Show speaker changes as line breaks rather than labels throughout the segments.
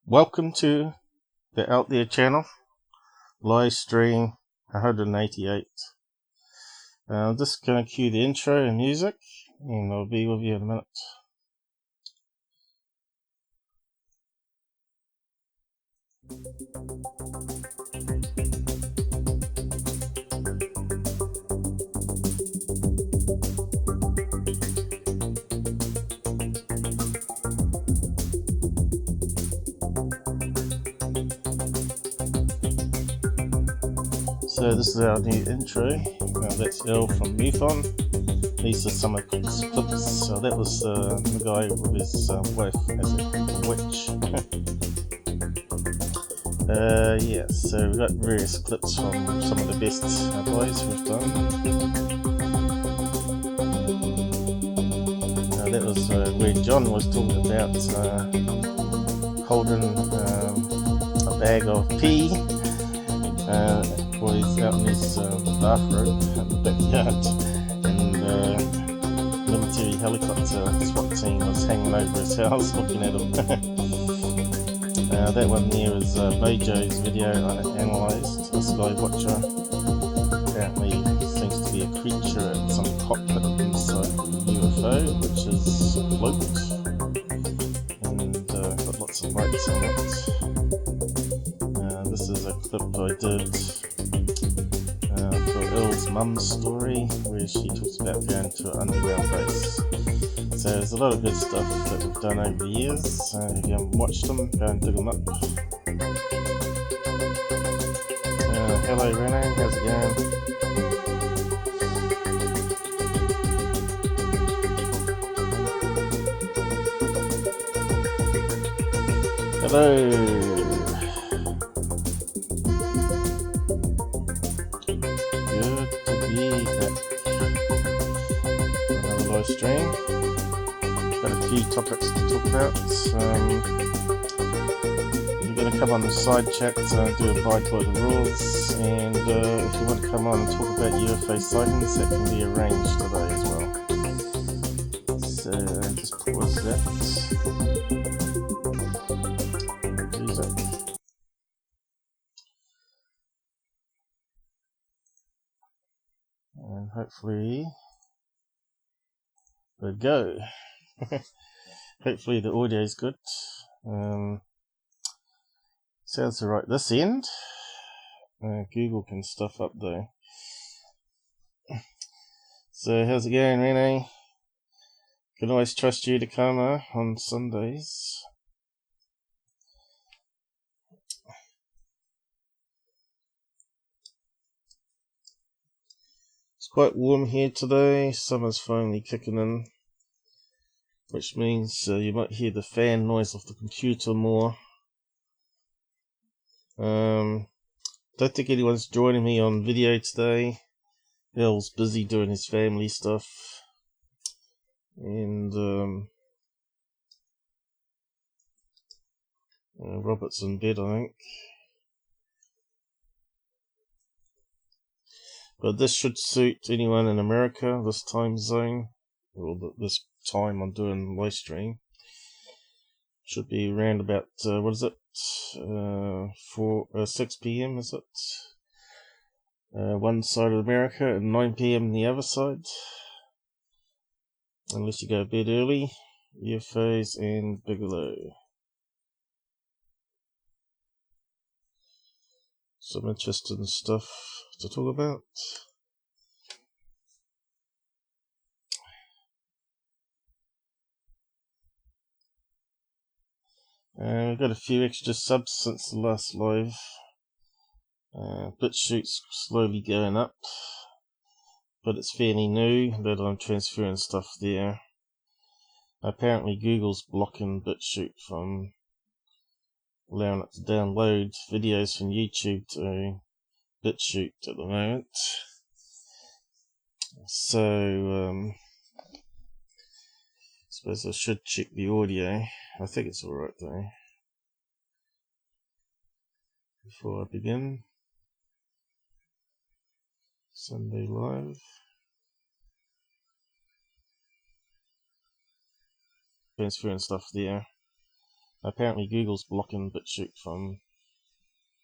Welcome to the Out There channel, live stream 188. I'm just going to cue the intro and music, and I'll be with you in a minute. So this is our new intro. That's L from Marfa. These are some of the clips. So that was the guy with his wife as a witch. Yeah, so we've got various clips from some of the best guys we've done. That was where John was talking about holding a bag of pee while he's out in his bathroom in the backyard, and military helicopter SWAT team was hanging over his house looking at him. That one there is Mojo's video I analysed. This guy watcher apparently seems to be a creature at some cockpit inside the UFO, which is float, and got lots of lights on it. This is a clip I did for Elle's mum's story, where she talks about going to an underground base. So there's a lot of good stuff that we've done over the years. If you haven't watched them, go and dig them up. Hello Rene, how's it going? Hello. Good to be back. Another live stream. Got a few topics to talk about. You're going to come on the side chat and do abide by the rules, and if you want to come on and talk about UFO sightings, that can be arranged today as well. So just pause that. Music. And hopefully we go. Hopefully the audio is good. Sounds alright this end. Google can stuff up though. So how's it going, Rene? Can always trust you to come on Sundays. It's quite warm here today. Summer's finally kicking in, which means you might hear the fan noise of the computer more. Don't think anyone's joining me on video today. Bill's busy doing his family stuff, and Robert's in bed, I think. But this should suit anyone in America, this time zone, or this time I'm doing live stream. Should be around about, what is it, 6 p.m. is it? One side of America and 9 p.m. the other side. Unless you go to bed early. UFOs and Bigelow. Some interesting stuff to talk about. We've got a few extra subs since the last live. BitChute's slowly going up, but it's fairly new that I'm transferring stuff there. Apparently Google's blocking BitChute from allowing it to download videos from YouTube to BitChute at the moment. So I suppose I should check the audio. I think it's alright though. Before I begin. Sunday live. Transferring stuff there. Apparently Google's blocking BitChute from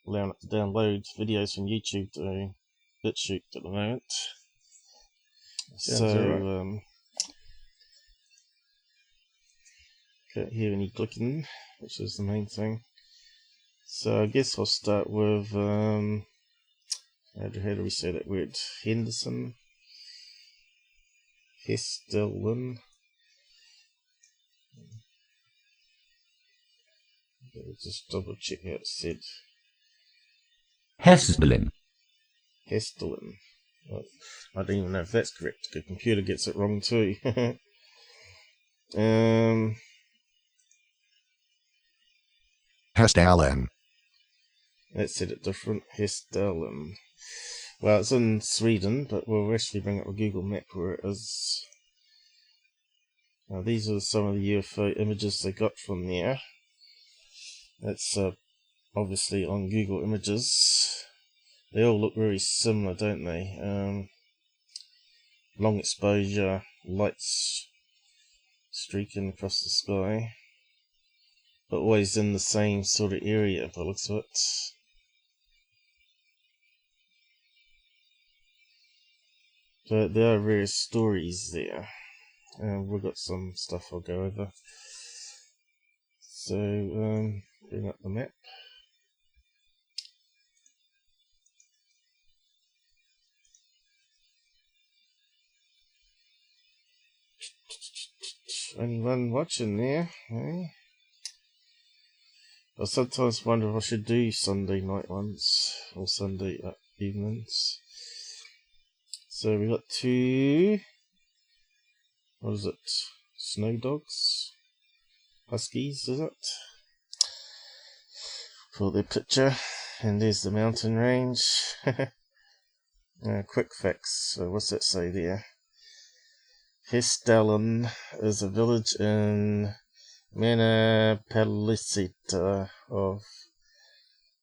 allowing it to download videos from YouTube to BitChute at the moment.
Sounds alright.
Can't hear any clicking, which is the main thing. So I guess I'll start with how do we say that word? Hessdalen. Just double check how it's said.
Hessdalen.
Hessdalen. Well, I don't even know if that's correct. The computer gets it wrong too.
Hessdalen.
That said it different. Hessdalen. Well, it's in Sweden, but we'll actually bring up a Google map where it is. Now, these are some of the UFO images they got from there. That's obviously on Google Images. They all look very similar, don't they? Long exposure, lights streaking across the sky, but always in the same sort of area by the looks of it. But there are various stories there. We've got some stuff I'll go over. So, bring up the map. Anyone watching there? Eh? I sometimes wonder if I should do Sunday night ones or Sunday evenings. So we got two. What is it? Snow dogs? Huskies, is it? For their picture. And there's the mountain range. Quick facts. So what's that say there? Hessdalen is a village in Manapalisita of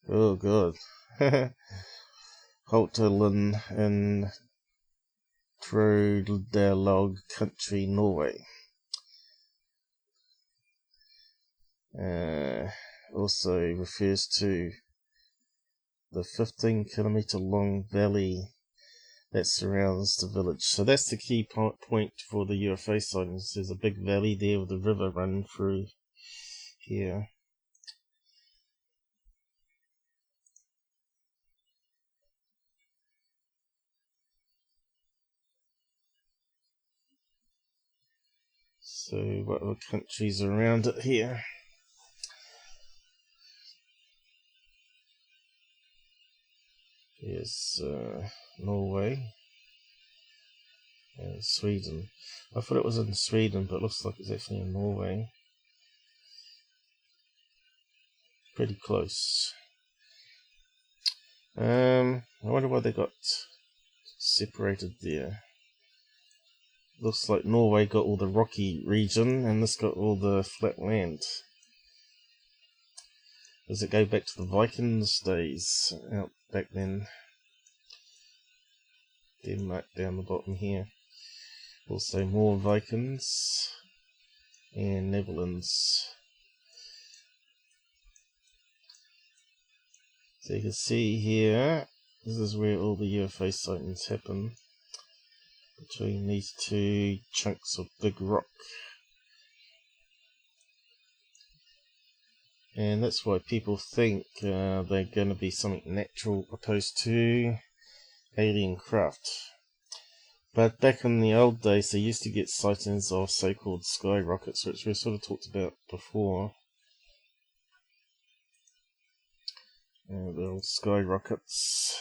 Hessdalen in Trøndelag country, Norway. Also refers to the 15-kilometer long valley that surrounds the village. So that's the key point for the UFO sightings. There's a big valley there with a river running through here. So what are the countries around it here? Here's Norway and Sweden. I thought it was in Sweden, but it looks like it's actually in Norway. Pretty close. I wonder why they got separated there. Looks like Norway got all the rocky region and this got all the flat land. Does it go back to the Vikings days out back then? Denmark down the bottom here. Also more Vikings and Netherlands. So you can see here, this is where all the UFO sightings happen. Between these two chunks of big rock. And that's why people think they're going to be something natural opposed to alien craft. But back in the old days, they used to get sightings of so-called sky rockets, which we sort of talked about before. The old sky rockets.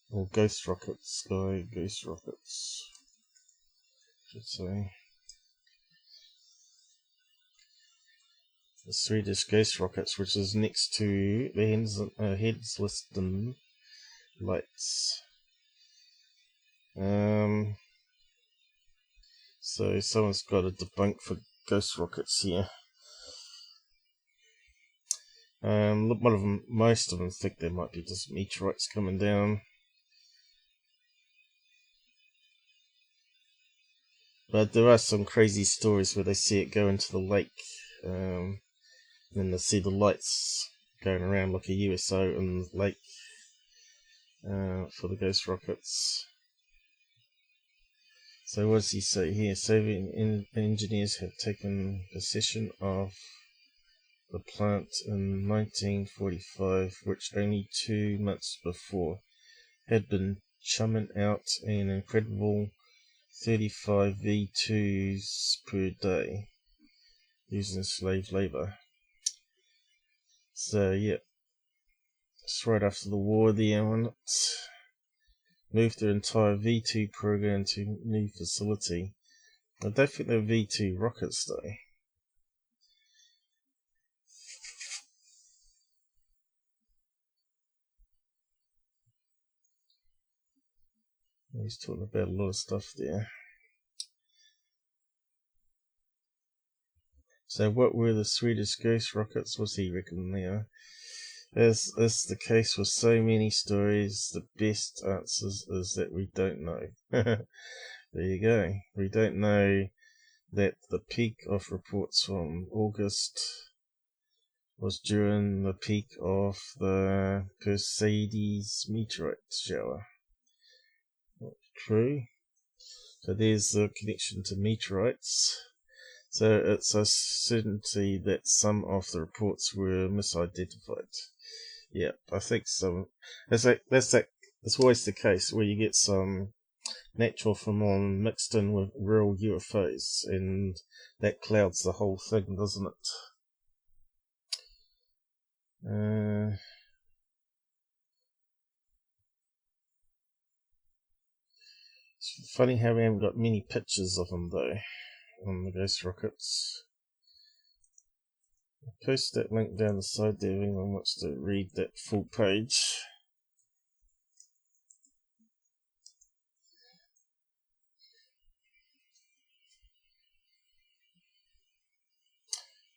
Or ghost rockets, sky ghost rockets, I should say. The Swedish ghost rockets, which is next to the Hessdalen lights. So someone's got a debunk for ghost rockets here. Most of them think there might be just meteorites coming down. But there are some crazy stories where they see it go into the lake, and then they see the lights going around like a USO in the lake for the ghost rockets. So what does he say here? Soviet engineers have taken possession of the plant in 1945, which only 2 months before had been chumming out an incredible 35 V2s per day using slave labor. So yeah, it's right after the war. The Allies moved their entire V2 program to a new facility. I don't think they're V2 rockets though. He's talking about a lot of stuff there. So what were the Swedish ghost rockets? What's he reckon there? As is the case with so many stories, the best answer is that we don't know. There you go. We don't know that the peak of reports from August was during the peak of the Perseids meteorite shower. True. So there's the connection to meteorites. So it's a certainty that some of the reports were misidentified. Yeah, I think so. That's always the case where you get some natural phenomenon mixed in with real UFOs, and that clouds the whole thing, doesn't it? It's funny how we haven't got many pictures of them though on the ghost rockets. I'll post that link down the side there if anyone wants to read that full page.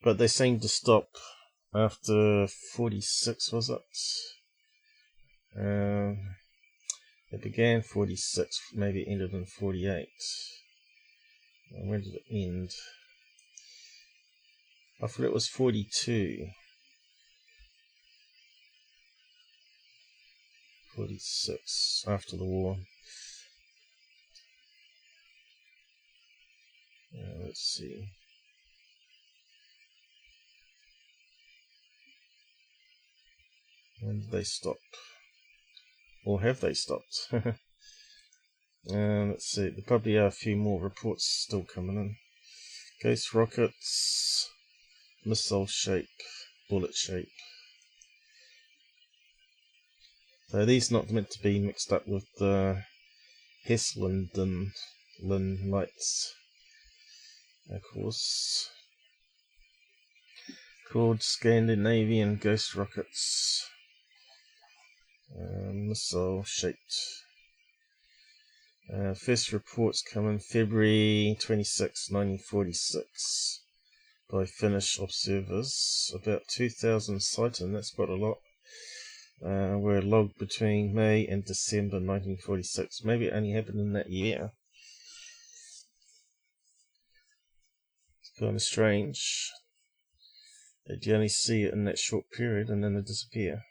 But they seem to stop after 46, was it? It began 46, maybe it ended in 48. When did it end? I thought it was 42. 46, after the war. Let's see. When did they stop? Or have they stopped? Let's see. There probably are a few more reports still coming in. Ghost rockets, missile shape, bullet shape. So these not meant to be mixed up with the Hessdalen lights, of course. Called Scandinavian ghost rockets. Missile shaped. First reports come in February 26, 1946 by Finnish observers. About 2,000 sightings, that's quite a lot, were logged between May and December 1946. Maybe it only happened in that year. It's kind of strange that you only see it in that short period and then they disappear.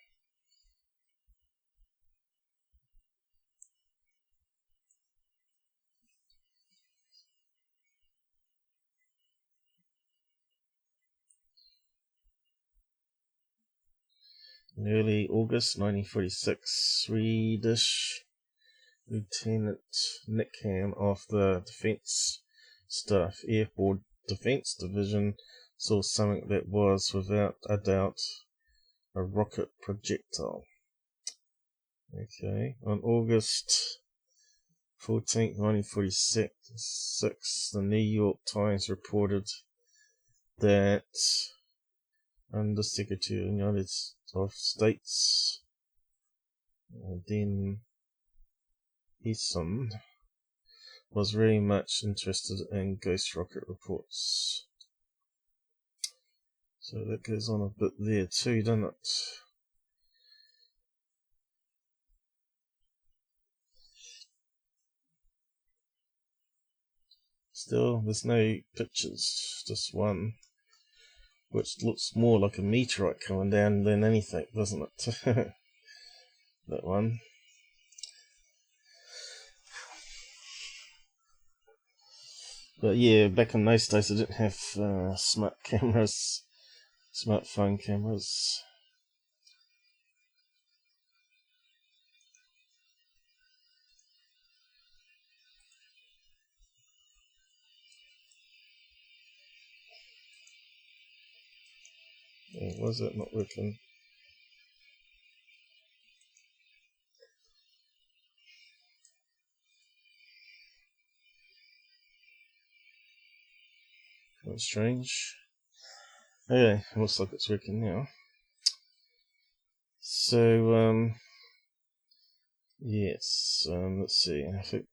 In early August 1946, Swedish Lieutenant Nickham of the Defence Staff Airborne Defence Division saw something that was, without a doubt, a rocket projectile. Okay, on August 14, 1946, the New York Times reported that Undersecretary of the United States, then Hessdalen, was very much interested in ghost rocket reports. So that goes on a bit there too, doesn't it? Still, there's no pictures, just one, which looks more like a meteorite coming down than anything, doesn't it? That one. But yeah, back in those days I didn't have smart cameras, smartphone cameras. Yeah, was it not working? That's strange. Okay, it looks like it's working now. So, yes, let's see. I think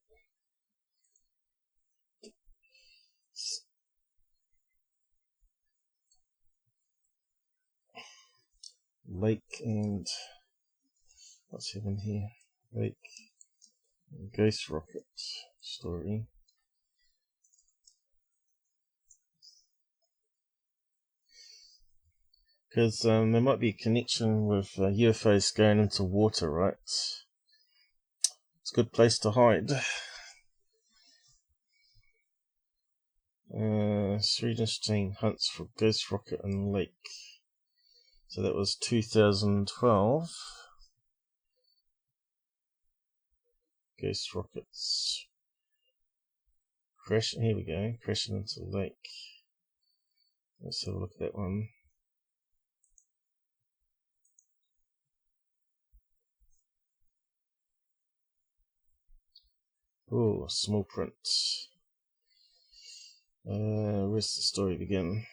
lake and what's happened here? Lake and ghost rocket story. Because there might be a connection with UFOs going into water, right? It's a good place to hide. Swedish team hunts for ghost rocket and lake. So that was 2012. Ghost rockets. Crash. Here we go. Crashing into lake. Let's have a look at that one. Oh, small print. Where's the story begin?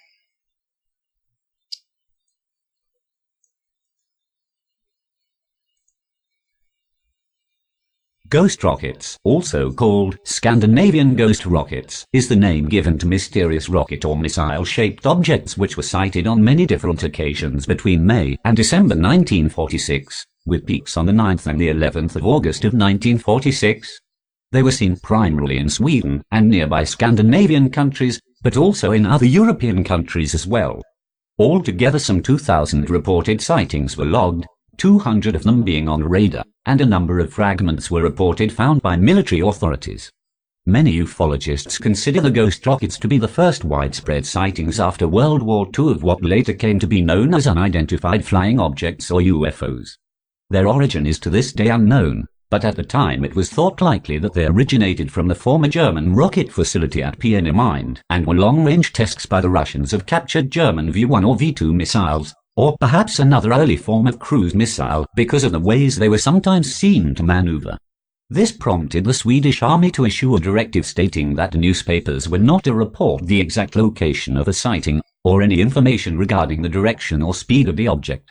Ghost rockets, also called Scandinavian ghost rockets, is the name given to mysterious rocket or missile-shaped objects which were sighted on many different occasions between May and December 1946, with peaks on the 9th and the 11th of August of 1946. They were seen primarily in Sweden and nearby Scandinavian countries, but also in other European countries as well. Altogether some 2,000 reported sightings were logged, 200 of them being on radar, and a number of fragments were reported found by military authorities. Many ufologists consider the ghost rockets to be the first widespread sightings after World War II of what later came to be known as unidentified flying objects or UFOs. Their origin is to this day unknown, but at the time it was thought likely that they originated from the former German rocket facility at Peenemünde and were long-range tests by the Russians of captured German V-1 or V-2 missiles, or perhaps another early form of cruise missile because of the ways they were sometimes seen to maneuver. This prompted the Swedish army to issue a directive stating that the newspapers were not to report the exact location of a sighting or any information regarding the direction or speed of the object.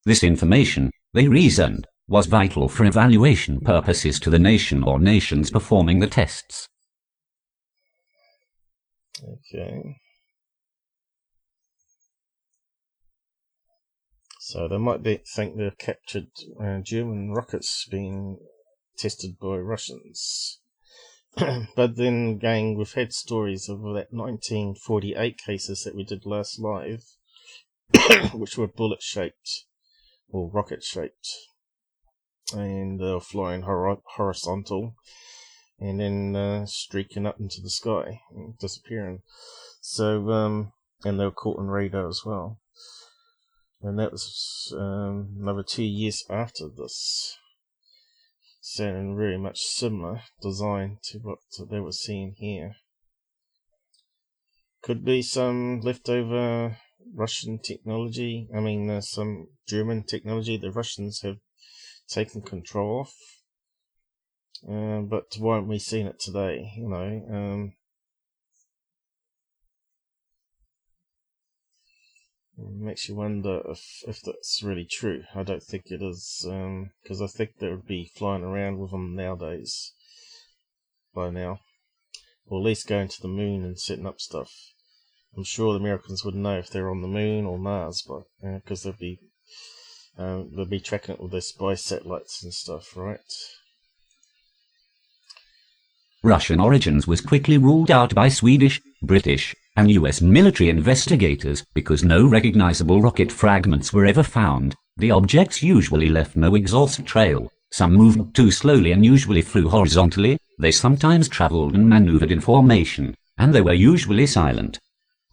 This information, they reasoned, was vital for evaluation purposes to the nation or nations performing the tests.
Okay. So they might think they've captured German rockets being tested by Russians. But then again, we've had stories of that 1948 cases that we did last live, which were bullet-shaped or rocket-shaped, and they were flying horizontal and then streaking up into the sky and disappearing. So, and they were caught on radar as well. And that was another 2 years after this. Sounding very much similar design to what they were seeing here. Could be some leftover Russian technology. I mean, some German technology the Russians have taken control of. But why aren't we seeing it today? You know, makes you wonder if that's really true. I don't think it is, because I think they would be flying around with them nowadays, by now, or at least going to the moon and setting up stuff. I'm sure the Americans would know if they're on the moon or Mars, but because they'll be tracking it with their spy satellites and stuff, right?
Russian origins was quickly ruled out by Swedish, British, and US military investigators because no recognizable rocket fragments were ever found. The objects usually left no exhaust trail. Some moved too slowly and usually flew horizontally. They sometimes traveled and maneuvered in formation, and they were usually silent.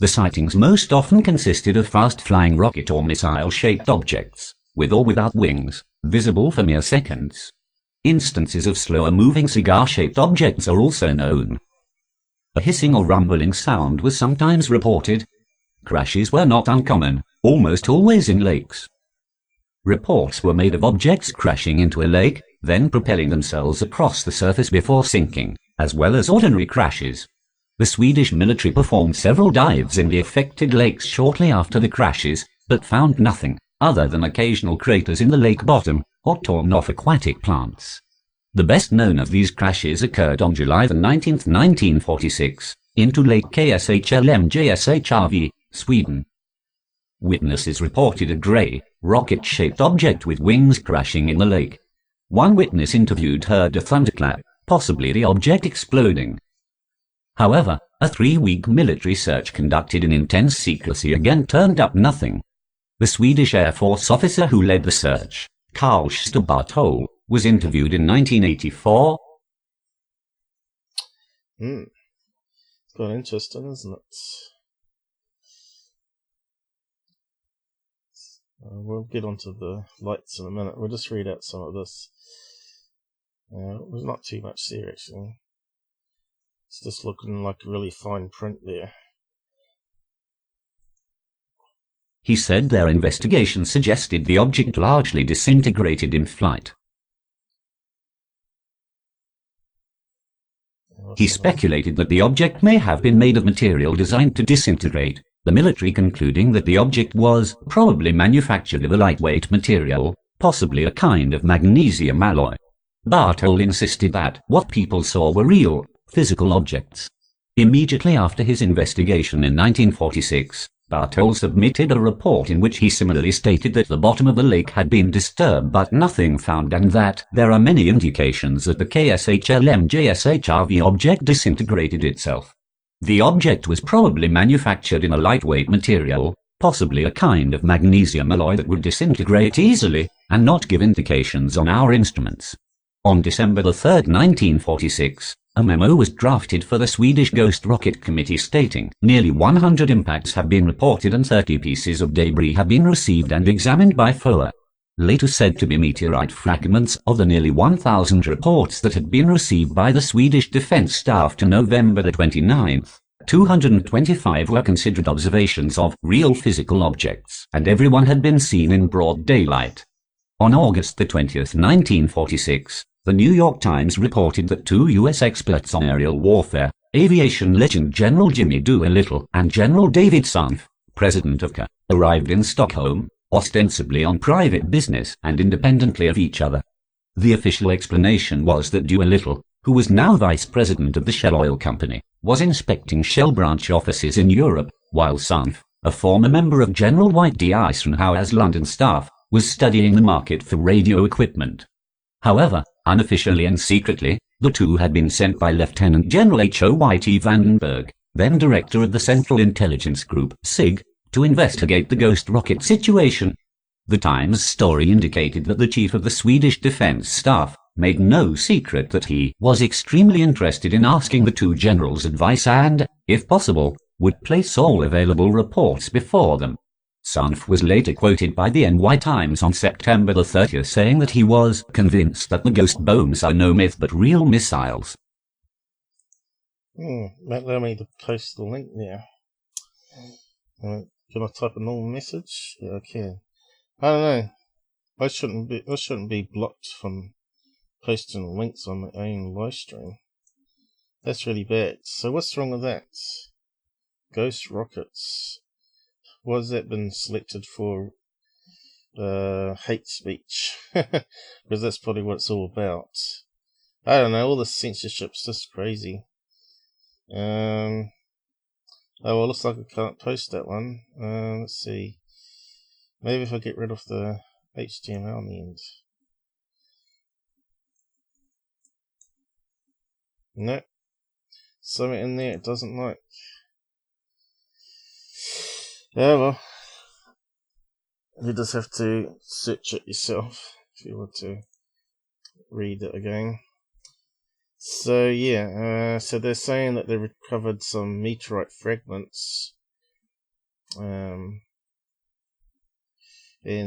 The sightings most often consisted of fast-flying rocket or missile-shaped objects, with or without wings, visible for mere seconds. Instances of slower-moving cigar-shaped objects are also known. A hissing or rumbling sound was sometimes reported. Crashes were not uncommon, almost always in lakes. Reports were made of objects crashing into a lake, then propelling themselves across the surface before sinking, as well as ordinary crashes. The Swedish military performed several dives in the affected lakes shortly after the crashes, but found nothing, other than occasional craters in the lake bottom, or torn-off aquatic plants. The best known of these crashes occurred on July 19, 1946, into Lake Hessdalen, Sweden. Witnesses reported a grey, rocket-shaped object with wings crashing in the lake. One witness interviewed heard a thunderclap, possibly the object exploding. However, a 3-week military search conducted in intense secrecy again turned up nothing. The Swedish Air Force officer who led the search, Carl Stubbartol, was interviewed in 1984.
It's quite interesting, isn't it? We'll get onto the lights in a minute. We'll just read out some of this. There's not too much there, actually. It's just looking like really fine print there.
He said their investigation suggested the object largely disintegrated in flight. He speculated that the object may have been made of material designed to disintegrate, the military concluding that the object was probably manufactured of a lightweight material, possibly a kind of magnesium alloy. Bartol insisted that what people saw were real, physical objects. Immediately after his investigation in 1946, Bartol submitted a report in which he similarly stated that the bottom of the lake had been disturbed but nothing found, and that there are many indications that the KSHLMJSHRV object disintegrated itself. The object was probably manufactured in a lightweight material, possibly a kind of magnesium alloy that would disintegrate easily, and not give indications on our instruments. On December 3, 1946, a memo was drafted for the Swedish Ghost Rocket Committee stating, nearly 100 impacts have been reported and 30 pieces of debris have been received and examined by FOA. Later said to be meteorite fragments of the nearly 1,000 reports that had been received by the Swedish Defence Staff to November 29th. 225 were considered observations of real physical objects, and everyone had been seen in broad daylight. On August 20, 1946, the New York Times reported that 2 U.S. experts on aerial warfare, aviation legend General Jimmy Doolittle and General David Sunf, president of CA, arrived in Stockholm, ostensibly on private business and independently of each other. The official explanation was that Doolittle, who was now vice president of the Shell Oil Company, was inspecting Shell branch offices in Europe, while Sunf, a former member of General Dwight D. Eisenhower's London staff, was studying the market for radio equipment. However, unofficially and secretly, the two had been sent by Lieutenant General H.O.Y.T. Vandenberg, then director of the Central Intelligence Group, SIG, to investigate the ghost rocket situation. The Times story indicated that the chief of the Swedish Defence Staff made no secret that he was extremely interested in asking the two generals advice and, if possible, would place all available reports before them. Sunf was later quoted by the NY Times on September 30th saying that he was convinced that the ghost bombs are no myth but real missiles.
Allow me to post the link there. Can I type a normal message? Yeah, I can. I don't know. I shouldn't be blocked from posting links on my own live stream. That's really bad. So what's wrong with that? Ghost rockets. Why has that been selected for hate speech? Because that's probably what it's all about. I don't know, all the censorship's just crazy. Oh well, looks like I can't post that one. Let's see. Maybe if I get rid of the HTML in the end. No, something in there it doesn't like. Yeah, well, you just have to search it yourself if you want to read it again. So yeah, so they're saying that they recovered some meteorite fragments, and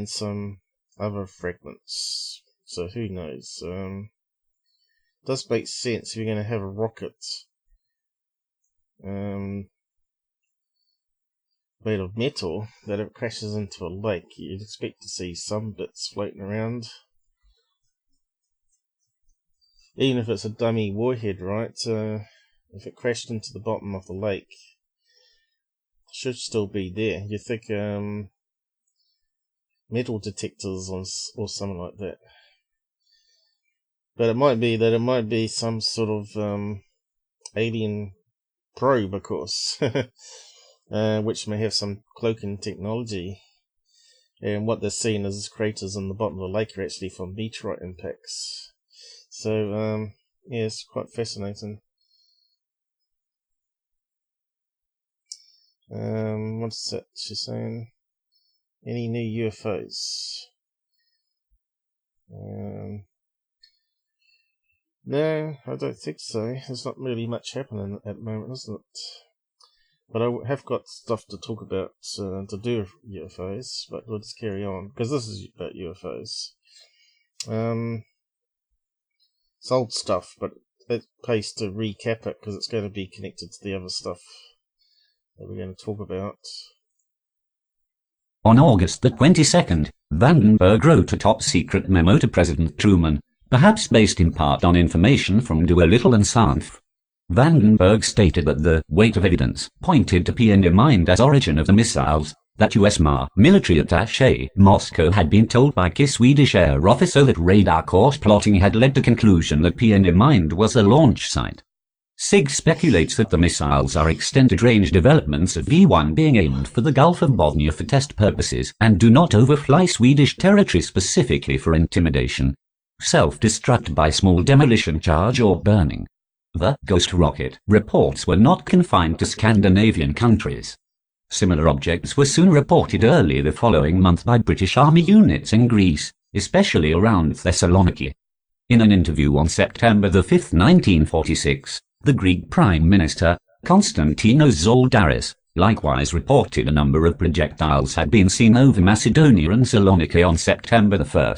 some other fragments. So who knows? Does make sense if you're going to have a rocket made of metal that if it crashes into a lake, you'd expect to see some bits floating around. Even if it's a dummy warhead, right? If it crashed into the bottom of the lake, it should still be there. You think metal detectors or something like that. But it might be some sort of alien probe, of course, which may have some cloaking technology. And what they're seeing as craters in the bottom of the lake are actually from meteorite impacts. So, yeah, it's quite fascinating. What's that she's saying? Any new UFOs? No, I don't think so. There's not really much happening at the moment, isn't it? But I have got stuff to talk about to do with UFOs, but we'll just carry on, because this is about UFOs. It's old stuff, but it pays to recap it, because it's going to be connected to the other stuff that we're going to talk about.
On August the 22nd, Vandenberg wrote a top-secret memo to President Truman, perhaps based in part on information from Doolittle and Sanf. Vandenberg stated that the weight of evidence pointed to PN Mind as origin of the missiles, that U.S. military attaché Moscow had been told by a Swedish air officer that radar course plotting had led to conclusion that PN Mind was the launch site. SIG speculates that the missiles are extended-range developments of V-1 being aimed for the Gulf of Bothnia for test purposes and do not overfly Swedish territory specifically for intimidation, self-destruct by small demolition charge or burning. The Ghost rocket reports were not confined to Scandinavian countries. Similar objects were soon reported early the following month by British Army units in Greece, especially around Thessaloniki. In an interview on September 5, 1946, the Greek Prime Minister, Konstantinos Zoldaris, likewise reported a number of projectiles had been seen over Macedonia and Saloniki on September 1.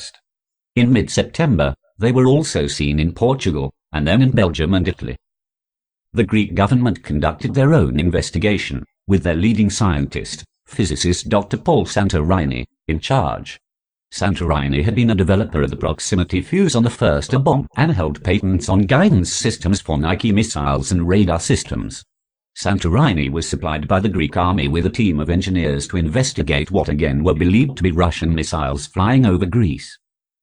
In mid-September, they were also seen in Portugal, and then in Belgium and Italy. The Greek government conducted their own investigation, with their leading scientist, physicist Dr. Paul Santorini, in charge. Santorini had been a developer of the proximity fuse on the first bomb and held patents on guidance systems for Nike missiles and radar systems. Santorini was supplied by the Greek army with a team of engineers to investigate what again were believed to be Russian missiles flying over Greece.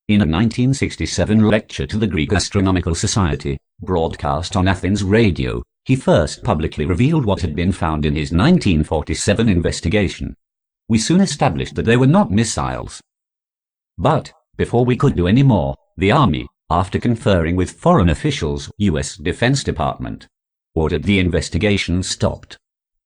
In a 1967 lecture to the Greek Astronomical Society, broadcast on Athens radio, he first publicly revealed what had been found in his 1947 investigation. We soon established that they were not missiles. But, before we could do any more, the Army, after conferring with foreign officials, U.S. Defense Department, ordered the investigation stopped.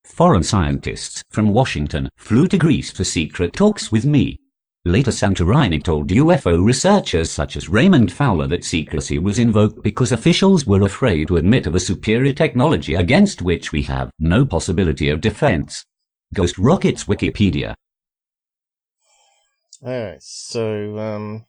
Foreign scientists from Washington flew to Greece for secret talks with me. Later Santorini told UFO researchers such as Raymond Fowler that secrecy was invoked because officials were afraid to admit of a superior technology against which we have no possibility of defense. Ghost Rockets Wikipedia.
Alright, so,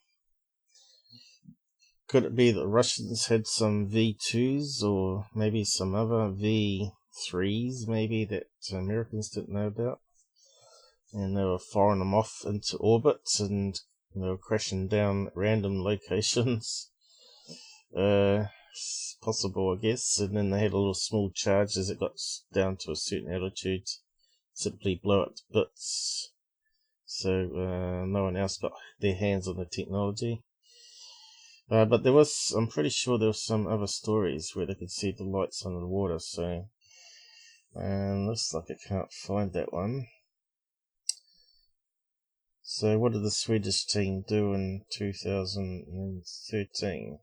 could it be that the Russians had some V2s or maybe some other V3s maybe that Americans didn't know about? And they were firing them off into orbit and they were crashing down at random locations. Possible, I guess. And then they had a little small charge as it got down to a certain altitude, simply blow it to bits. So no one else got their hands on the technology. But there was, I'm pretty sure there was some other stories where they could see the lights under the water. So looks like I can't find that one. So what did the Swedish team do in 2013?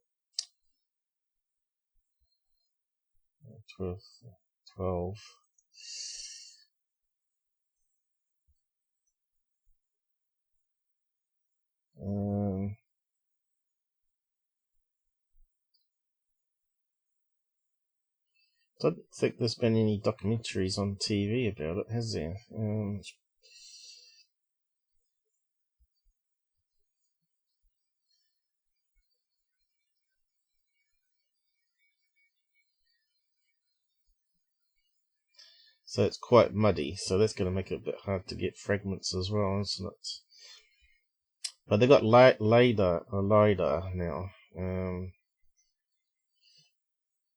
12. Don't think there's been any documentaries on TV about it, has there? So it's quite muddy, so that's going to make it a bit hard to get fragments as well, isn't it? But they've got LiDAR now,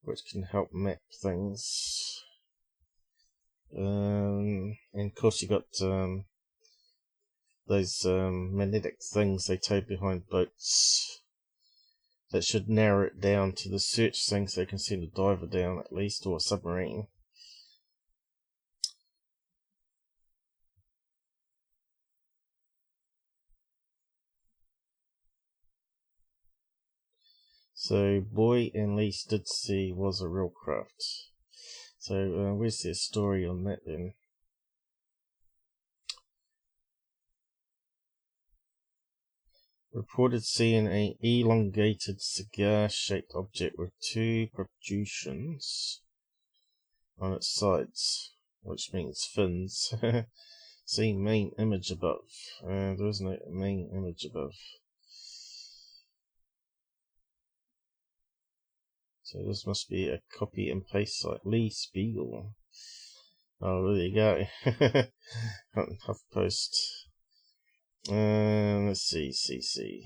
which can help map things. And of course you got those magnetic things they tow behind boats that should narrow it down to the search thing so they can send a diver down at least, or a submarine. So Boy and Lee did see was a real craft. So where's their story on that then? Reported seeing an elongated cigar-shaped object with two protrusions on its sides, which means fins. See main image above. There is no main image above. So this must be a copy and paste site. Lee Spiegel. Oh, there you go. HuffPost. Let's see.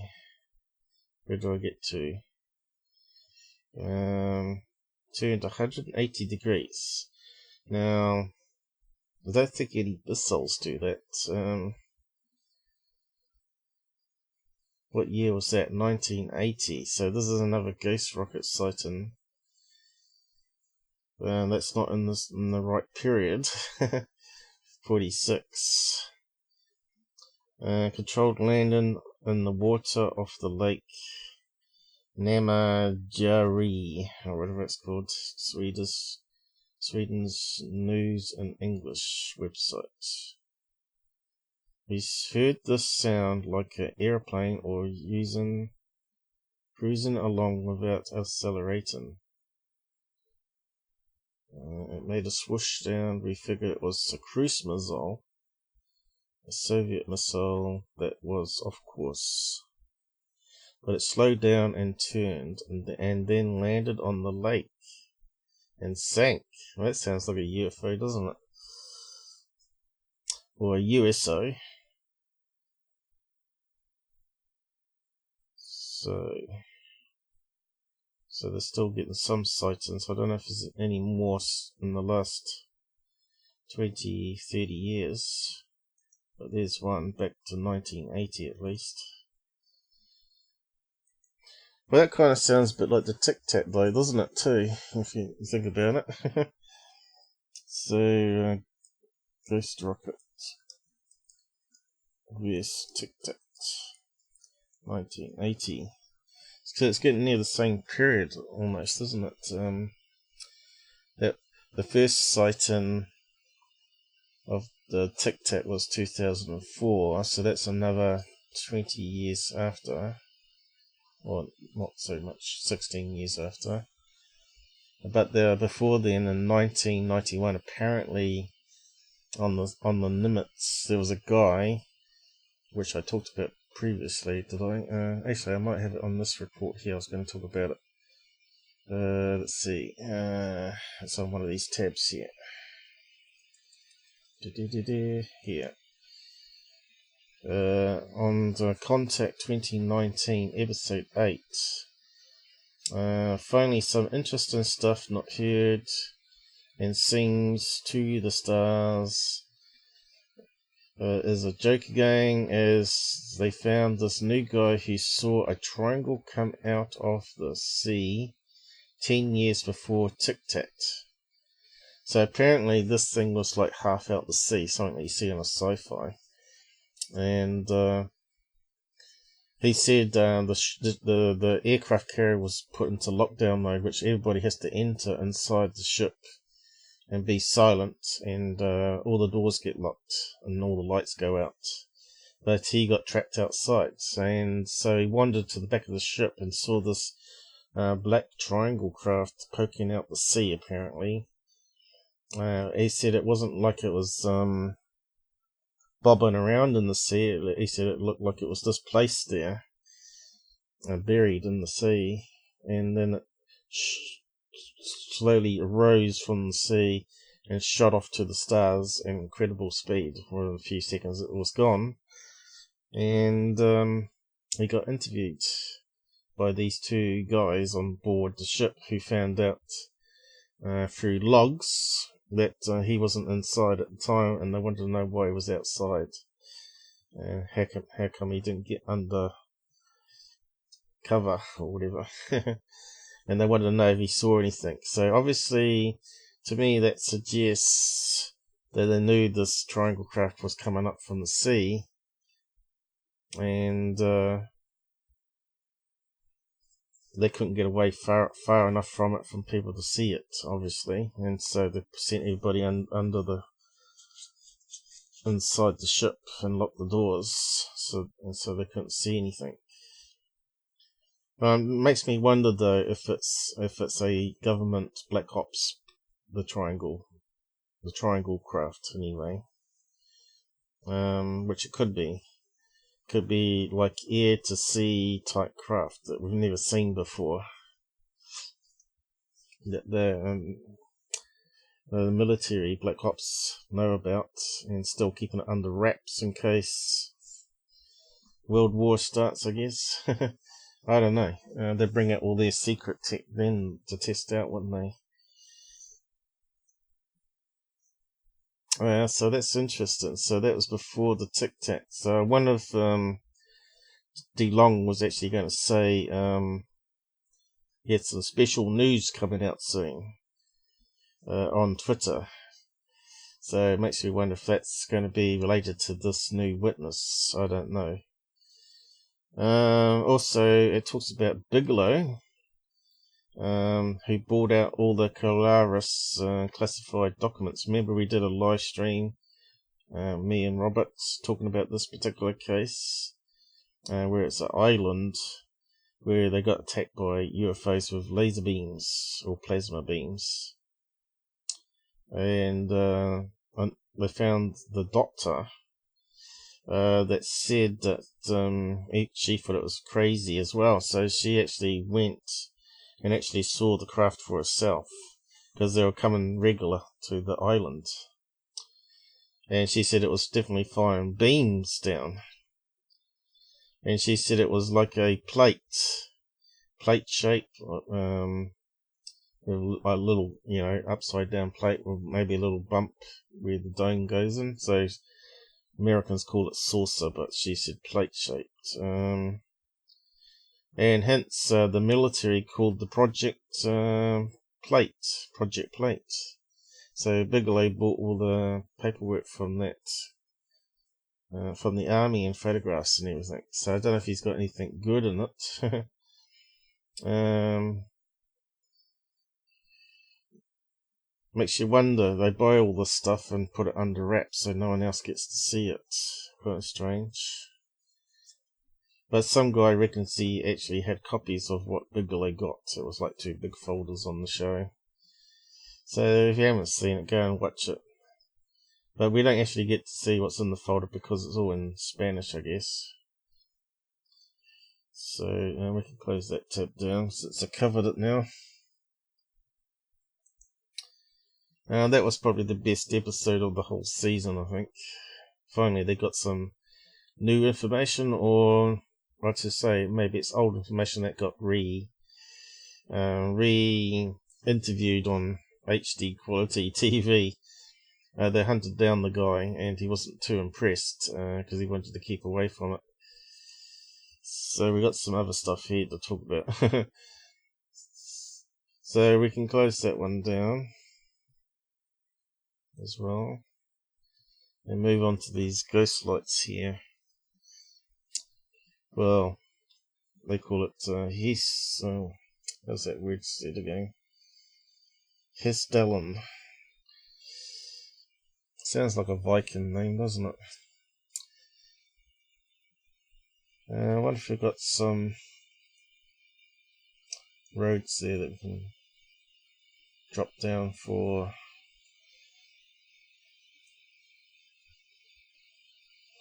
Where do I get to? Turned 180 degrees. Now, I don't think any missiles do that. What year was that? 1980. So this is another ghost rocket sighting. That's not in the right period. 46. Controlled landing in the water of the lake Namajari, or whatever it's called. Sweden's News and English website. We heard this sound like an airplane or cruising along without accelerating. It made a swoosh down. We figured it was a cruise missile, a Soviet missile that was off course. But it slowed down and turned, and then landed on the lake and sank. Well, that sounds like a UFO, doesn't it? Or a USO. So they're still getting some sightings. I don't know if there's any more in the last 20, 30 years. But there's one back to 1980 at least. Well, that kind of sounds a bit like the Tic Tac though, doesn't it, too, if you think about it. So, Ghost Rocket. Yes, Tic Tac. 1980. So it's getting near the same period almost, isn't it? That the first sighting of the Tic Tac was 2004, so that's another 20 years after. Well, not so much, 16 years after. But before then, in 1991, apparently on the Nimitz, there was a guy, which I talked about previously. Did I? Actually, I might have it on this report here. I was going to talk about it. Let's see. It's on one of these tabs here. Here. On the Contact 2019, episode 8. Finally, some interesting stuff not heard and seems to the stars. Is a joke again, as they found this new guy who saw a triangle come out of the sea 10 years before Tic Tac. So apparently this thing was like half out the sea, something that you see on a sci-fi. And He said the aircraft carrier was put into lockdown mode, which everybody has to enter inside the ship and be silent, and all the doors get locked and all the lights go out. But he got trapped outside, and so he wandered to the back of the ship and saw this black triangle craft poking out the sea, apparently. He said it wasn't like it was bobbing around in the sea. He said it looked like it was just placed there, buried in the sea, and then it slowly arose from the sea and shot off to the stars at incredible speed. For a few seconds it was gone, and he got interviewed by these two guys on board the ship who found out through logs that he wasn't inside at the time, and they wanted to know why he was outside, and how come he didn't get under cover or whatever. And they wanted to know if he saw anything. So obviously, to me, that suggests that they knew this triangle craft was coming up from the sea, and they couldn't get away far enough from it from people to see it, obviously, and so they sent everybody under the inside the ship and locked the doors, so they couldn't see anything. It makes me wonder though if it's a government black ops, the triangle craft anyway, which it could be. Could be like air to sea type craft that we've never seen before, that the military black ops know about, and still keeping it under wraps in case World War starts, I guess. I don't know. They bring out all their secret tech then to test out, wouldn't they? So that's interesting. So that was before the Tic Tac. So I wonder if DeLong was actually going to say he had some special news coming out soon on Twitter. So it makes me wonder if that's going to be related to this new witness. I don't know. Also, it talks about Bigelow, who bought out all the Colaris classified documents. Remember, we did a live stream, me and Roberts, talking about this particular case, where it's an island where they got attacked by UFOs with laser beams or plasma beams, and they found the doctor that said that she thought it was crazy as well. So she actually went and actually saw the craft for herself, because they were coming regular to the island. And she said it was definitely firing beams down. And she said it was like a plate shape, a little, upside down plate with maybe a little bump where the dome goes in. So Americans call it saucer, but she said plate shaped. And hence the military called the project Plate. So Bigelow bought all the paperwork from that, from the army, and photographs and everything. So I don't know if he's got anything good in it. Makes you wonder. They buy all this stuff and put it under wraps so no one else gets to see it. Quite strange. But some guy reckons he actually had copies of what Bigelow got. It was like 2 big folders on the show. So if you haven't seen it, go and watch it. But we don't actually get to see what's in the folder because it's all in Spanish, I guess. So we can close that tab down since I covered it now. That was probably the best episode of the whole season, I think. Finally, they got some new information, or what to say, maybe it's old information that got re-interviewed on HD quality TV. They hunted down the guy, and he wasn't too impressed because he wanted to keep away from it. So we got some other stuff here to talk about. So we can close that one down as well, and move on to these ghost lights here. Well, they call it how's that word said again? Hessdalen. Sounds like a Viking name, doesn't it? I wonder if we've got some roads there that we can drop down for.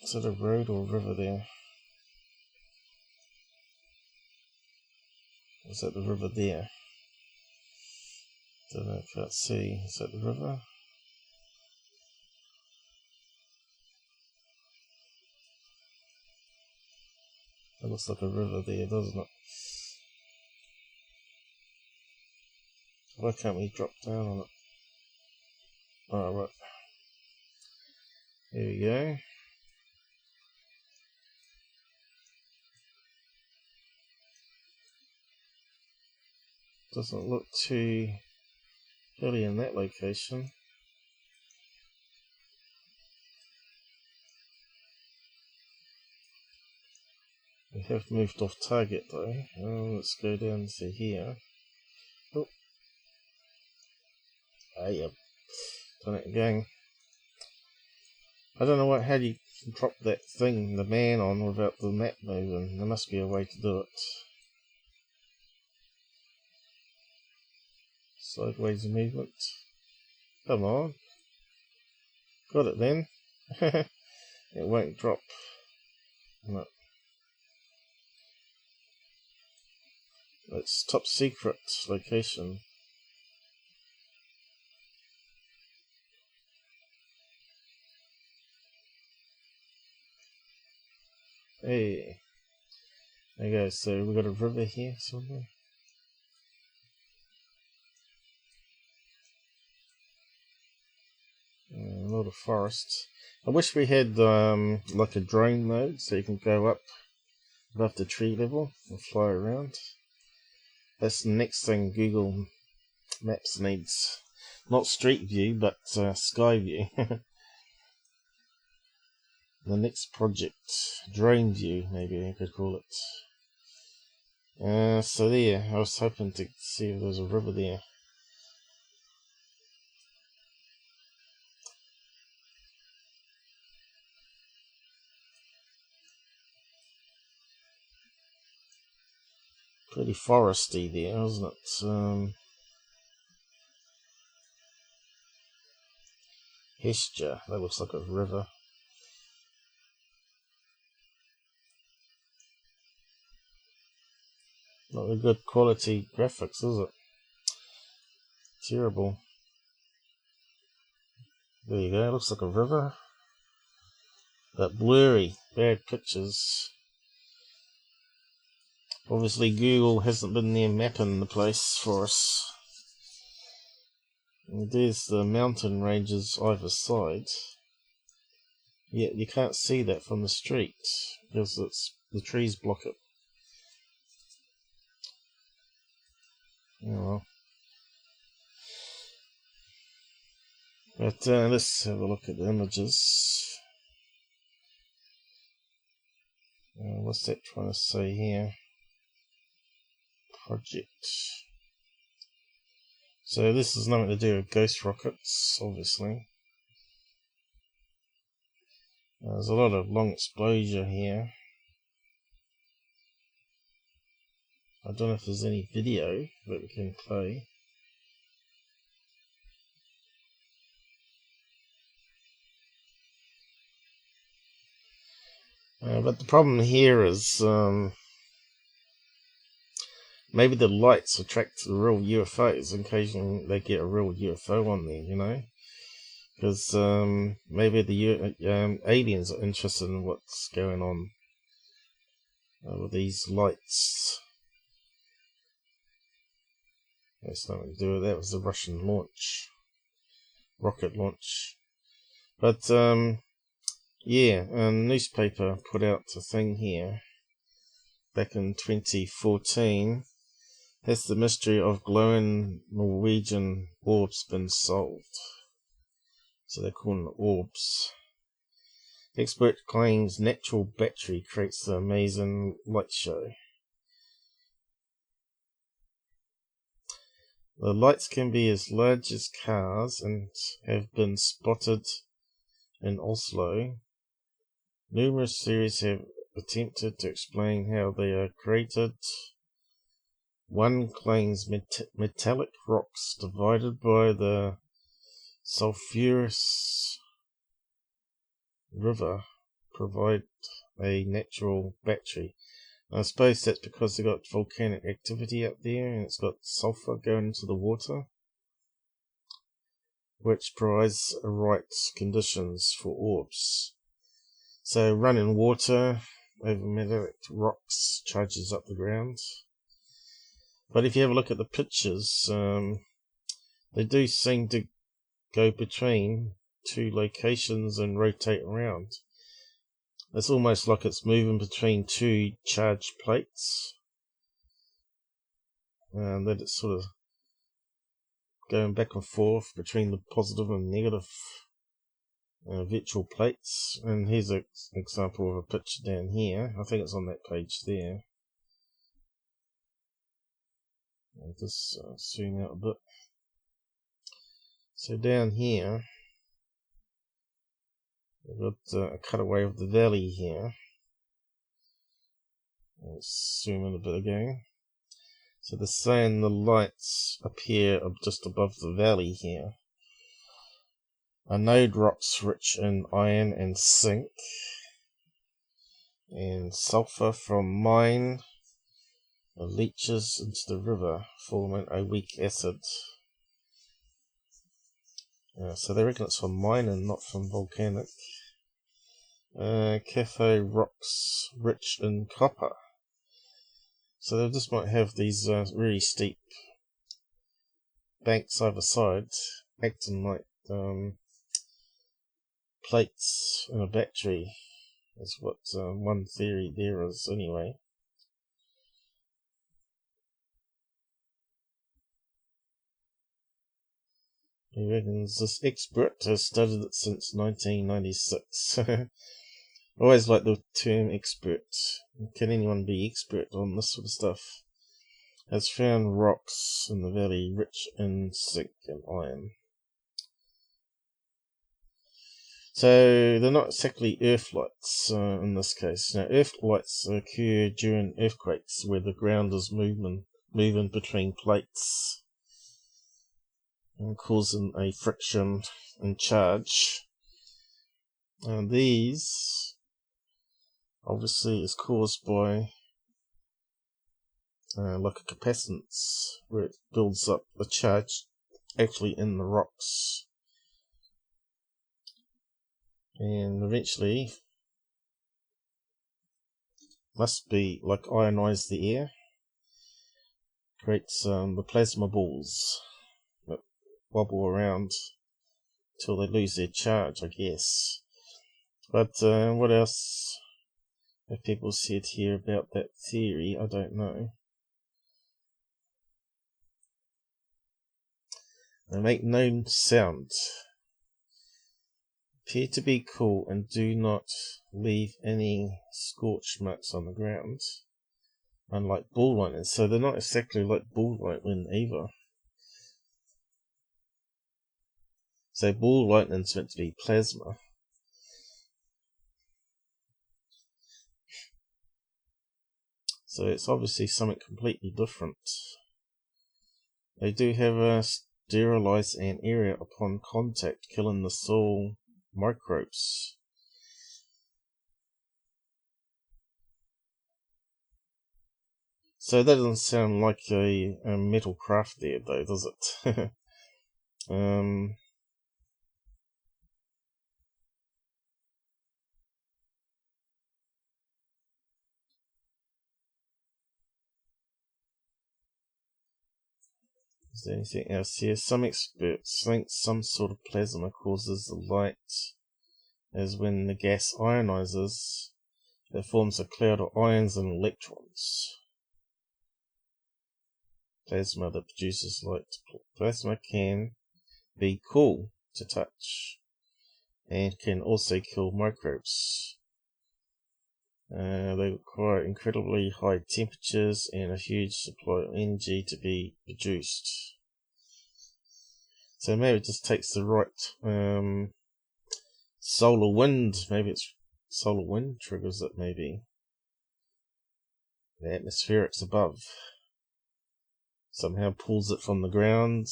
Is it a road or a river there? Is that the river there? Don't know, can't see. Is that the river? It looks like a river there, doesn't it? Why can't we drop down on it? Oh, right. Here we go. Doesn't look too hilly in that location. We have moved off target though. Let's go down to here. Oh. Ah, yep. Done it again. I don't know how you can drop that thing, the man, on without the map moving. There must be a way to do it. Sideways movement. Come on. Got it then. It won't drop. No. It's top secret location. Hey. There you go. So we've got a river here somewhere. A lot of forest. I wish we had like a drone mode so you can go up above the tree level and fly around. That's the next thing Google Maps needs. Not Street View, but Sky View. The next project, Drone View, maybe I could call it. So there, I was hoping to see if there was a river there. Pretty foresty there, isn't it? Hessdalen, that looks like a river. Not a good quality graphics, is it? Terrible. There you go, looks like a river. But blurry, bad pictures. Obviously Google hasn't been there mapping the place for us. And there's the mountain ranges either side. Yet you can't see that from the street because the trees block it. Oh well. But let's have a look at the images. What's that trying to say here? Project. So this is nothing to do with ghost rockets, obviously. There's a lot of long exposure here. I don't know if there's any video that we can play. But the problem here is maybe the lights attract the real UFOs. Occasionally they get a real UFO on there, you know, because maybe the aliens are interested in what's going on with these lights. That's nothing to do with that. It was the Russian launch, rocket launch. But yeah, a newspaper put out a thing here back in 2014. Has the mystery of glowing Norwegian orbs been solved? So they're calling it orbs. Expert claims natural battery creates the amazing light show. The lights can be as large as cars and have been spotted in Oslo. Numerous theories have attempted to explain how they are created. One claims metallic rocks divided by the sulfurous river provide a natural battery. I suppose that's because they've got volcanic activity up there and it's got sulfur going into the water, which provides right conditions for orbs. So running water over metallic rocks charges up the ground. But if you have a look at the pictures, they do seem to go between two locations and rotate around. It's almost like it's moving between two charged plates, and that it's sort of going back and forth between the positive and negative virtual plates. And here's an example of a picture down here. I think it's on that page there. I'll just zoom out a bit. So down here, we've got a cutaway of the valley here. Let's zoom in a bit again. So they're saying the lights appear just above the valley here. A node rocks rich in iron and zinc, and sulfur from mine leaches into the river, forming a weak acid. So they reckon it's from mining, not from volcanic. Cathode rocks rich in copper. So they just might have these really steep banks either side, acting like plates in a battery, is what one theory there is anyway. He reckons this expert has studied it since 1996. I always like the term expert. Can anyone be expert on this sort of stuff? Has found rocks in the valley rich in zinc and iron. So they're not exactly earth lights in this case. Now, earth lights occur during earthquakes where the ground is moving between plates and causing a friction and charge. And these obviously is caused by like a capacitance, where it builds up the charge actually in the rocks, and eventually must be like ionize the air, creates the plasma balls that wobble around till they lose their charge, I guess. But what else have people said here about that theory? I don't know. They make no sound, appear to be cool, and do not leave any scorch marks on the ground, unlike ball lightning. So they're not exactly like ball lightning either. So ball lightning's meant to be plasma. So it's obviously something completely different. They do have a sterilize an area upon contact, killing the soil microbes. So that doesn't sound like a metal craft there, though, does it? Is there anything else here? Some experts think some sort of plasma causes the light, as when the gas ionizes, it forms a cloud of ions and electrons. Plasma that produces light. Plasma can be cool to touch and can also kill microbes. They require incredibly high temperatures and a huge supply of energy to be produced. So maybe it just takes the right solar wind. Maybe it's solar wind triggers it, maybe. The atmospherics above somehow pulls it from the ground,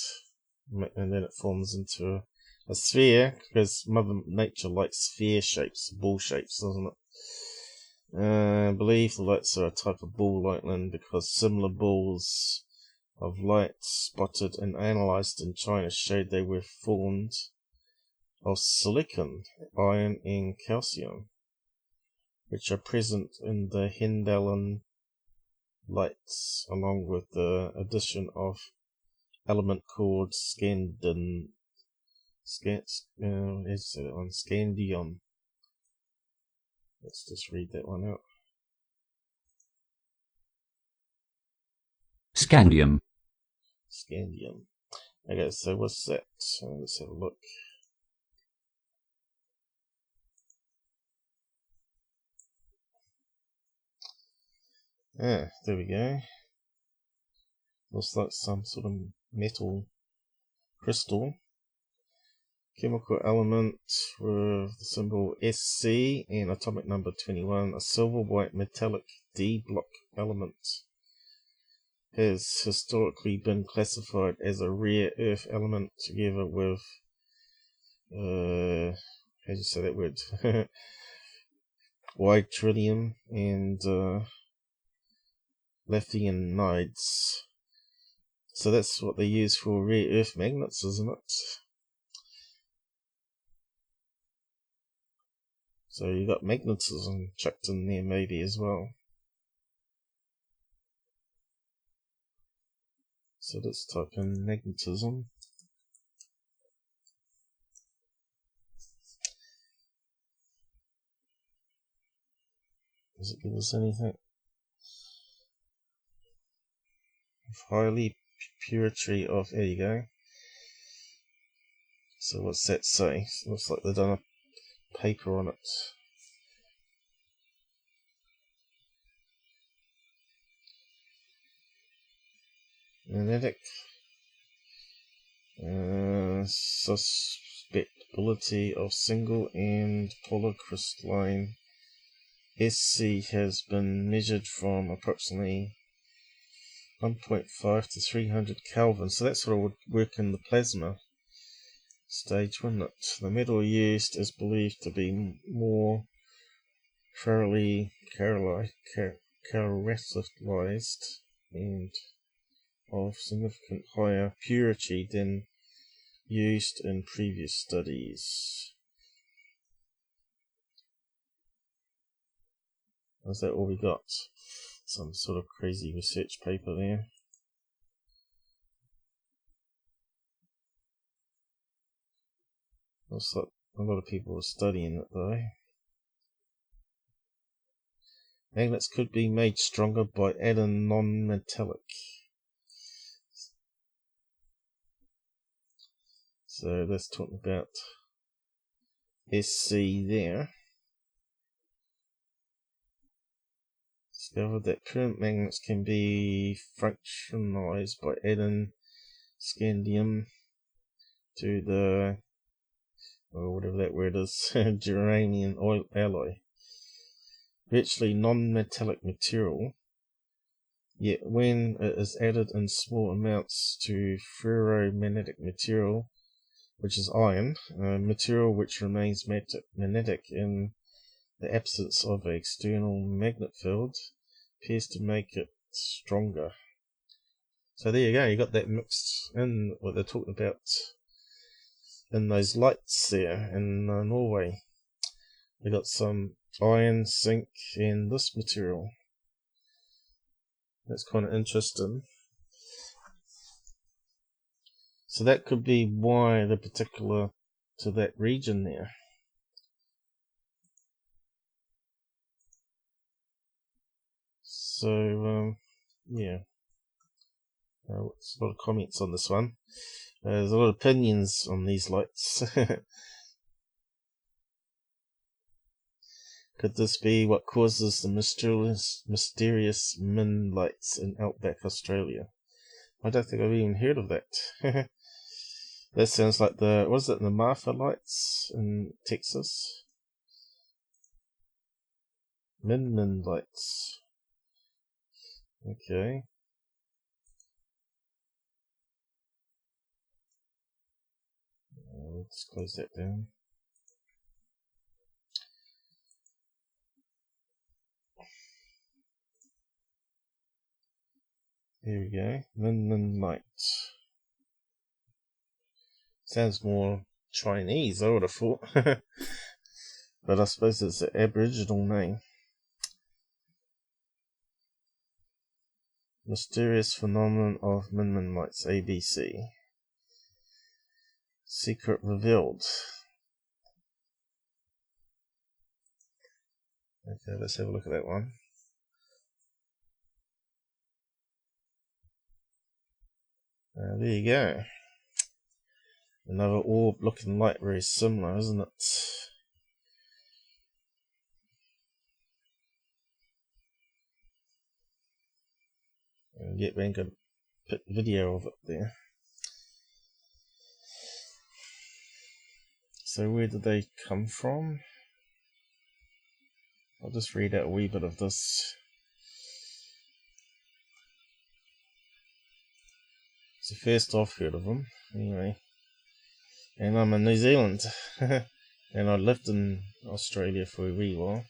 and then it forms into a sphere, because Mother Nature likes sphere shapes, ball shapes, doesn't it? I believe the lights are a type of ball lightning because similar balls of light spotted and analysed in China showed they were formed of silicon, iron and calcium, which are present in the Hessdalen lights, along with the addition of element called scandium. Let's just read that one out.
Scandium.
Scandium. Okay, so what's that? Let's have a look. Ah, there we go. Looks like some sort of metal crystal. Chemical element with the symbol SC and atomic number 21. A silver white metallic D block element has historically been classified as a rare earth element together with how do you say that word? Yttrium and lithianides. So that's what they use for rare earth magnets, isn't it? So you got magnetism chucked in there maybe as well. So let's type in magnetism. Does it give us anything? Highly purity of, there you go. So what's that say? Looks like they've done a paper on it. Magnetic susceptibility of single and polycrystalline SC has been measured from approximately 1.5 to 300 Kelvin. So that sort of would work in the plasma stage, wouldn't it? The metal used is believed to be more thoroughly characterized and of significant higher purity than used in previous studies. Is that all we got? Some sort of crazy research paper there. Looks like a lot of people are studying it though. Magnets could be made stronger by adding non-metallic. So that's talking about SC there. Discovered that current magnets can be fractionalized by adding scandium to the, or whatever that word is, germanium oil alloy. Virtually non-metallic material, yet when it is added in small amounts to ferromagnetic material, which is iron, material which remains magnetic in the absence of an external magnet field, appears to make it stronger. So there you go, you got that mixed in what they're talking about in those lights there in Norway. They got some iron, zinc, and this material. That's kind of interesting. So that could be why they're particular to that region there. So, yeah. There's a lot of comments on this one. There's a lot of opinions on these lights. Could this be what causes the mysterious min lights in outback Australia? I don't think I've even heard of that. That sounds like the, was it the Marfa lights in Texas? Min lights. Okay. Let's close that down. Here we go. Min light. Sounds more Chinese, I would have thought. But I suppose it's an Aboriginal name. Mysterious phenomenon of Min lights, ABC. Secret revealed. Okay, let's have a look at that one. There you go. Another orb looking like very similar, isn't it? And get back and put video of it there. So where did they come from? I'll just read out a wee bit of this. It's the first I've heard of them, anyway. And I'm in New Zealand. And I lived in Australia for a wee while.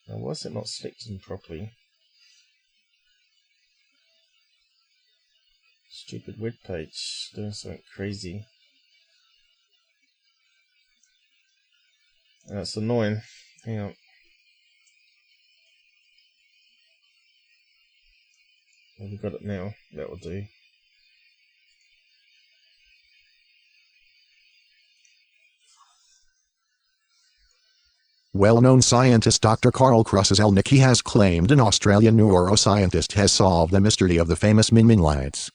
Now, why is it not selecting properly? Stupid web page doing something crazy. It's annoying. Hang on. We've got it now. That will do.
Well-known scientist Dr. Carl Kruszelnicki has claimed an Australian neuroscientist has solved the mystery of the famous Min lights.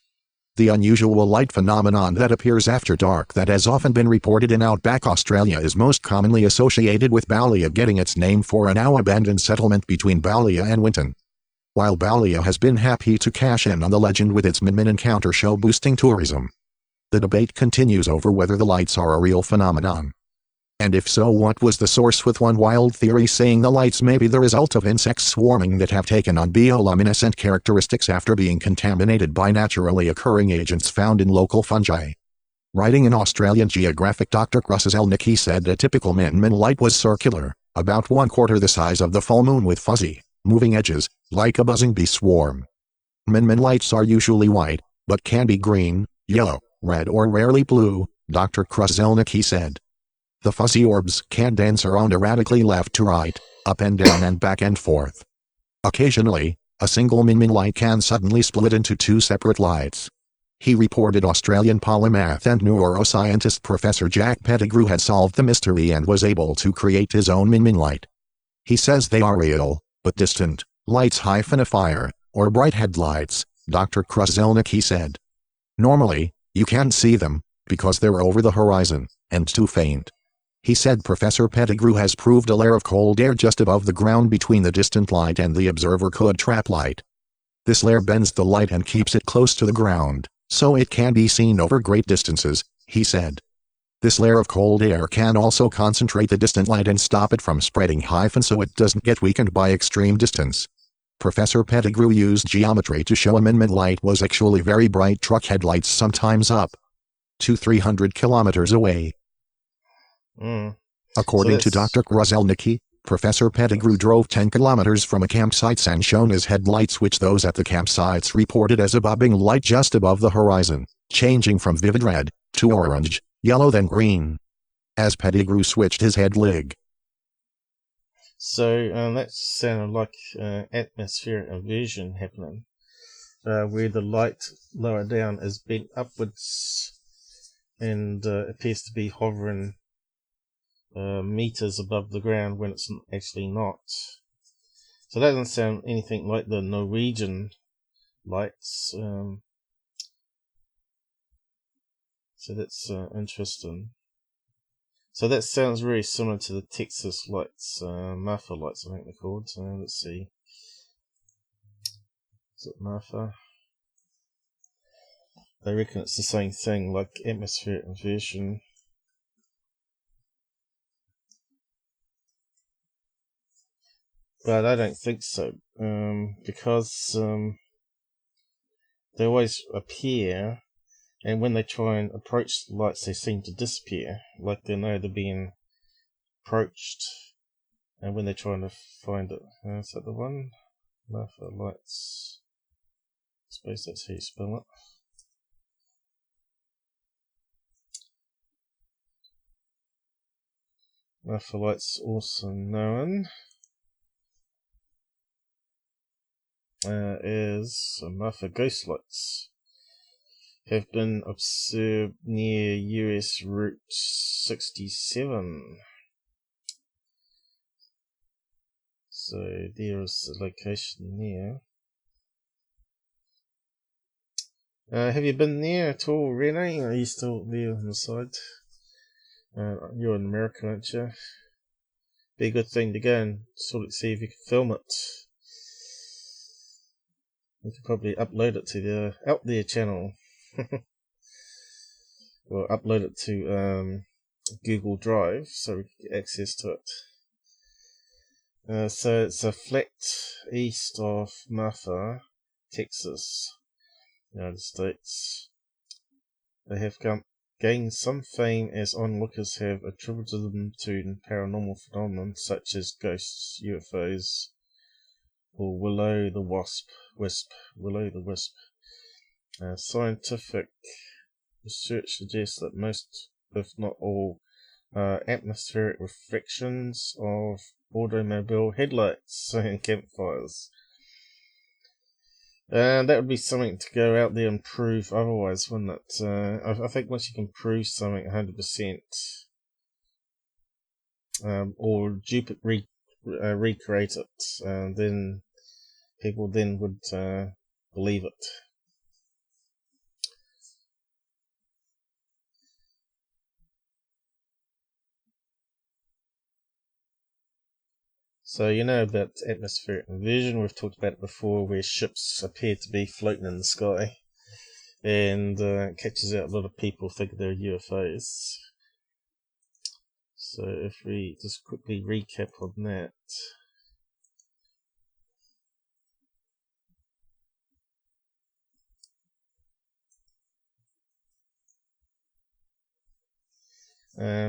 The unusual light phenomenon that appears after dark that has often been reported in outback Australia is most commonly associated with Ballia, getting its name for a now-abandoned settlement between Ballia and Winton. While Ballia has been happy to cash in on the legend with its Min encounter show boosting tourism, the debate continues over whether the lights are a real phenomenon. And if so, what was the source, with one wild theory saying the lights may be the result of insects swarming that have taken on bioluminescent characteristics after being contaminated by naturally occurring agents found in local fungi. Writing in Australian Geographic, Dr. Kruszelnicki said a typical Min light was circular, about 1/4 the size of the full moon, with fuzzy, moving edges, like a buzzing bee swarm. Min lights are usually white, but can be green, yellow, red or rarely blue, Dr. Kruszelnicki said. The fuzzy orbs can dance around erratically left to right, up and down and back and forth. Occasionally, a single Min light can suddenly split into two separate lights. He reported Australian polymath and neuroscientist Professor Jack Pettigrew had solved the mystery and was able to create his own Min light. He says they are real, but distant, lights -a fire, or bright headlights, Dr. Kruszelnicki said. Normally, you can't see them, because they're over the horizon, and too faint. He said Professor Pettigrew has proved a layer of cold air just above the ground between the distant light and the observer could trap light. This layer bends the light and keeps it close to the ground, so it can be seen over great distances, he said. This layer of cold air can also concentrate the distant light and stop it from spreading so it doesn't get weakened by extreme distance. Professor Pettigrew used geometry to show a Min light was actually very bright truck headlights, sometimes up to 300 kilometers away. According to Dr. Kruszelnicki, Professor Pettigrew drove 10 kilometers from a campsite and shown his headlights, which those at the campsites reported as a bobbing light just above the horizon, changing from vivid red to orange, yellow then green, as Pettigrew switched his head lig.
So that sounded like atmospheric inversion happening, where the light lower down is bent upwards and appears to be hovering meters above the ground when it's actually not. So that doesn't sound anything like the Norwegian lights. So that's interesting. So that sounds very similar to the Texas lights, Marfa lights, I think they're called. Let's see. Is it Marfa? they reckon it's the same thing, like atmospheric inversion. But I don't think so, because they always appear, and when they try and approach the lights, they seem to disappear, like they know they're being approached. And when they're trying to find it, is that the one? Marfa lights. I suppose that's how you spell it. Marfa lights, also known as Marfa ghost lights, have been observed near US Route 67. So there is the location there. Have you been there at all, Renee? Are you still there on the side? You're in America, aren't you? Be a good thing to go and sort of see if you can film it. You could probably upload it to the Out There channel. Or upload it to Google Drive so we can get access to it. So it's a flat east of Marfa, Texas, United States. They have gained some fame as onlookers have attributed them to paranormal phenomena such as ghosts, UFOs, or will-o'-the-wisp. Scientific research suggests that most, if not all, are atmospheric reflections of automobile headlights and campfires. And that would be something to go out there and prove otherwise, wouldn't it? I think once you can prove something 100%, or recreate it, then people then would believe it. So you know about atmospheric inversion, we've talked about it before, where ships appear to be floating in the sky, and it catches out a lot of people thinking they're UFOs. So if we just quickly recap on that.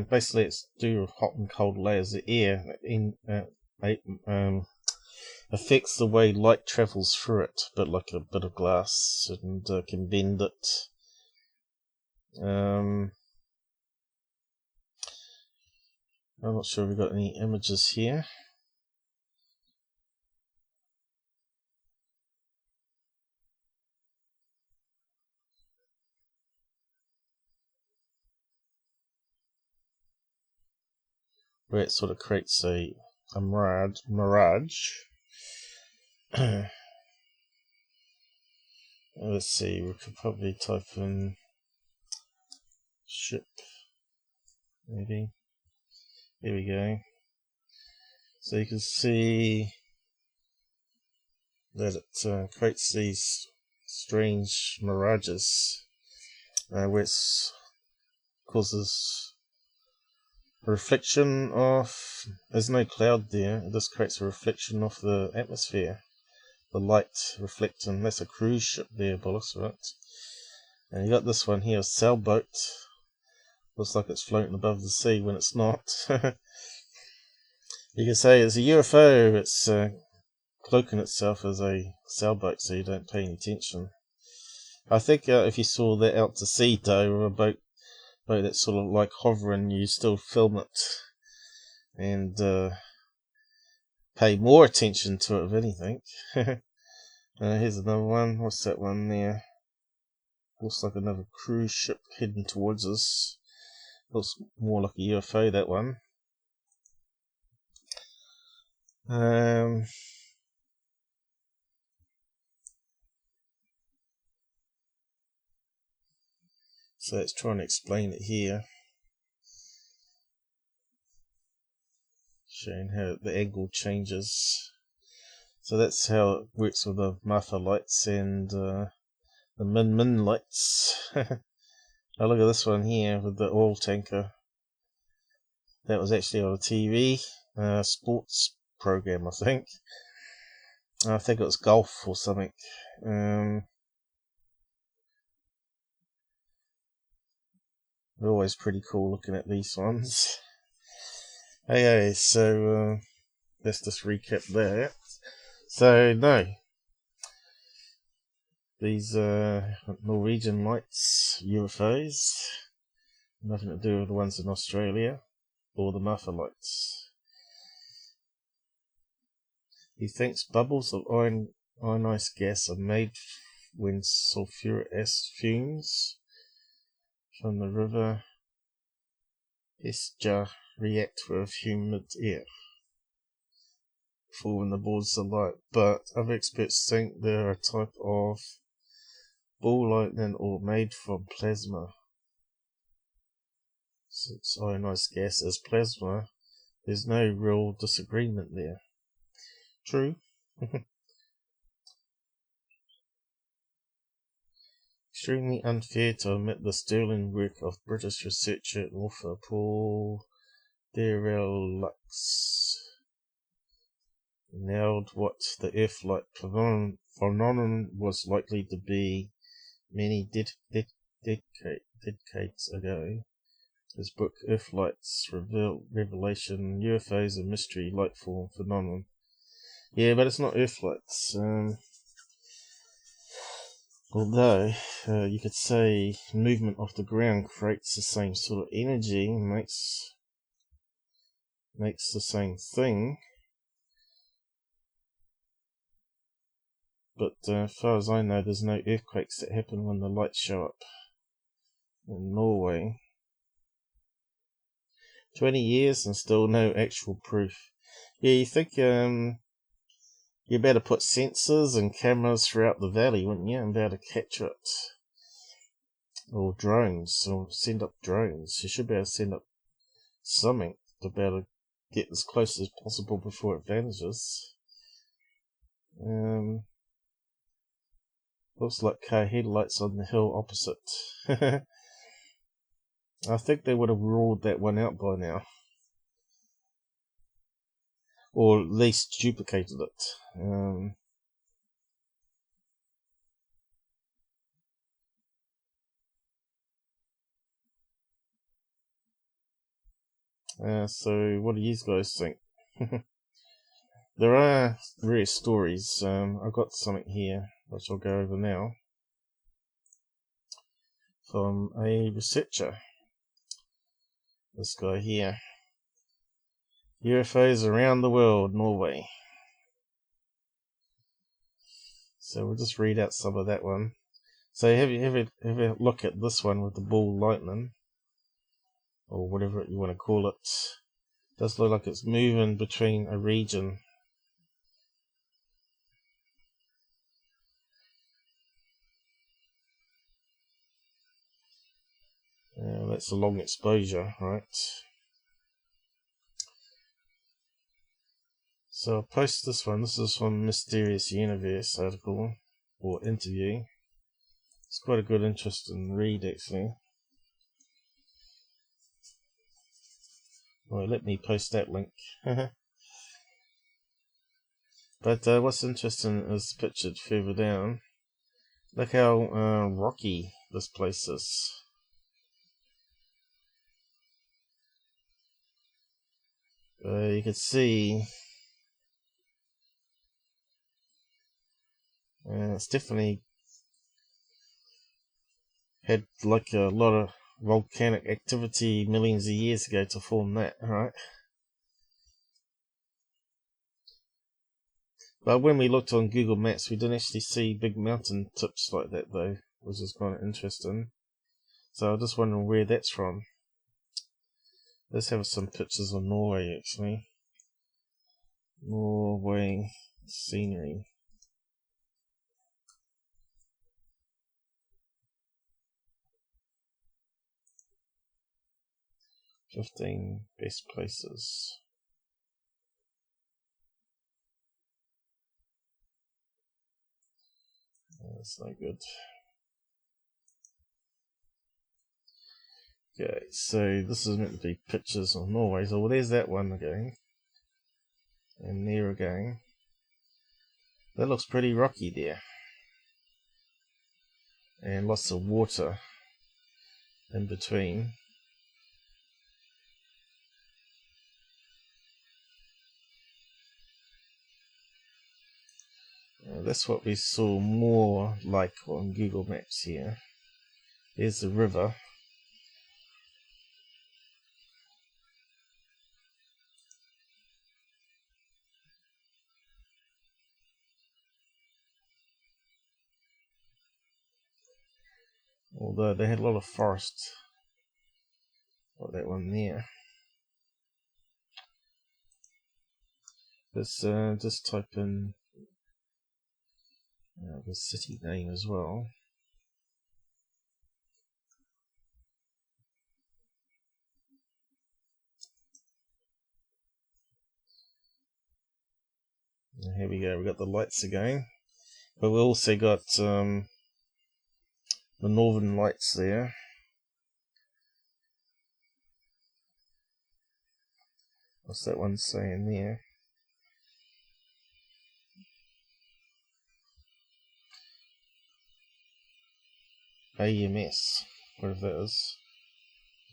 Basically it's to do with hot and cold layers of air affects the way light travels through it, but like a bit of glass, and can bend it. I'm not sure if we've got any images here. Where it sort of creates a mirage. Let's see, we could probably type in ship, maybe. Here we go. So you can see that it creates these strange mirages, where it causes a reflection of, there's no cloud there, it just creates a reflection of the atmosphere, the light reflecting. That's a cruise ship there, bollocks, right? And you got this one here, a sailboat. Looks like it's floating above the sea when it's not. You can say it's a UFO, it's cloaking itself as a sailboat so you don't pay any attention. I think if you saw that out to sea though, or a boat that's sort of like hovering, you still film it and pay more attention to it if anything. Here's another one. What's that one there? Looks like another cruise ship heading towards us. Looks more like a UFO, that one. So it's trying to explain it here, showing how the angle changes. So that's how it works with the Marfa lights, and The Min lights. Oh, look at this one here with the oil tanker. That was actually on a TV, sports program, I think. I think it was golf or something. They're always pretty cool looking at these ones. Hey, so let's just recap that. So, no. These Norwegian lights, UFOs, nothing to do with the ones in Australia, or the Marfa lights. He thinks bubbles of ionized gas are made when sulfuric acid fumes from the river Hessdalen react with humid air, forming the balls of light. But other experts think they're a type of ball lightning or made from plasma. Since ionized gas is plasma, there's no real disagreement there. True. Extremely unfair to omit the sterling work of British researcher and author Paul Derelux. Nailed what the Earth-like phenomenon was likely to be many decades ago. His book Earthlights Revelation, UFOs, a Mystery Lightform Phenomenon. Yeah, but it's not Earthlights. Although you could say movement off the ground creates the same sort of energy, makes the same thing. But as far as I know, there's no earthquakes that happen when the lights show up in Norway. 20 years and still no actual proof. Yeah, you think you better put sensors and cameras throughout the valley, wouldn't you, and be able to capture it? Or drones, or send up drones. You should be able to send up something to be able to get as close as possible before it vanishes. Looks like car headlights on the hill opposite. I think they would have ruled that one out by now. Or at least duplicated it. So what do you guys think? There are various stories. I've got something here which I'll go over now from a researcher. This guy here. UFOs around the world, Norway. So we'll just read out some of that one. So have a look at this one with the ball lightning, or whatever you want to call it. It does look like it's moving between a region. That's a long exposure, right? So I'll post this one. This is from Mysterious Universe article, or interview. It's quite a good, interesting read, actually. Well, let me post that link. But what's interesting is pictured further down. Look how rocky this place is. You can see it's definitely had like a lot of volcanic activity millions of years ago to form that, right? But when we looked on Google Maps, we didn't actually see big mountain tips like that, though, which is kind of interesting. So I'm just wondering where that's from. Let's have some pictures of Norway, actually. Norway scenery. 15 best places. That's no good. Okay, so this is meant to be pictures of Norway. So there's that one again. And there again. That looks pretty rocky there. And lots of water in between. That's what we saw more like on Google Maps here. There's the river. Although they had a lot of forest. Like that one there. Let's just type in the city name as well. And here we go, we got the lights again. But we also got the northern lights there. What's that one saying there? AMS, whatever that is.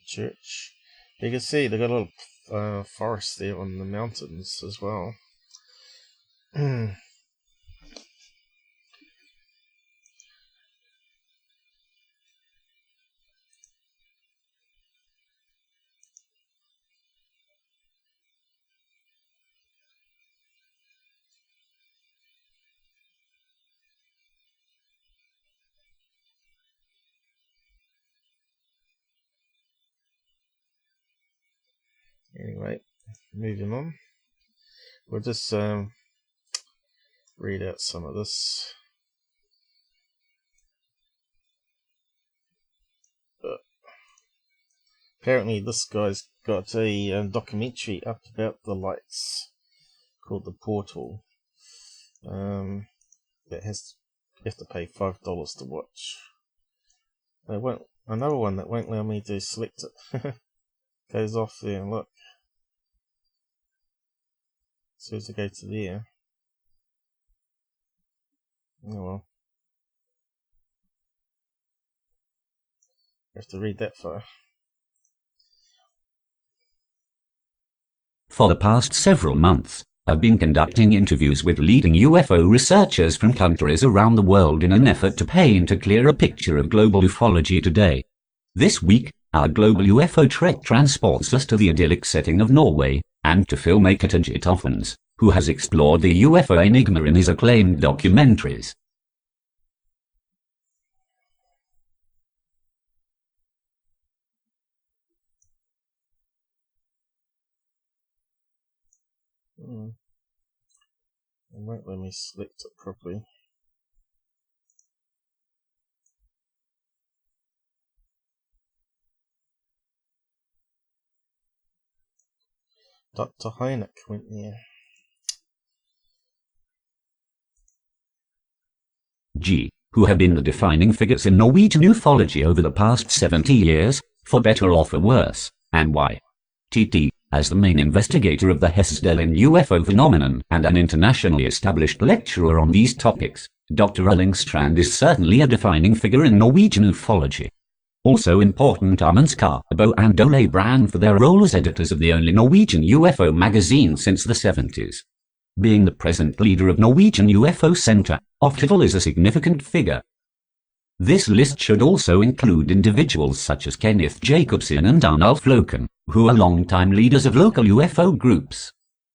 Church. You can see they've got a lot of forest there on the mountains as well. Anyway, moving on. We'll just read out some of this. Apparently this guy's got a documentary up about the lights called The Portal. That you have to pay $5 to watch. Another one that won't allow me to select it. Goes off there and look. As soon as I go to there. Oh well. I have to read that far.
For the past several months, I've been conducting interviews with leading UFO researchers from countries around the world in an effort to paint a clearer picture of global ufology today. This week, our global UFO trek transports us to the idyllic setting of Norway, and to filmmaker Tshirt, who has explored the UFO enigma in his acclaimed documentaries.
It won't let me select it properly. Dr. Hynek went there.
G, who have been the defining figures in Norwegian ufology over the past 70 years, for better or for worse, and Y. TT, as the main investigator of the Hessdalen UFO phenomenon and an internationally established lecturer on these topics, Dr. Strand is certainly a defining figure in Norwegian ufology. Also important are Misc and Ole Brand for their role as editors of the only Norwegian UFO magazine since the 70s. Being the present leader of Norwegian UFO Center, Hubble is a significant figure. This list should also include individuals such as Kenneth Jacobsen and Arnulf Loken, who are long-time leaders of local UFO groups.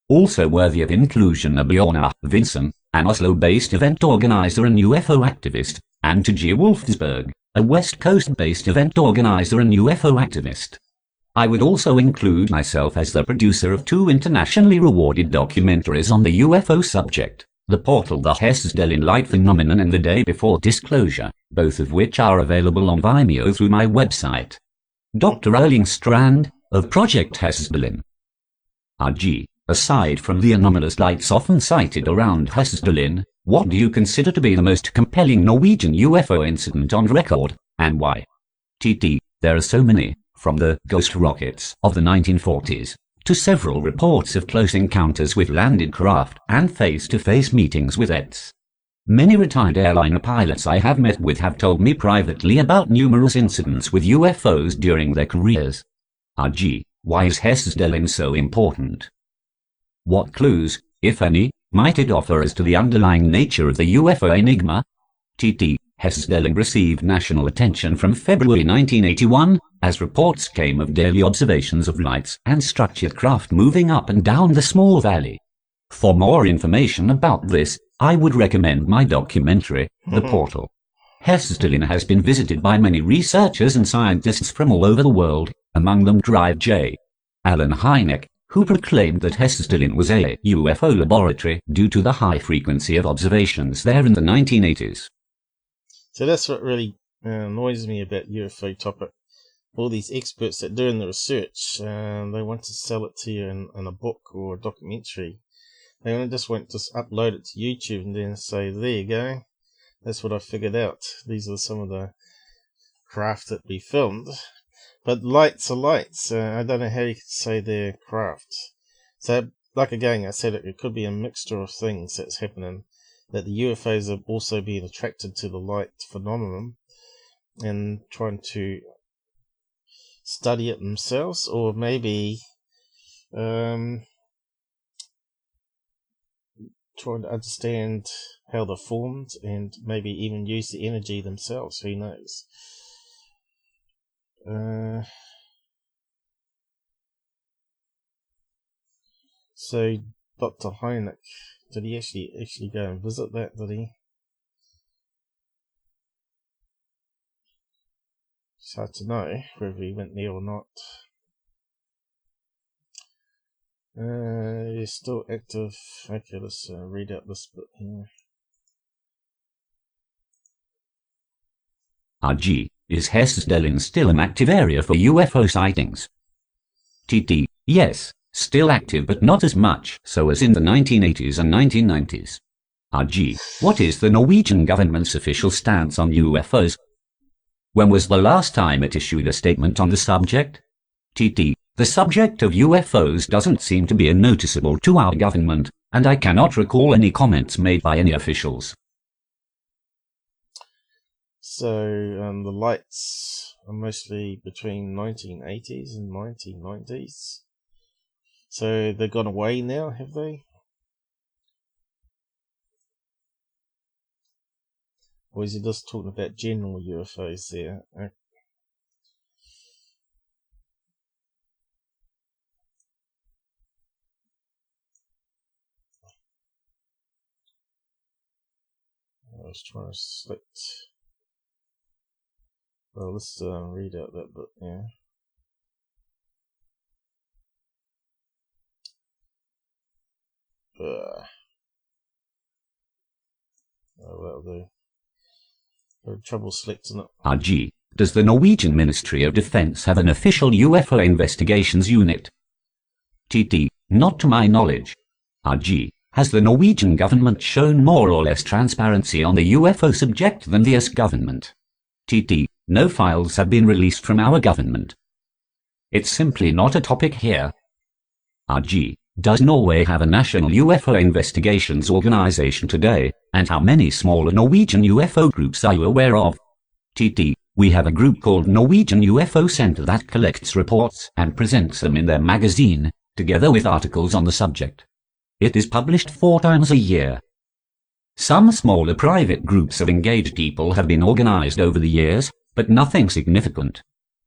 Also worthy of inclusion are Bjørnar Vinsen, an Oslo-based event organizer and UFO activist, and Tage Wolfsberg, a West Coast-based event organizer and UFO activist. I would also include myself as the producer of 2 internationally rewarded documentaries on the UFO subject, The Portal, The Hessdalen Light Phenomenon and The Day Before Disclosure, both of which are available on Vimeo through my website. Dr. Strand, of Project Hessdalen. RG, aside from the anomalous lights often sighted around Hessdalen, what do you consider to be the most compelling Norwegian UFO incident on record, and why? TT, there are so many. from the ghost rockets of the 1940s to several reports of close encounters with landed craft and face-to-face meetings with ETs. Many retired airliner pilots I have met with have told me privately about numerous incidents with UFOs during their careers. RG, why is Hessdalen so important? What clues, if any, might it offer as to the underlying nature of the UFO enigma? TT, Hessdalen received national attention from February 1981, as reports came of daily observations of lights and structured craft moving up and down the small valley. For more information about this, I would recommend my documentary, The Portal. Hessdalen has been visited by many researchers and scientists from all over the world, among them Drive J. Allen Hynek, who proclaimed that Hessdalen was a UFO laboratory due to the high frequency of observations there in the 1980s.
So that's what really annoys me about UFO topic. All these experts that doing the research, they want to sell it to you in a book or a documentary. They just want to upload it to YouTube and then say, there you go, that's what I figured out. These are some of the craft that we filmed. But lights are lights. I don't know how you could say they're craft. So, like again, I said it could be a mixture of things that's happening. That the UFOs are also being attracted to the light phenomenon and trying to study it themselves, or maybe trying to understand how they're formed and maybe even use the energy themselves. Who knows? So Dr. Hynek, did he actually go and visit that, did he? It's hard to know whether he went there or not. He's still active. Okay, let's read out this bit here.
RG, is Hessdalen still an active area for UFO sightings? TT, yes, still active but not as much so as in the 1980s and 1990s. RG, what is the Norwegian government's official stance on UFOs? When was the last time it issued a statement on the subject? TT, the subject of UFOs doesn't seem to be noticeable to our government, and I cannot recall any comments made by any officials.
So the lights are mostly between 1980s and 1990s. So they've gone away now, have they? Or is he just talking about general UFOs there? I was trying to select. Well, let's read out that bit, yeah. Oh, that'll do. Had trouble selecting it.
RG, does the Norwegian Ministry of Defence have an official UFO investigations unit? TT, not to my knowledge. RG, has the Norwegian government shown more or less transparency on the UFO subject than the US government? TT, no files have been released from our government. It's simply not a topic here. RG, does Norway have a national UFO investigations organization today, and how many smaller Norwegian UFO groups are you aware of? TT, we have a group called Norwegian UFO Center that collects reports and presents them in their magazine, together with articles on the subject. It is published 4 times a year. Some smaller private groups of engaged people have been organized over the years, but nothing significant.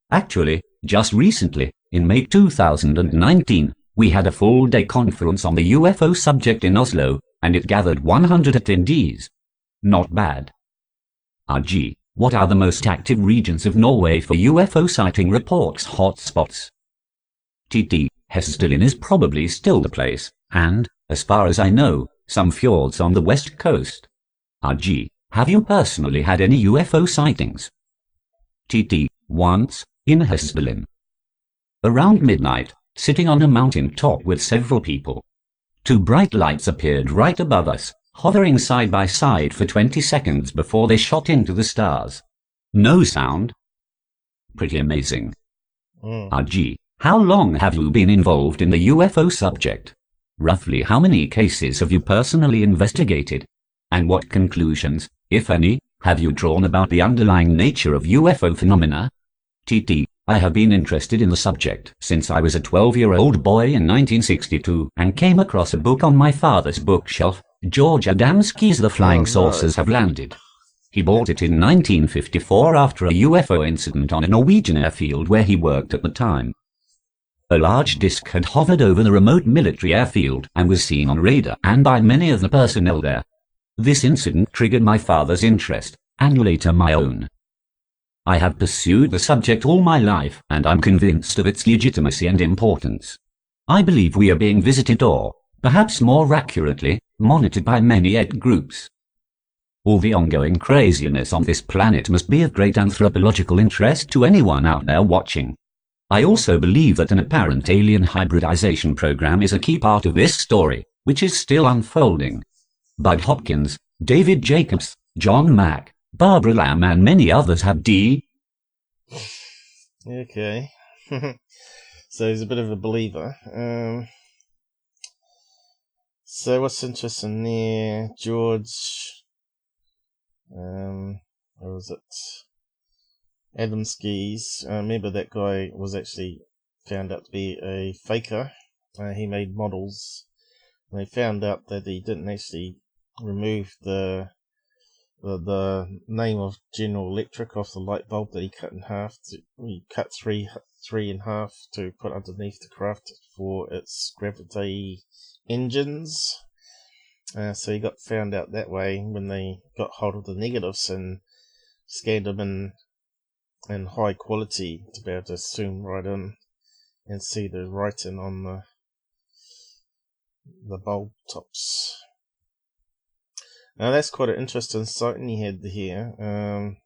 Actually, just recently, in May 2019, we had a full-day conference on the UFO subject in Oslo, and it gathered 100 attendees. Not bad. RG, what are the most active regions of Norway for UFO sighting reports hotspots? TT, Hessdalen is probably still the place, and, as far as I know, some fjords on the west coast. RG, have you personally had any UFO sightings? TT, once, in Hessdalen. Around midnight, sitting on a mountain top with several people. 2 bright lights appeared right above us, hovering side by side for 20 seconds before they shot into the stars. No sound. Pretty amazing. RG, how long have you been involved in the UFO subject? Roughly how many cases have you personally investigated? And what conclusions, if any, have you drawn about the underlying nature of UFO phenomena? TT, I have been interested in the subject since I was a 12-year-old boy in 1962 and came across a book on my father's bookshelf, George Adamski's The Flying Saucers Have Landed. He bought it in 1954 after a UFO incident on a Norwegian airfield where he worked at the time. A large disc had hovered over the remote military airfield and was seen on radar and by many of the personnel there. This incident triggered my father's interest, and later my own. I have pursued the subject all my life, and I'm convinced of its legitimacy and importance. I believe we are being visited or, perhaps more accurately, monitored by many groups. All the ongoing craziness on this planet must be of great anthropological interest to anyone out there watching. I also believe that an apparent alien hybridization program is a key part of this story, which is still unfolding. Bud Hopkins, David Jacobs, John Mack, Barbara Lamb and many others have
Okay. So he's a bit of a believer. So what's interesting there, George, what was it? Adamski's. Remember that guy was actually found out to be a faker. He made models. And they found out that he didn't actually remove the name of General Electric off the light bulb that he cut in half. He cut three in half to put underneath the craft for its gravity engines. So he got found out that way when they got hold of the negatives and scanned them in high quality to be able to zoom right in and see the writing on the bulb tops. Now that's quite an interesting sighting he had here.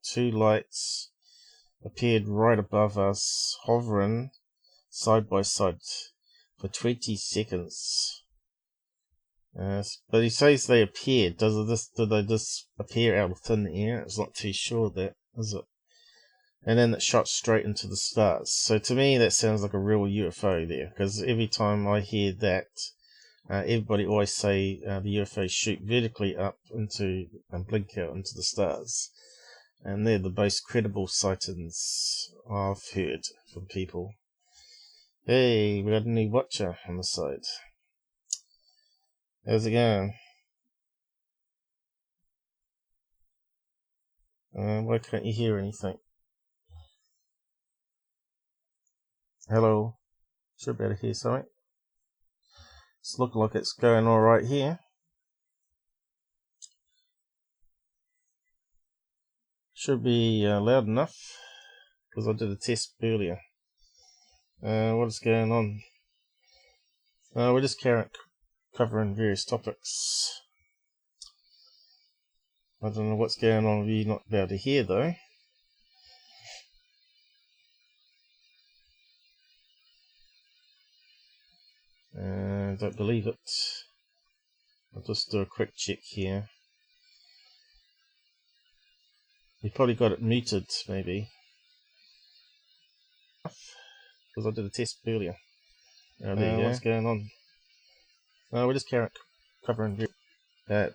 Two lights appeared right above us, hovering side by side for 20 seconds. But he says they appeared. Did they just appear out of thin air? It's not too sure that, is it? And then it shot straight into the stars. So to me that sounds like a real UFO there, because every time I hear that, everybody always say the UFOs shoot vertically up into and blink out into the stars. And they're the most credible sightings I've heard from people. Hey, we got a new watcher on the side. How's it going? Why can't you hear anything? Hello? Should be able to hear something. It's looking like it's going alright here. Should be loud enough, because I did a test earlier. What is going on? We're just covering various topics. I don't know what's going on with you not be able to hear though. Don't believe it. I'll just do a quick check here. You probably got it muted, maybe. Because I did a test earlier. There you go. What's going on? We're just covering,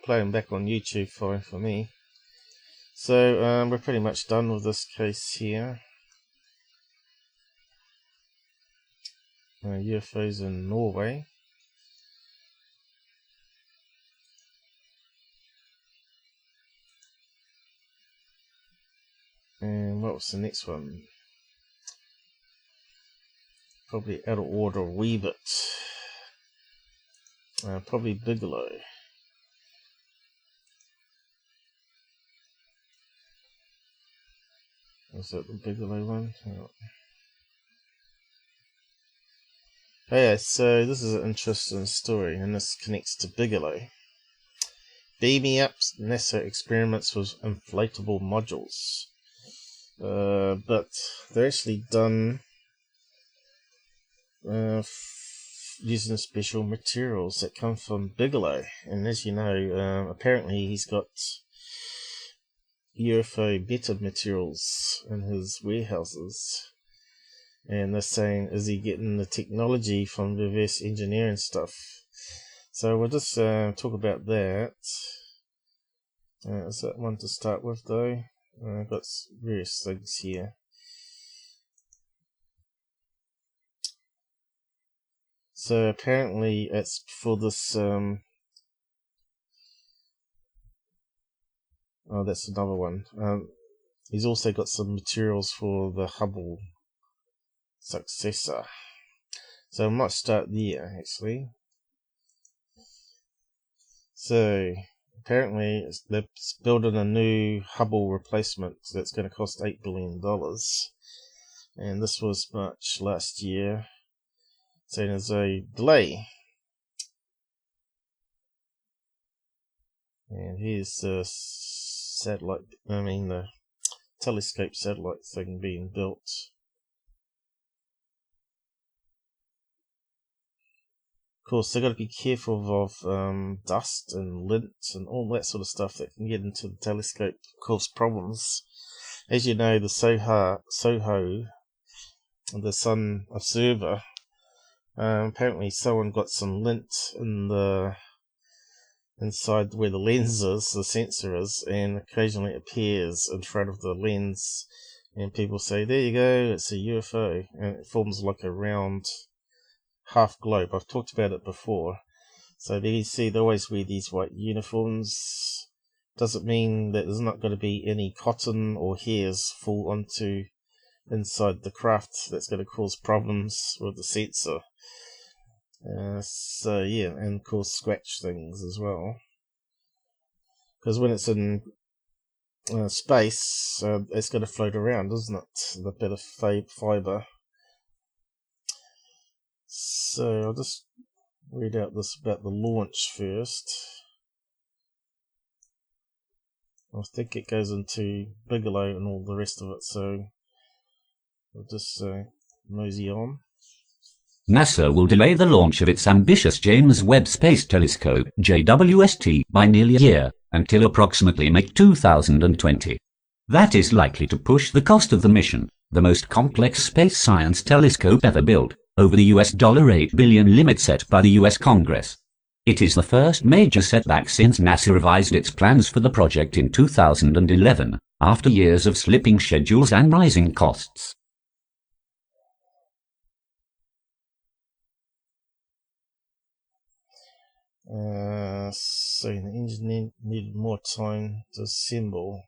playing back on YouTube fine for me. So we're pretty much done with this case here. UFOs in Norway. And what was the next one? Probably out of order a wee bit. Probably Bigelow. Was that the Bigelow one? Yeah, so this is an interesting story, and this connects to Bigelow. Beaming up NASA experiments with inflatable modules. But they're actually done using special materials that come from Bigelow. And as you know, apparently he's got UFO better materials in his warehouses. and they're saying, is he getting the technology from reverse engineering stuff? So we'll just talk about that. Is that one to start with though? I've got various things here. So apparently it's for this oh, that's another one. He's also got some materials for the Hubble successor. So I might start there actually. So apparently they're building a new Hubble replacement that's going to cost $8 billion. And this was March last year. So there's a delay. And here's the satellite, the telescope satellite thing being built. Of course, they've got to be careful of dust and lint and all that sort of stuff that can get into the telescope, cause problems. As you know, the Soho, the Sun observer, apparently someone got some lint in the inside where the lens is, the sensor is, and occasionally it appears in front of the lens, and people say, there you go, it's a UFO, and it forms like a round half globe. I've talked about it before. So there you see they always wear these white uniforms. Doesn't mean that there's not going to be any cotton or hairs fall onto inside the craft that's going to cause problems with the sensor. So yeah, and cause scratch things as well. Because when it's in space, it's going to float around, isn't it? The bit of fibre. So I'll just read out this about the launch first. I think it goes into Bigelow and all the rest of it, so we'll just mosey on.
NASA will delay the launch of its ambitious James Webb Space Telescope (JWST) by nearly a year, until approximately May 2020. That is likely to push the cost of the mission, the most complex space science telescope ever built, over the US $8 billion limit set by the US Congress. It is the first major setback since NASA revised its plans for the project in 2011, after years of slipping schedules and rising costs.
So the engine needed more time to assemble.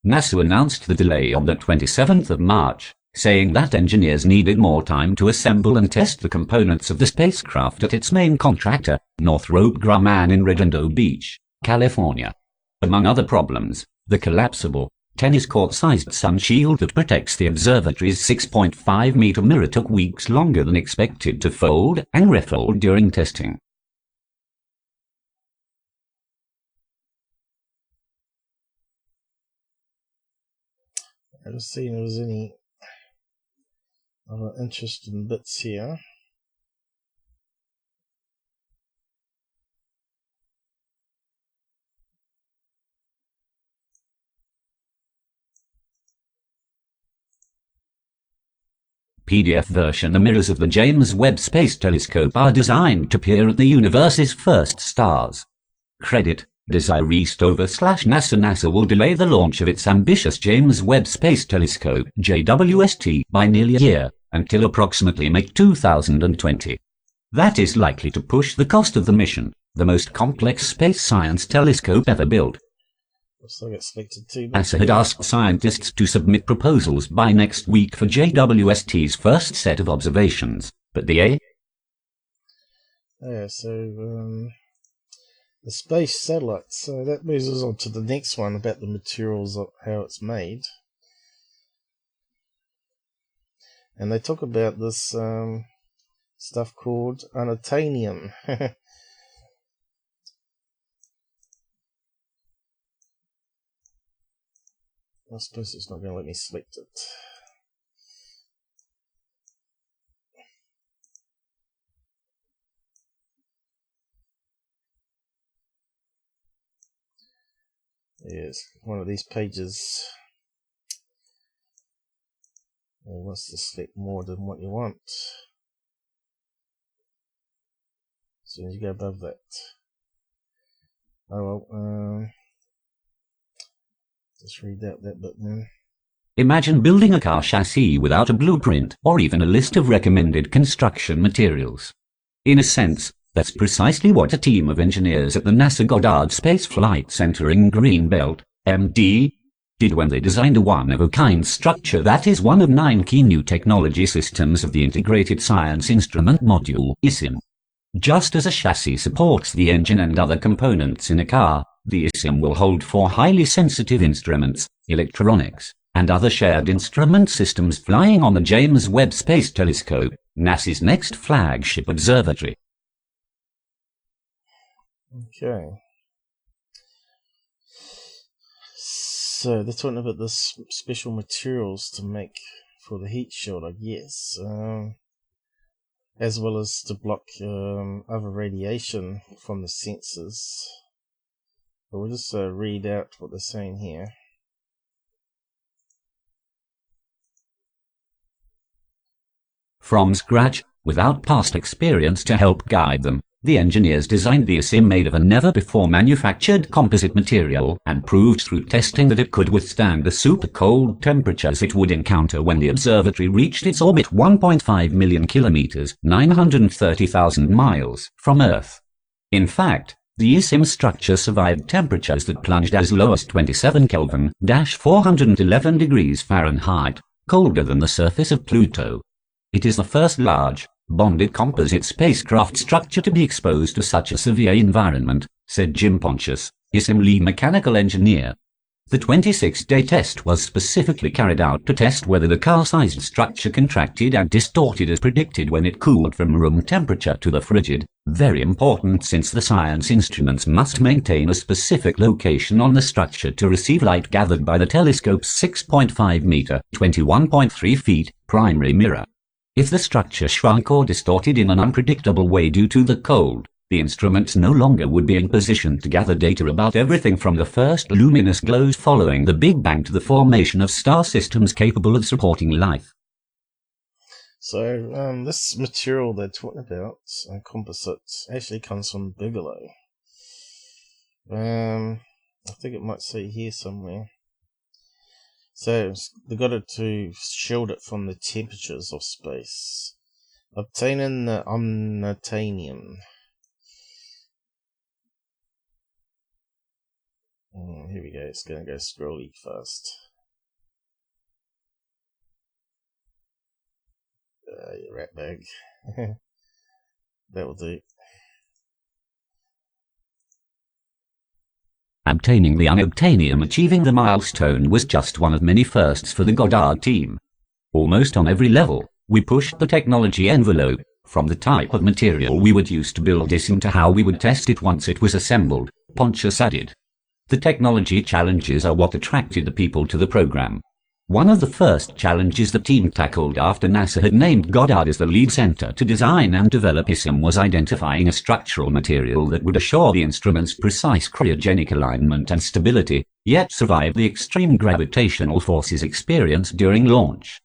NASA announced the delay on the 27th of March, saying that engineers needed more time to assemble and test the components of the spacecraft at its main contractor, Northrop Grumman in Redondo Beach, California. Among other problems, the collapsible, tennis court-sized sun shield that protects the observatory's 6.5-meter mirror took weeks longer than expected to fold and refold during testing.
I just seeing if there was any other interesting bits here.
PDF version. The mirrors of the James Webb Space Telescope are designed to peer at the universe's first stars. Credit, Desiree Stover/NASA. NASA will delay the launch of its ambitious James Webb Space Telescope (JWST) by nearly a year, until approximately May 2020. That is likely to push the cost of the mission, the most complex space science telescope ever built. NASA had asked scientists to submit proposals by next week for JWST's first set of observations, but the
the space satellite. So that moves us on to the next one about the materials of how it's made. And they talk about this stuff called unobtainium. I suppose it's not going to let me select it. Yes, one of these pages wants to select more than what you want. As soon as you go above that. Oh well, just read out that bit then.
Imagine building a car chassis without a blueprint or even a list of recommended construction materials. In a sense, that's precisely what a team of engineers at the NASA Goddard Space Flight Center in Greenbelt, MD, did when they designed a one-of-a-kind structure that is one of 9 key new technology systems of the Integrated Science Instrument Module, ISIM. Just as a chassis supports the engine and other components in a car, the ISIM will hold 4 highly sensitive instruments, electronics, and other shared instrument systems flying on the James Webb Space Telescope, NASA's next flagship observatory.
Okay. So they're talking about the special materials to make for the heat shield, I guess, as well as to block other radiation from the sensors. But we'll just read out what they're saying here.
From scratch, without past experience to help guide them, the engineers designed the ISIM made of a never-before-manufactured composite material and proved through testing that it could withstand the super-cold temperatures it would encounter when the observatory reached its orbit 1.5 million kilometers, 930,000 miles, from Earth. In fact, the ISIM structure survived temperatures that plunged as low as 27 Kelvin, 411 degrees Fahrenheit, colder than the surface of Pluto. It is the first large, bonded composite spacecraft structure to be exposed to such a severe environment, said Jim Pontius, ISIM lead mechanical engineer. The 26-day test was specifically carried out to test whether the car-sized structure contracted and distorted as predicted when it cooled from room temperature to the frigid, very important since the science instruments must maintain a specific location on the structure to receive light gathered by the telescope's 6.5 meter, 21.3 feet, primary mirror. If the structure shrunk or distorted in an unpredictable way due to the cold, the instruments no longer would be in position to gather data about everything from the first luminous glows following the Big Bang to the formation of star systems capable of supporting life.
So this material they're talking about, composite, actually comes from Bigelow. I think it might say here somewhere. So they got it to shield it from the temperatures of space, obtaining the unobtainium. Here we go. It's going to go scrolly fast. You rat bag. That will do.
Obtaining the unobtainium, achieving the milestone, was just one of many firsts for the Goddard team. Almost on every level, we pushed the technology envelope, from the type of material we would use to build ISIM to how we would test it once it was assembled, Pontius added. The technology challenges are what attracted the people to the program. One of the first challenges the team tackled after NASA had named Goddard as the lead center to design and develop ISIM was identifying a structural material that would assure the instrument's precise cryogenic alignment and stability, yet survive the extreme gravitational forces experienced during launch.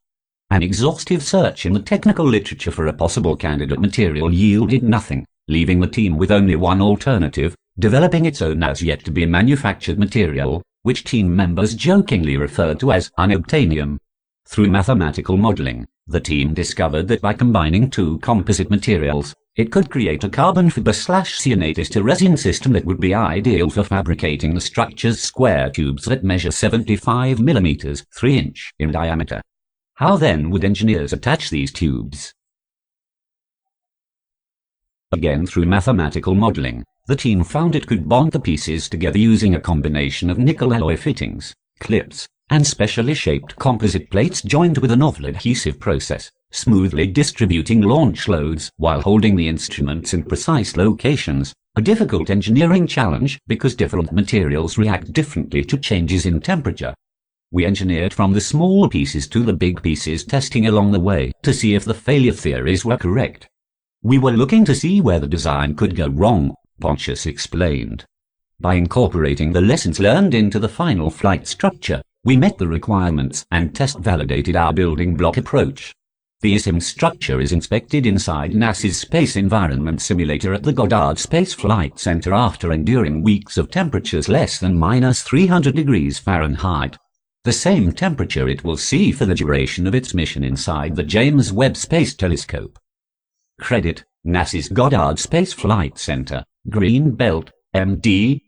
An exhaustive search in the technical literature for a possible candidate material yielded nothing, leaving the team with only one alternative, developing its own as-yet-to-be-manufactured material, which team members jokingly referred to as unobtainium. Through mathematical modeling, the team discovered that by combining 2 composite materials, it could create a carbon fiber/cyanate resin system that would be ideal for fabricating the structure's square tubes that measure 75 mm, 3 inch in diameter. How then would engineers attach these tubes? Again through mathematical modeling, the team found it could bond the pieces together using a combination of nickel alloy fittings, clips, and specially shaped composite plates joined with a novel adhesive process, smoothly distributing launch loads while holding the instruments in precise locations, a difficult engineering challenge because different materials react differently to changes in temperature. We engineered from the small pieces to the big pieces, testing along the way to see if the failure theories were correct. We were looking to see where the design could go wrong, Pontius explained. By incorporating the lessons learned into the final flight structure, we met the requirements and test-validated our building block approach. The ISIM structure is inspected inside NASA's Space Environment Simulator at the Goddard Space Flight Center after enduring weeks of temperatures less than -300 degrees Fahrenheit. The same temperature it will see for the duration of its mission inside the James Webb Space Telescope. Credit, NASA's Goddard Space Flight Center, Greenbelt, MD.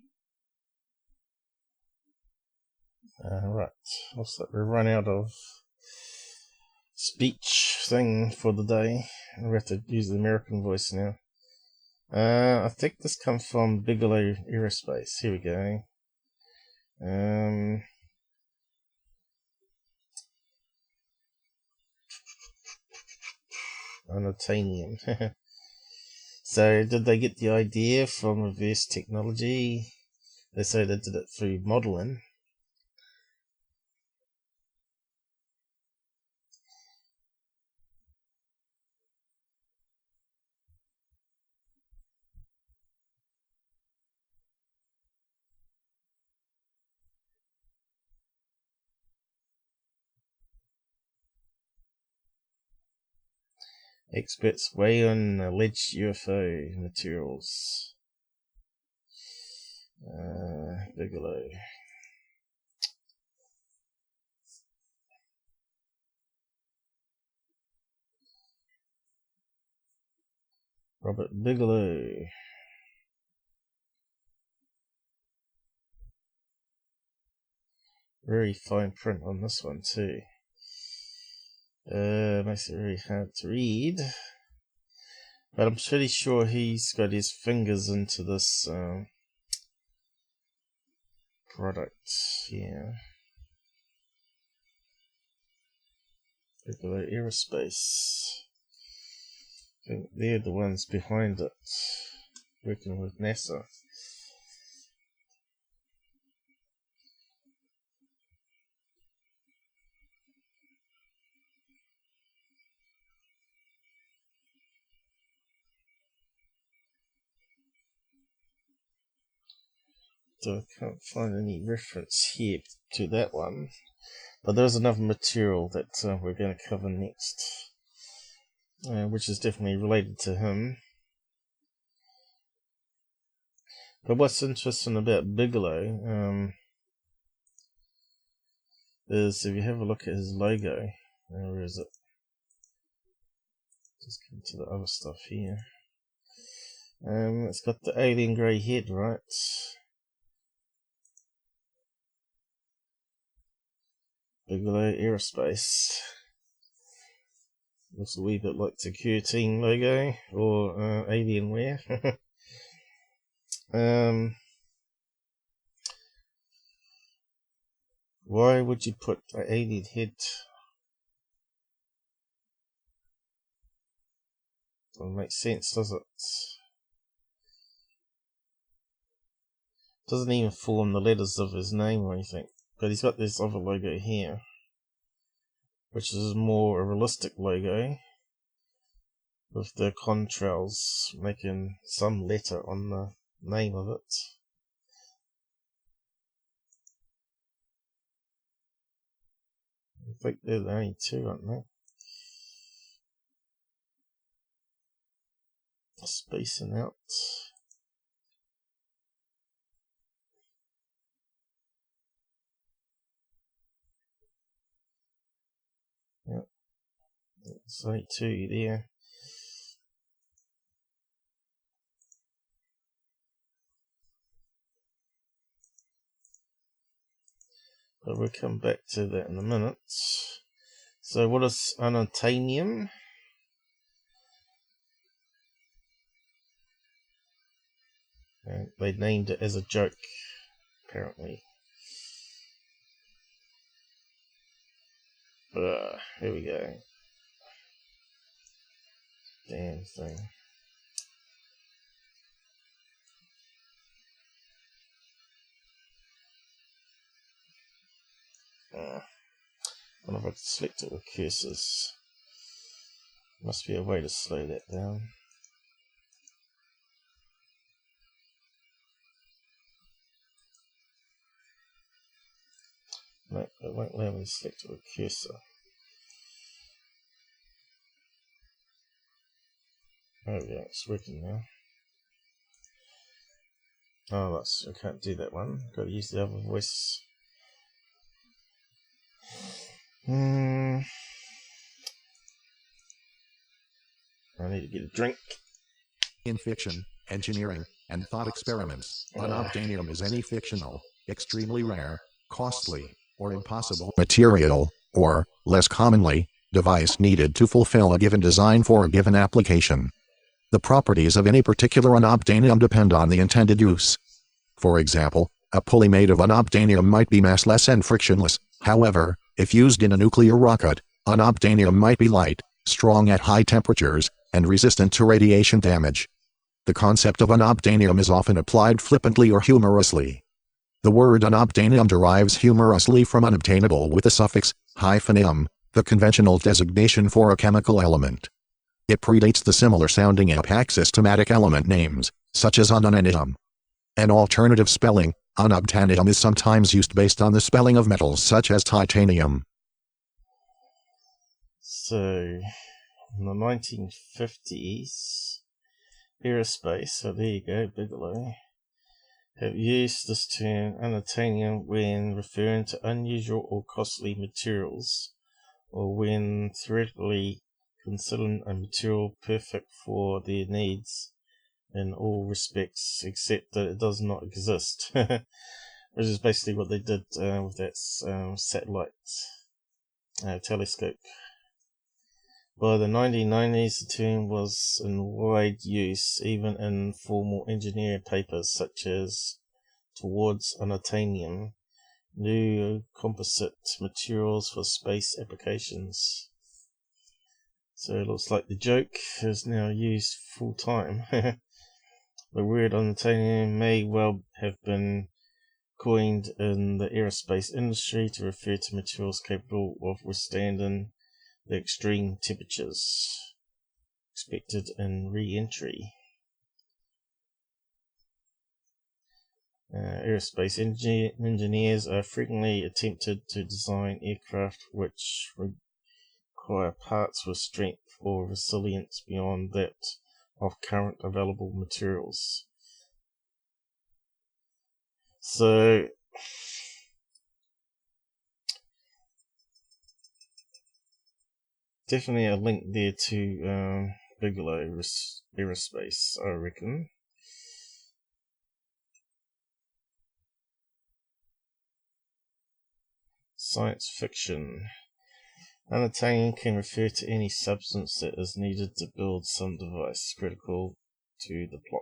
Right, looks like we've run out of speech thing for the day. We have to use the American voice now. I think this comes from Bigelow Aerospace. Here we go. Unobtainium. So, did they get the idea from reverse technology? They say they did it through modeling. Experts weigh on alleged UFO materials. Bigelow. Robert Bigelow. Very fine print on this one too. Makes it very hard to read. But I'm pretty sure he's got his fingers into this product. Yeah. Bigelow Aerospace. I think they're the ones behind it, working with NASA. So I can't find any reference here to that one. But there's another material that we're going to cover next, which is definitely related to him. But what's interesting about Bigelow is if you have a look at his logo, where is it? Just come to the other stuff here. It's got the alien grey head, right? Bigelow Aerospace. Looks a wee bit like secureteam logo or Alienware. Why would you put an alien head? Doesn't make sense, does it? Doesn't even form the letters of his name or anything. But he's got this other logo here, which is more a realistic logo, with the contrails making some letter on the name of it. I think they're the only two, aren't they? Spacing out. Yep. There's only two there. But we'll come back to that in a minute. So what is unobtainium? And they named it as a joke, apparently. Here we go. Damn thing. I wonder if I can select it with cursors. Must be a way to slow that down. No, it won't allow me to select a cursor. There we go, it's working now. Oh, I can't do that one. Got to use the other voice. I need to get a drink.
In fiction, engineering, and thought experiments, unobtainium is any fictional, extremely rare, costly, or impossible material, or, less commonly, device needed to fulfill a given design for a given application. The properties of any particular unobtainium depend on the intended use. For example, a pulley made of unobtainium might be massless and frictionless. However, if used in a nuclear rocket, unobtainium might be light, strong at high temperatures, and resistant to radiation damage. The concept of unobtainium is often applied flippantly or humorously. The word unobtainium derives humorously from unobtainable with the suffix -im, the conventional designation for a chemical element. It predates the similar-sounding apac-systematic element names, such as ununanium. An alternative spelling, unobtainium, is sometimes used based on the spelling of metals such as titanium.
So, in the 1950s, aerospace, so there you go, Bigelow, have used this term unobtainium when referring to unusual or costly materials, or when theoretically considering a material perfect for their needs in all respects except that it does not exist, which is basically what they did with that satellite telescope. By the 1990s, the term was in wide use, even in formal engineering papers such as Towards Unobtainium, New Composite Materials for Space Applications. So it looks like the joke is now used full time. The word unobtainium may well have been coined in the aerospace industry to refer to materials capable of withstanding the extreme temperatures expected in re-entry. Aerospace engineers are frequently attempted to design aircraft which require parts with strength or resilience beyond that of current available materials. So, definitely a link there to Bigelow Aerospace, I reckon. Science fiction. Unobtainium can refer to any substance that is needed to build some device critical to the plot.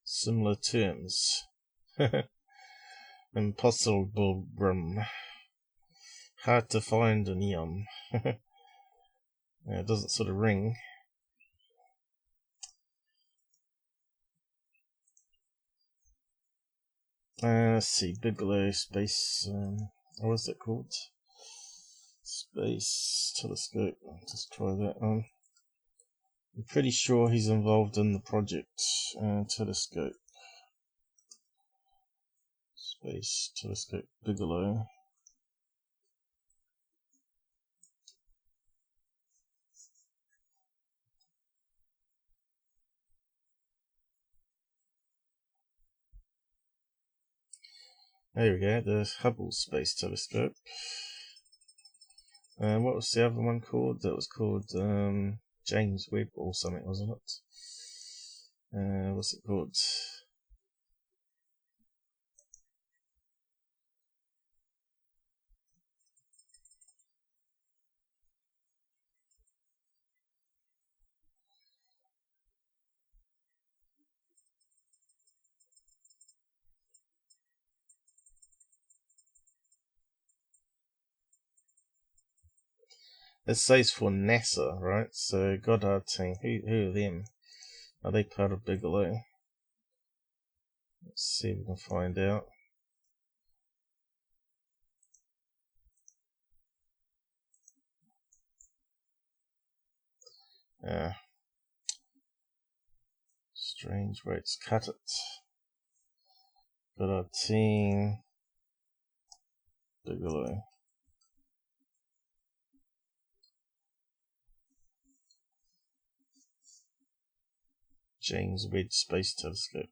Similar terms. Impossible brim. Hard to find an eon. It doesn't sort of ring. Let's see, Bigelow Space, what was it called? Space Telescope. I'll just try that on. I'm pretty sure he's involved in the project. Telescope. Space Telescope Bigelow. There we go, the Hubble Space Telescope. What was the other one called? That was called James Webb or something, wasn't it? What's it called? It says for NASA, right? So Goddard team, who are them? Are they part of Bigelow? Let's see if we can find out. Just Strange way it's cut it. Got our team Bigelow. James Webb Space Telescope.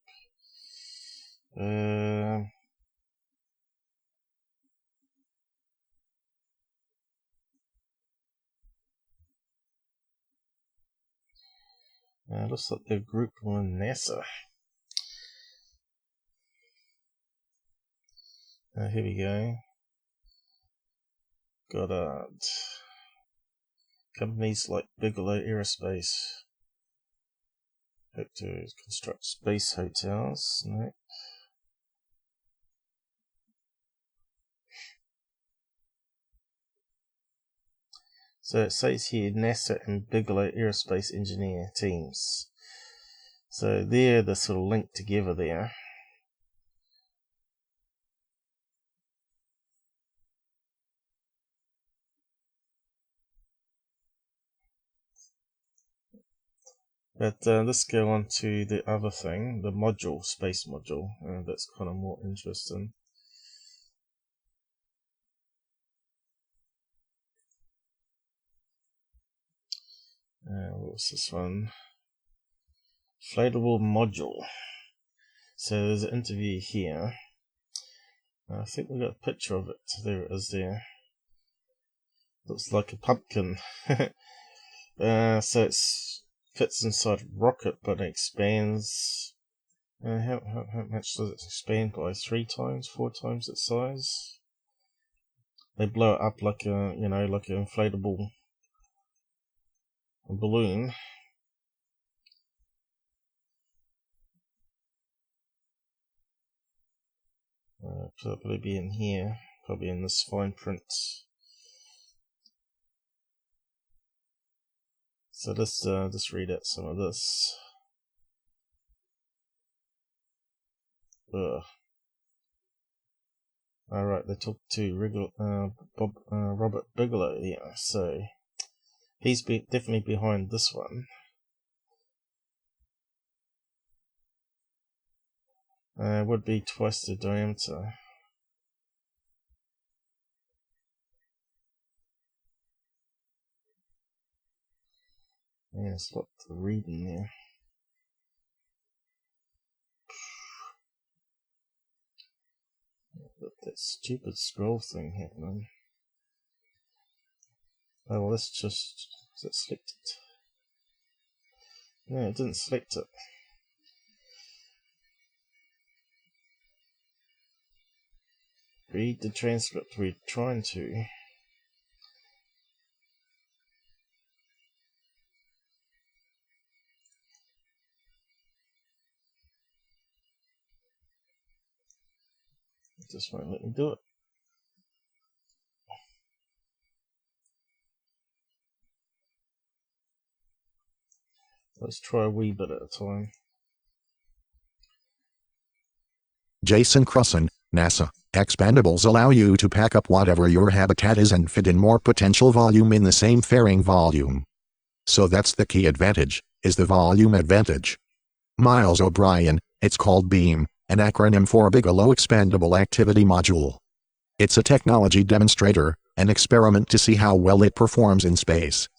Looks like they've grouped on NASA. Here we go. Got companies like Bigelow Aerospace. Hope to construct space hotels. No. So it says here NASA and Bigelow Aerospace engineer teams. So they're the sort of linked together there. But let's go on to the other thing, the module, space module. That's kind of more interesting. What was this one? Inflatable module. So there's an interview here. I think we got a picture of it. There it is there. Looks like a pumpkin. So it fits inside a rocket, but it expands. How much does it expand by? 3 times, 4 times its size? They blow it up like a, like an inflatable balloon. Probably be in here, probably in this fine print. So let's just read out some of this. Alright, they talked to Robert Bigelow, yeah, so he's definitely behind this one. Would be twice the diameter. Yeah, it's a lot to read in there. Got that stupid scroll thing happening. Oh, well, let's just... Has it selected? No, it didn't select it. Read the transcript, we're trying to. It just won't let me do it. Let's try a wee bit at a time.
Jason Crossan, NASA. Expandables allow you to pack up whatever your habitat is and fit in more potential volume in the same fairing volume. So that's the key advantage, is the volume advantage. Miles O'Brien, it's called BEAM, an acronym for Bigelow Expandable Activity Module. It's a technology demonstrator, an experiment to see how well it performs in space.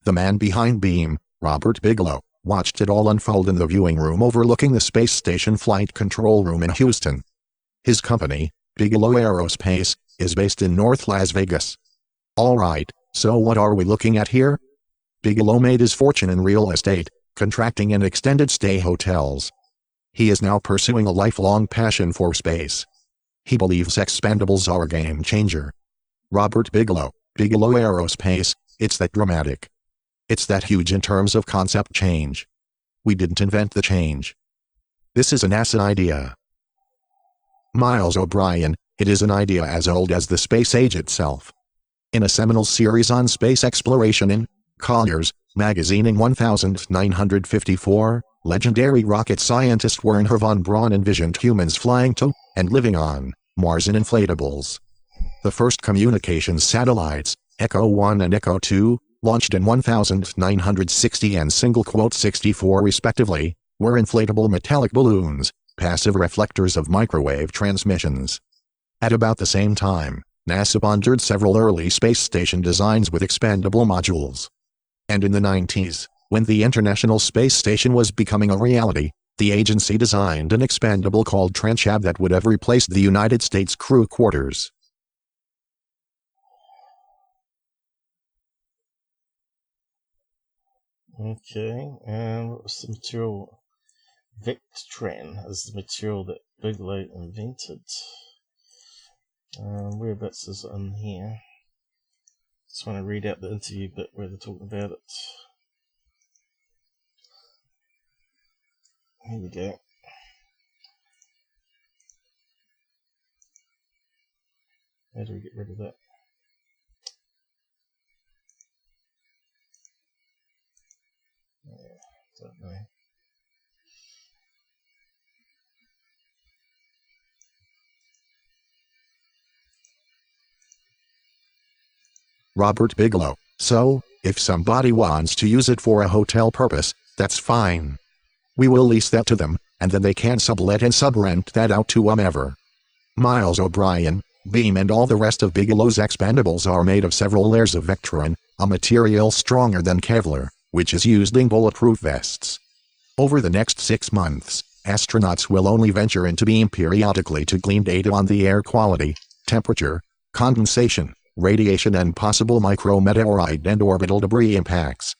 The man behind BEAM, Robert Bigelow, watched it all unfold in the viewing room overlooking the space station flight control room in Houston. His company, Bigelow Aerospace, is based in North Las Vegas. Alright, so what are we looking at here? Bigelow made his fortune in real estate, contracting and extended stay hotels. He is now pursuing a lifelong passion for space. He believes expandables are a game changer. Robert Bigelow, Bigelow Aerospace, it's that dramatic. It's that huge in terms of concept change. We didn't invent the change. This is a NASA idea. Miles O'Brien, it is an idea as old as the space age itself. In a seminal series on space exploration in Collier's magazine in 1954, legendary rocket scientist Wernher von Braun envisioned humans flying to, and living on, Mars in inflatables. The first communications satellites, Echo 1 and Echo 2, launched in 1960 and '64 respectively, were inflatable metallic balloons, passive reflectors of microwave transmissions. At about the same time, NASA pondered several early space station designs with expandable modules. And in the 90s, when the International Space Station was becoming a reality, the agency designed an expandable called Tranchab that would have replaced the United States crew quarters.
Okay, and what was the material? Victran is the material that Bigelow invented. Whereabouts is it in here? Just want to read out the interview bit where they're talking about it. Here we go. How do we get rid of that? Don't know.
Robert Bigelow. So, if somebody wants to use it for a hotel purpose, that's fine. We will lease that to them, and then they can sublet and subrent that out to whomever. Miles O'Brien, Beam and all the rest of Bigelow's expandables are made of several layers of Vectran, a material stronger than Kevlar, which is used in bulletproof vests. Over the next 6 months, astronauts will only venture into Beam periodically to glean data on the air quality, temperature, condensation, radiation and possible micrometeorite and orbital debris impacts.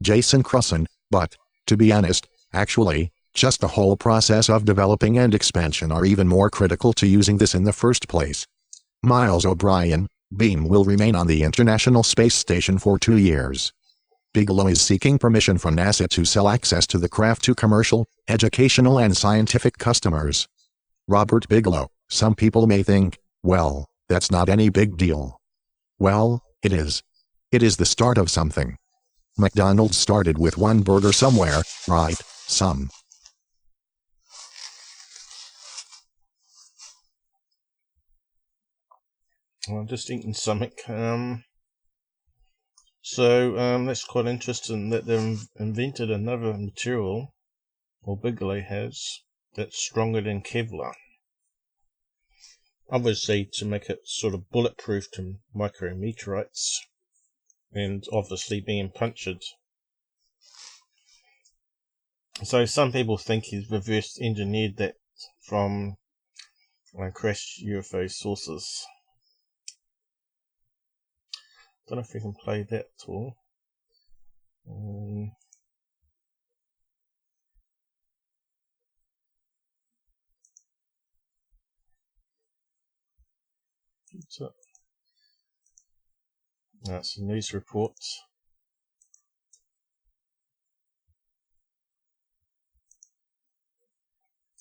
Jason Crossan, but, to be honest, actually, just the whole process of developing and expansion are even more critical to using this in the first place. Miles O'Brien, Beam will remain on the International Space Station for 2 years. Bigelow is seeking permission from NASA to sell access to the craft to commercial, educational and scientific customers. Robert Bigelow. Some people may think, well, that's not any big deal. Well, it is. It is the start of something. McDonald's started with one burger somewhere, right? Some.
Well, I'm just eating something. That's quite interesting that they've invented another material, or Bigelow has, that's stronger than Kevlar. Obviously to make it sort of bulletproof to micrometeorites, and obviously being punctured. So some people think he's reverse engineered that from crashed UFO sources. Don't know if we can play that at all. That's a news report.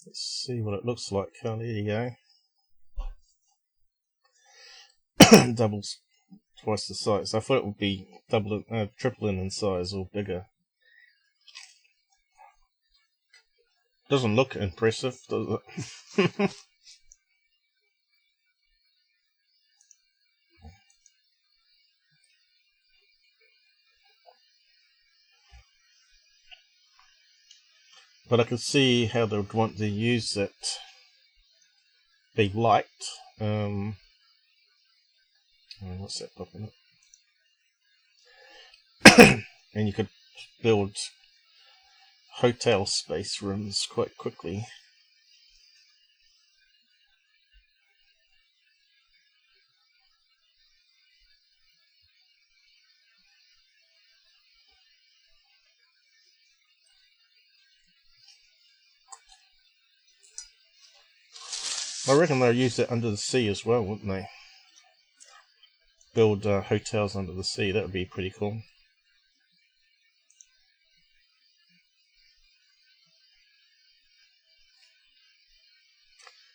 Let's see what it looks like. Oh, there you go. Doubles twice the size. I thought it would be tripling in size or bigger. Doesn't look impressive, does it? But I can see how they would want to use it, be light. What's that popping up? And you could build hotel space rooms quite quickly. I reckon they'll use it under the sea as well, wouldn't they? Build hotels under the sea. That would be pretty cool.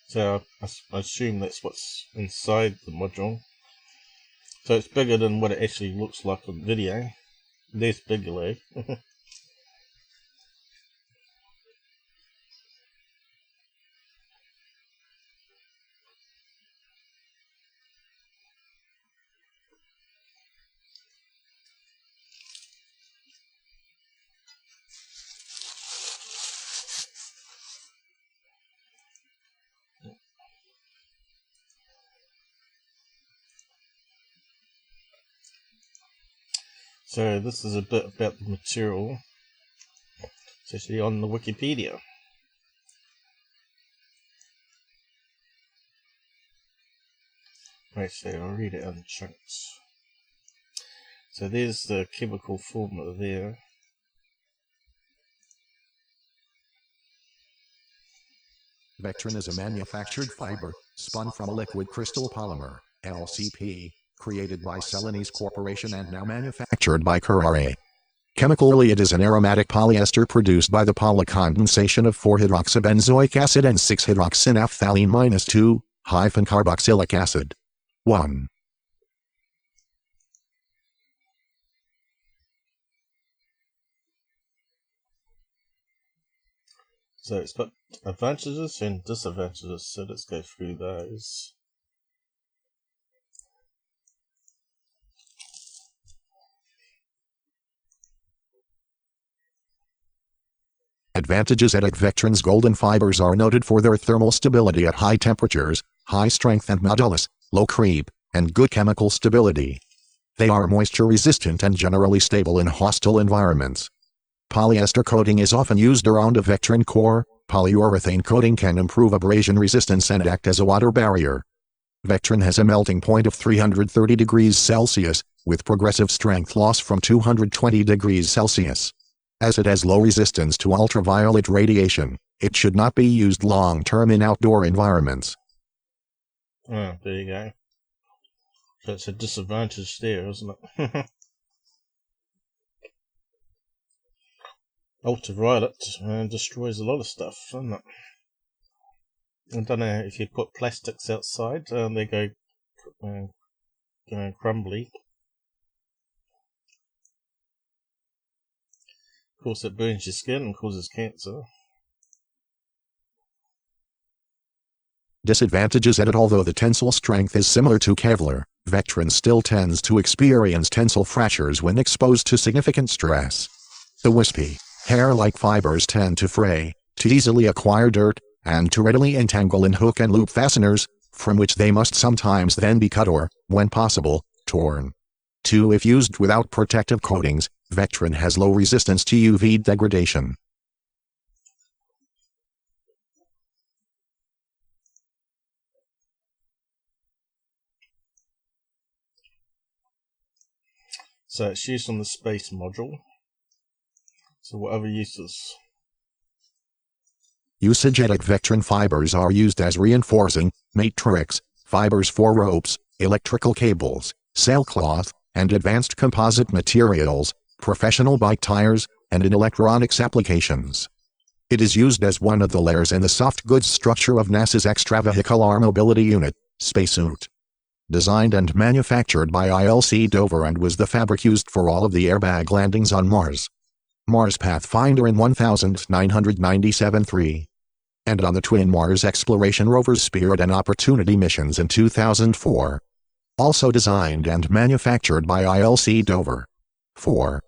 So I assume that's what's inside the module. So it's bigger than what it actually looks like on video. There's Bigelow. So this is a bit about the material. It's actually on the Wikipedia. Actually, I'll read it in chunks. So there's the chemical formula there.
Vectrin is a manufactured fiber, spun from a liquid crystal polymer, LCP, created by Celanese Corporation and now manufactured by Curare. Chemically, it is an aromatic polyester produced by the polycondensation of 4-hydroxybenzoic acid and 6-hydroxynaphthalene-2-carboxylic acid. 1.
So it's got advantages and disadvantages, so let's go through those.
Advantages. Vectrin's golden fibers are noted for their thermal stability at high temperatures, high strength and modulus, low creep, and good chemical stability. They are moisture resistant and generally stable in hostile environments. Polyester coating is often used around a Vectrin core. Polyurethane coating can improve abrasion resistance and act as a water barrier. Vectrin has a melting point of 330 degrees Celsius, with progressive strength loss from 220 degrees Celsius. As it has low resistance to ultraviolet radiation, it should not be used long-term in outdoor environments.
Oh, there you go. So it's a disadvantage there, isn't it? Ultraviolet destroys a lot of stuff, doesn't it? I don't know if you put plastics outside, they go crumbly. Of course, it burns your skin and causes cancer.
Disadvantages. Although the tensile strength is similar to Kevlar, Vectrin still tends to experience tensile fractures when exposed to significant stress. The wispy, hair-like fibers tend to fray, to easily acquire dirt, and to readily entangle in hook and loop fasteners, from which they must sometimes then be cut or, when possible, torn. 2. If used without protective coatings, Vectrin has low resistance to UV degradation.
So it's used on the space module. So what other uses?
Usage. Vectrin fibers are used as reinforcing matrix fibers for ropes, electrical cables, sailcloth, and advanced composite materials, professional bike tires, and in electronics applications. It is used as one of the layers in the soft goods structure of NASA's Extravehicular Mobility Unit, spacesuit. Designed and manufactured by ILC Dover and was the fabric used for all of the airbag landings on Mars. Mars Pathfinder in 1997-3. And on the twin Mars exploration rovers Spirit and Opportunity missions in 2004. Also designed and manufactured by ILC Dover. 4.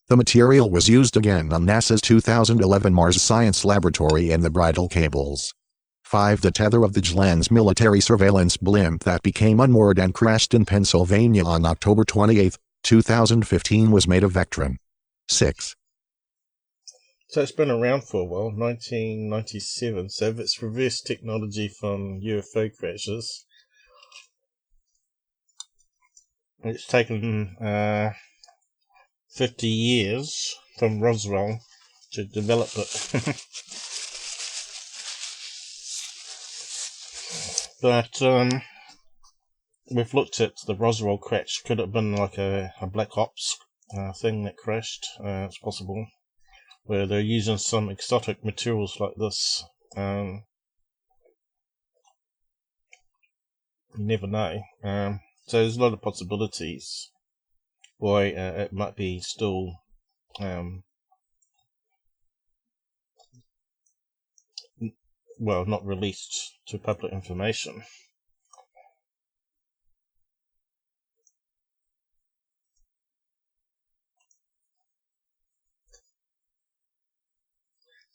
The material was used again on NASA's 2011 Mars Science Laboratory and the bridle cables. 5. The tether of the JLAN's military surveillance blimp that became unmoored and crashed in Pennsylvania on October 28, 2015 was made of Vectrin. 6.
So it's been around for a while, 1997, so it's reverse technology from UFO crashes. It's taken 50 years from Roswell to develop it. But we've looked at the Roswell crash. Could it have been like a black ops thing that crashed? It's possible. Where they're using some exotic materials like this. You never know. So there's a lot of possibilities why it might be still well, not released to public information.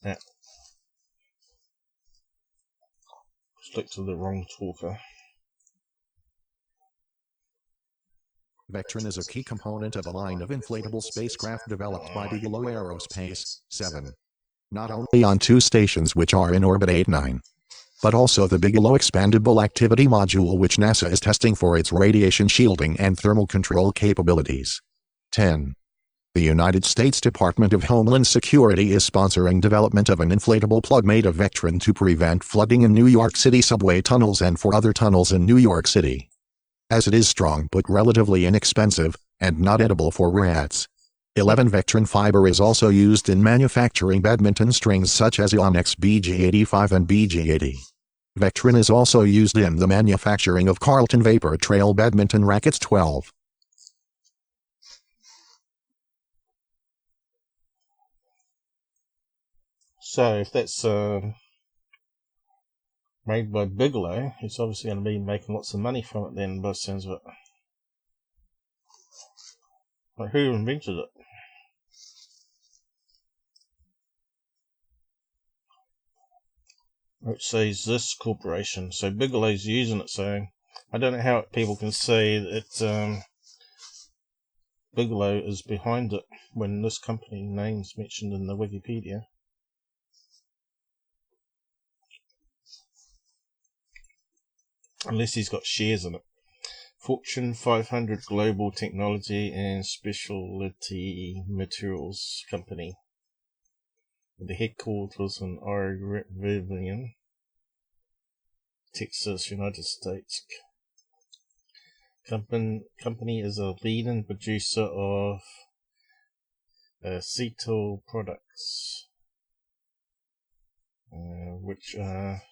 Yeah. Stick to the wrong talker.
Vectron is a key component of a line of inflatable spacecraft developed by Bigelow Aerospace. 7. Not only on 2 stations which are in orbit 8-9, but also the Bigelow Expandable Activity Module which NASA is testing for its radiation shielding and thermal control capabilities. 10. The United States Department of Homeland Security is sponsoring development of an inflatable plug made of Vectron to prevent flooding in New York City subway tunnels and for other tunnels in New York City, as it is strong but relatively inexpensive, and not edible for rats. 11. Vectron fiber is also used in manufacturing badminton strings such as Onyx BG85 and BG80. Vectron is also used in the manufacturing of Carlton Vapor Trail badminton rackets. 12.
So if that's made by Bigelow, it's obviously going to be making lots of money from it then, by the sounds of it. But who invented it? Which says this corporation. So Bigelow's using it, so I don't know how people can say that Bigelow is behind it when this company name's mentioned in the Wikipedia. Unless he's got shares in it. Fortune 500 Global Technology and Specialty Materials Company. The headquarters in Oregon, Texas, United States. Company is a leading producer of acetyl products, which are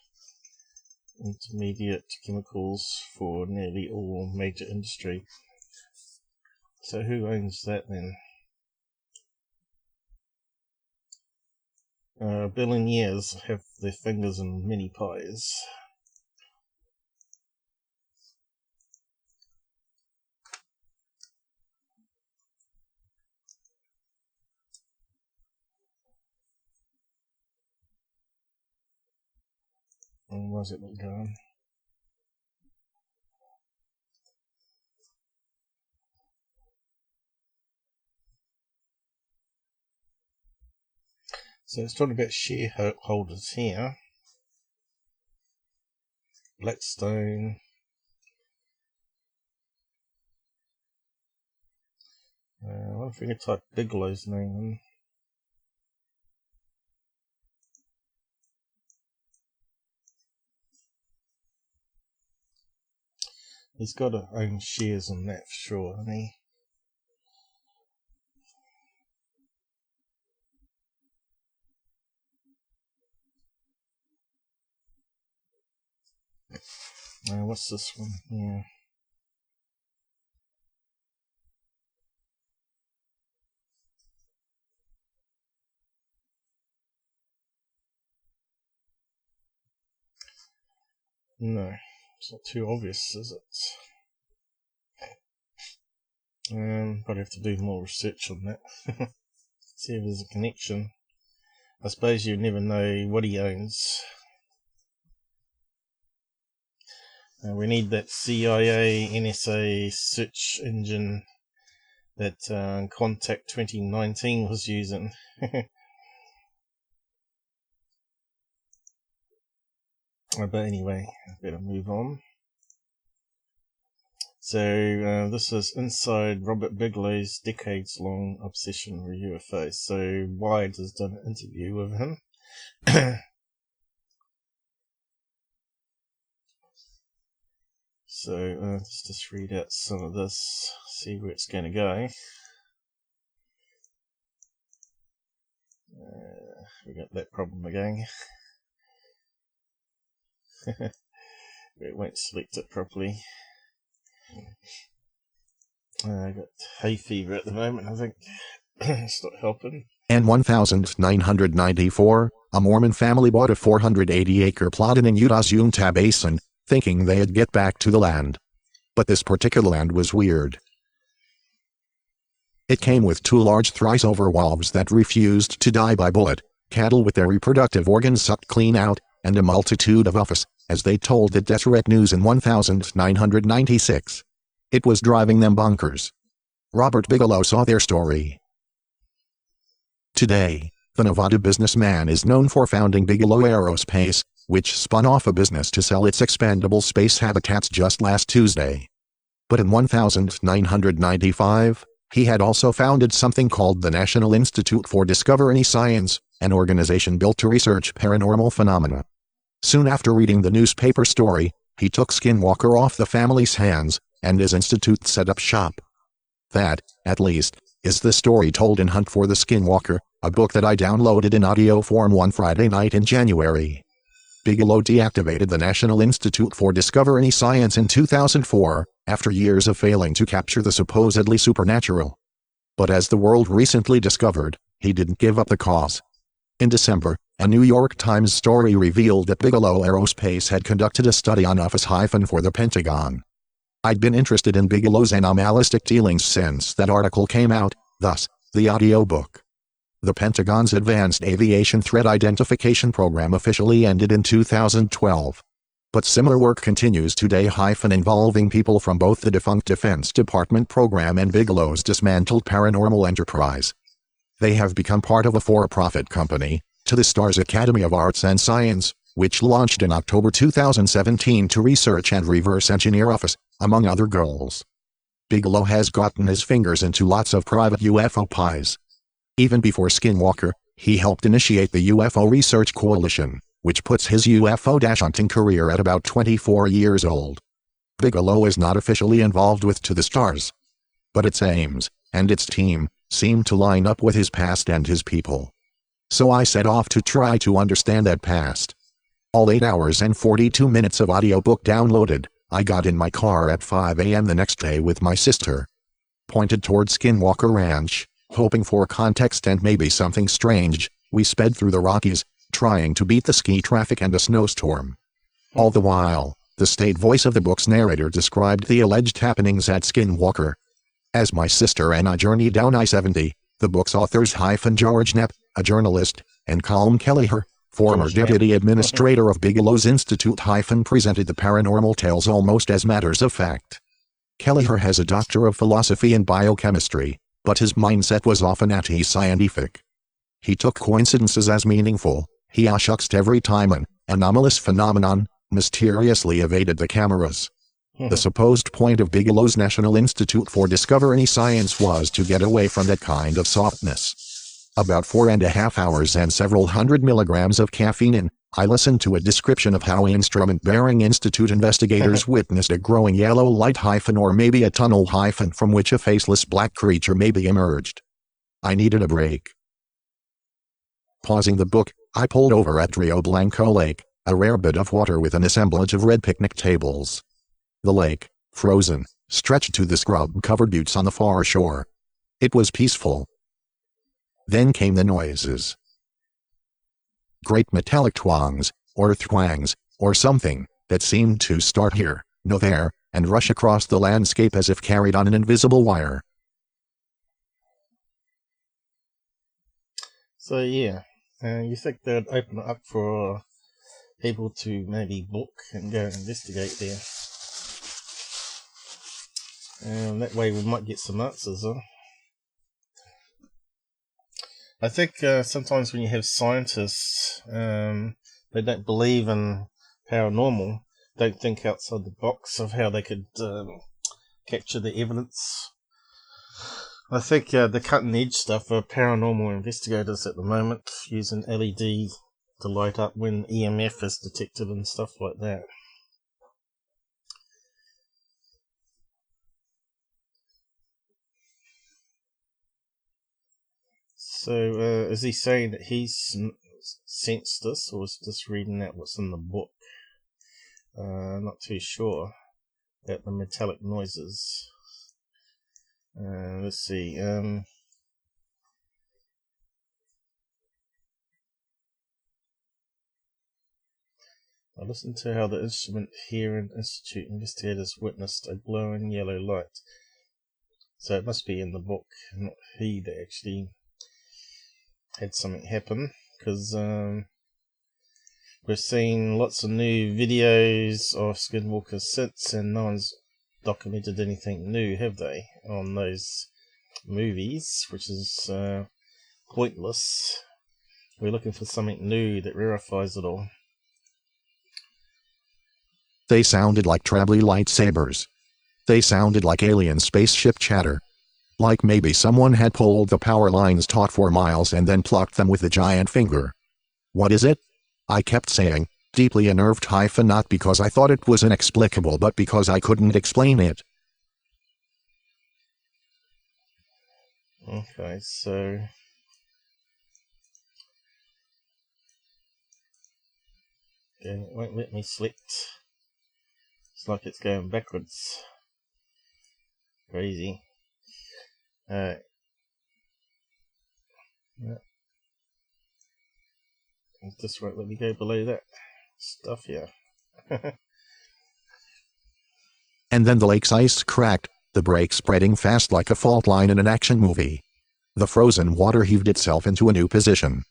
intermediate chemicals for nearly all major industry. So who owns that then? Billionaires have their fingers in many pies. And where's it all going? So it's talking about shareholders here. Blackstone. I wonder if we can type Bigelow's name in. He's got to own shares in that for sure, hasn't he? What's this one here? No, it's not too obvious, is it? Probably have to do more research on that. See if there's a connection. I suppose you never know what he owns. We need that CIA, NSA search engine that Contact 2019 was using. But anyway, I better move on. So this is inside Robert Bigelow's decades-long obsession with UFOs. So Wired has done an interview with him. So let's just read out some of this, see where it's going to go. We got that problem again. It won't select it properly. I got hay fever at the moment, I think. It's not helping.
In 1994, a Mormon family bought a 480-acre plot in Utah's Uinta Basin, thinking they'd get back to the land. But this particular land was weird. It came with 2 large thrice-over wolves that refused to die by bullet, cattle with their reproductive organs sucked clean out, and a multitude of UFOs, as they told the Deseret News in 1996. It was driving them bonkers. Robert Bigelow saw their story. Today, the Nevada businessman is known for founding Bigelow Aerospace, which spun off a business to sell its expendable space habitats just last Tuesday. But in 1995, he had also founded something called the National Institute for Discovery Science, an organization built to research paranormal phenomena. Soon after reading the newspaper story, he took Skinwalker off the family's hands, and his institute set up shop. That, at least, is the story told in Hunt for the Skinwalker, a book that I downloaded in audio form one Friday night in January. Bigelow deactivated the National Institute for Discovery Science in 2004, after years of failing to capture the supposedly supernatural. But as the world recently discovered, he didn't give up the cause. In December, a New York Times story revealed that Bigelow Aerospace had conducted a study on UFOs for the Pentagon. I'd been interested in Bigelow's anomalistic dealings since that article came out, thus, the audiobook. The Pentagon's Advanced Aviation Threat Identification Program officially ended in 2012. But similar work continues today, involving people from both the defunct Defense Department program and Bigelow's dismantled paranormal enterprise. They have become part of a for-profit company, To the Stars Academy of Arts and Science, which launched in October 2017 to research and reverse engineer UFOs, among other goals. Bigelow has gotten his fingers into lots of private UFO pies. Even before Skinwalker, he helped initiate the UFO Research Coalition, which puts his UFO-hunting career at about 24 years old. Bigelow is not officially involved with To the Stars. But its aims, and its team, seem to line up with his past and his people. So I set off to try to understand that past. All 8 hours and 42 minutes of audiobook downloaded, I got in my car at 5 a.m. the next day with my sister. Pointed toward Skinwalker Ranch, hoping for context and maybe something strange, we sped through the Rockies, trying to beat the ski traffic and a snowstorm. All the while, the state voice of the book's narrator described the alleged happenings at Skinwalker. As my sister and I journeyed down I-70, the book's authors George Knapp, a journalist, and Colm Kelleher, former deputy administrator of Bigelow's Institute presented the paranormal tales almost as matters of fact. Kelleher has a Doctor of Philosophy in Biochemistry, but his mindset was often anti-scientific. He took coincidences as meaningful. He shucksed every time an anomalous phenomenon mysteriously evaded the cameras. The supposed point of Bigelow's National Institute for Discovery Science was to get away from that kind of softness. About 4.5 hours and several hundred milligrams of caffeine in, I listened to a description of how instrument-bearing institute investigators witnessed a growing yellow light or maybe a tunnel from which a faceless black creature maybe emerged. I needed a break. Pausing the book, I pulled over at Rio Blanco Lake, a rare bit of water with an assemblage of red picnic tables. The lake, frozen, stretched to the scrub-covered buttes on the far shore. It was peaceful. Then came the noises. Great metallic twangs, or thwangs, or something, that seemed to start here, no there, and rush across the landscape as if carried on an invisible wire.
So yeah, you think they'd open it up for people to maybe book and go investigate there? That way we might get some answers, huh? I think sometimes when you have scientists, they don't believe in paranormal, don't think outside the box of how they could capture the evidence. I think the cutting edge stuff for paranormal investigators at the moment, using LED to light up when EMF is detected and stuff like that. So, is he saying that he's sensed this, or is he just reading out what's in the book? Not too sure about the metallic noises. Let's see. I listened to how the instrument hearing institute investigators witnessed a glowing yellow light. So it must be in the book, not he that actually had something happen, because we've seen lots of new videos of Skinwalker since, and no one's documented anything new, have they, on those movies, which is pointless. We're looking for something new that verifies it all.
They sounded like trebly lightsabers. They sounded like alien spaceship chatter. Like maybe someone had pulled the power lines taut for miles and then plucked them with a giant finger. What is it? I kept saying, deeply unnerved hyphen, not because I thought it was inexplicable but because I couldn't explain it.
Okay, so it won't let me select. It's like it's going backwards. Crazy. Yeah. It just won't let me go below that stuff here.
And then the lake's ice cracked, the break spreading fast like a fault line in an action movie. The frozen water heaved itself into a new position.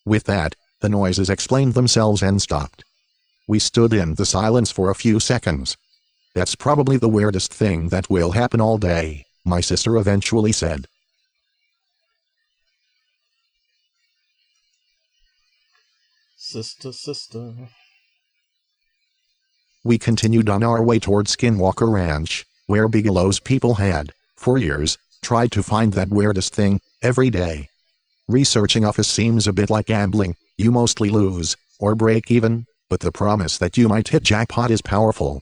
With that, the noises explained themselves and stopped. We stood in the silence for a few seconds. That's probably the weirdest thing that will happen all day, my sister eventually said.
Sister.
We continued on our way toward Skinwalker Ranch, where Bigelow's people had, for years, tried to find that weirdest thing, every day. Researching UFOs seems a bit like gambling, you mostly lose, or break even, but the promise that you might hit jackpot is powerful.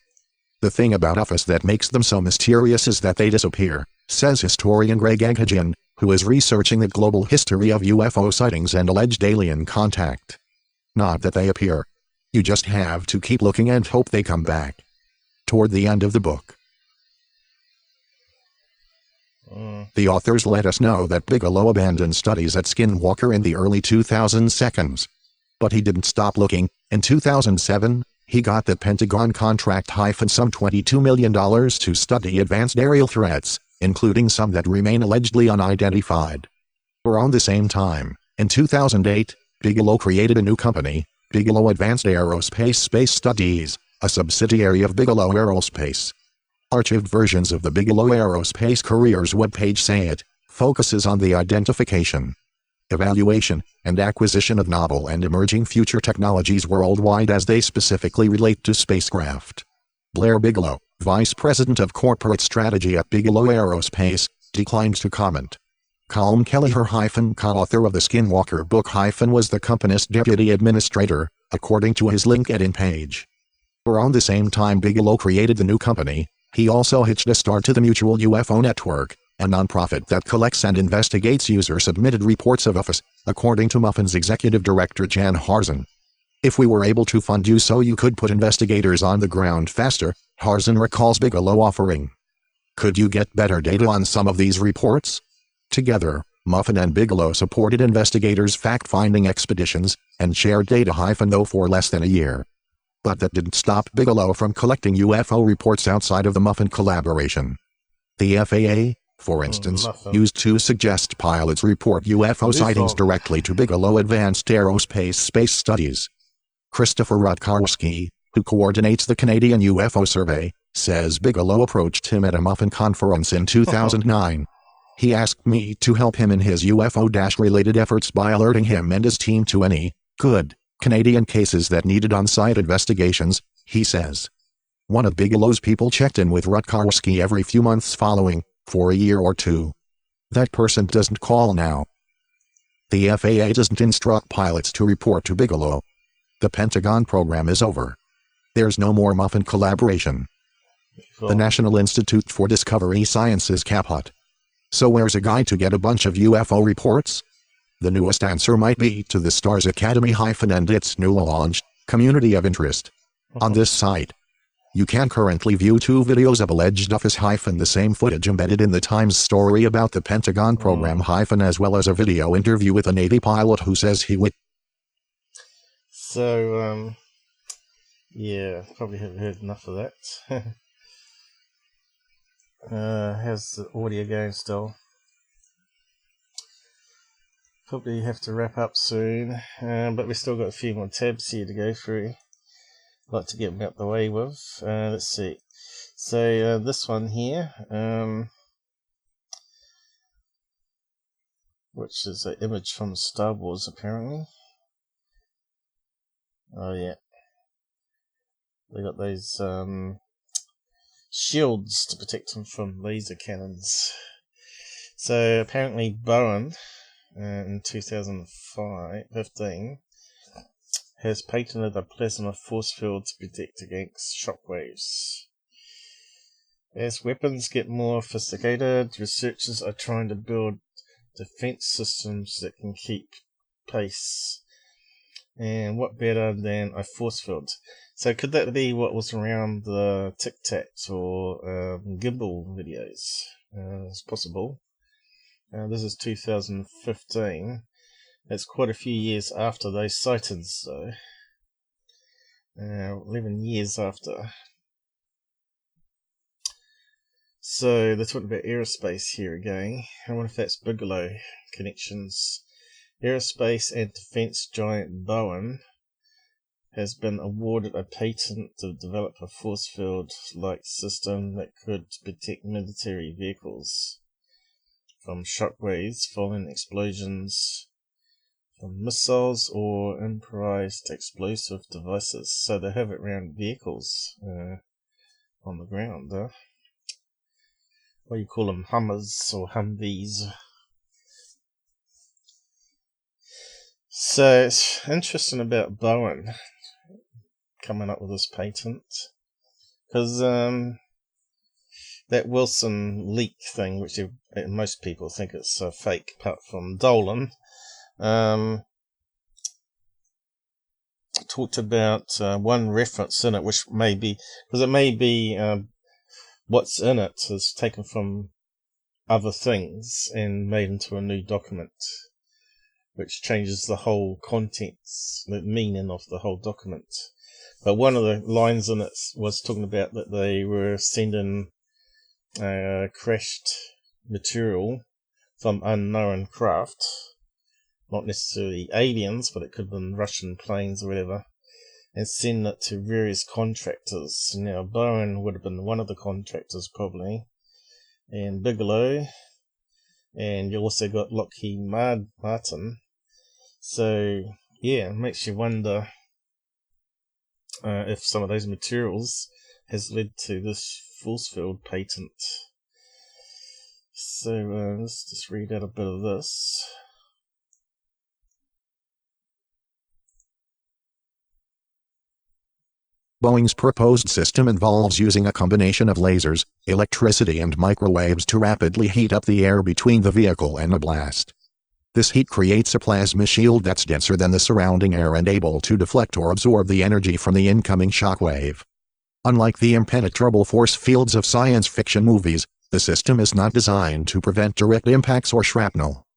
The thing about UFOs that makes them so mysterious is that they disappear, says historian Greg Aghajian, who is researching the global history of UFO sightings and alleged alien contact. Not that they appear. You just have to keep looking and hope they come back. Toward the end of the book, the authors let us know that Bigelow abandoned studies at Skinwalker in the early 2000s. But he didn't stop looking. In 2007, he got the Pentagon contract some $22 million to study advanced aerial threats, including some that remain allegedly unidentified. Around the same time, in 2008, Bigelow created a new company, Bigelow Advanced Aerospace Space Studies, a subsidiary of Bigelow Aerospace. Archived versions of the Bigelow Aerospace Careers webpage say it focuses on the identification, evaluation, and acquisition of novel and emerging future technologies worldwide as they specifically relate to spacecraft. Blair Bigelow, Vice President of Corporate Strategy at Bigelow Aerospace, declined to comment. Colm Kelleher co-author of the Skinwalker book was the company's deputy administrator, according to his LinkedIn page. Around the same time Bigelow created the new company, he also hitched a start to the Mutual UFO Network, a nonprofit that collects and investigates user-submitted reports of UFOs, according to Muffin's executive director Jan Harzen. If we were able to fund you so you could put investigators on the ground faster, Harzen recalls Bigelow offering. Could you get better data on some of these reports? Together, Muffin and Bigelow supported investigators' fact-finding expeditions, and shared data though for less than a year. But that didn't stop Bigelow from collecting UFO reports outside of the Muffin collaboration. The FAA, for instance, used to suggest pilots report UFO sightings directly to Bigelow Advanced Aerospace Space Studies. Christopher Rutkarski, who coordinates the Canadian UFO Survey, says Bigelow approached him at a Muffin conference in 2009. He asked me to help him in his UFO-related efforts by alerting him and his team to any good Canadian cases that needed on-site investigations, he says. One of Bigelow's people checked in with Rutkarski every few months following, for a year or two. That person doesn't call now. The FAA doesn't instruct pilots to report to Bigelow. The Pentagon program is over. There's no more Muffin collaboration. The National Institute for Discovery Sciences kaput. So where's a guide to get a bunch of UFO reports? The newest answer might be to the Stars Academy and its newly launched Community of Interest. On this site, you can currently view 2 videos of alleged UFOs the same footage embedded in the Times story about the Pentagon program as well as a video interview with a Navy pilot who says he would.
So, yeah, probably haven't heard enough of that. How's the audio going still? Probably have to wrap up soon, but we've still got a few more tabs here to go through. I'd like to get them out the way with. Let's see. So this one here, which is an image from Star Wars apparently. Oh yeah, they got those shields to protect them from laser cannons. So apparently Bowen in 2015 has patented a plasma force field to protect against shockwaves. As weapons get more sophisticated, researchers are trying to build defense systems that can keep pace. And what better than a force field? So could that be what was around the Tic Tacs or gimbal videos? It's possible. This is 2015. It's quite a few years after those sightings, though. 11 years after. So they're talking about aerospace here again. I wonder if that's Bigelow connections. Aerospace and defense giant Bowen has been awarded a patent to develop a force field-like system that could protect military vehicles from shockwaves following explosions from missiles or improvised explosive devices. So they have it around vehicles on the ground. What do you call them? Hummers or Humvees. So it's interesting about Bowen coming up with this patent, because that Wilson leak thing, which most people think it's fake, apart from Dolan, talked about one reference in it, which may be, because it may be what's in it is taken from other things and made into a new document, which changes the whole contents, the meaning of the whole document. But one of the lines in it was talking about that they were sending crashed material from unknown craft, not necessarily aliens, but it could have been Russian planes or whatever, and send it to various contractors. Now, Bowen would have been one of the contractors probably, and Bigelow, and you also got Lockheed Martin. So, yeah, it makes you wonder if some of those materials has led to this force field patent. So let's just read out a bit of this.
Boeing's proposed system involves using a combination of lasers, electricity and microwaves to rapidly heat up the air between the vehicle and the blast. This heat creates a plasma shield that's denser than the surrounding air and able to deflect or absorb the energy from the incoming shockwave. Unlike the impenetrable force fields of science fiction movies, the system is not designed to prevent direct impacts or shrapnel.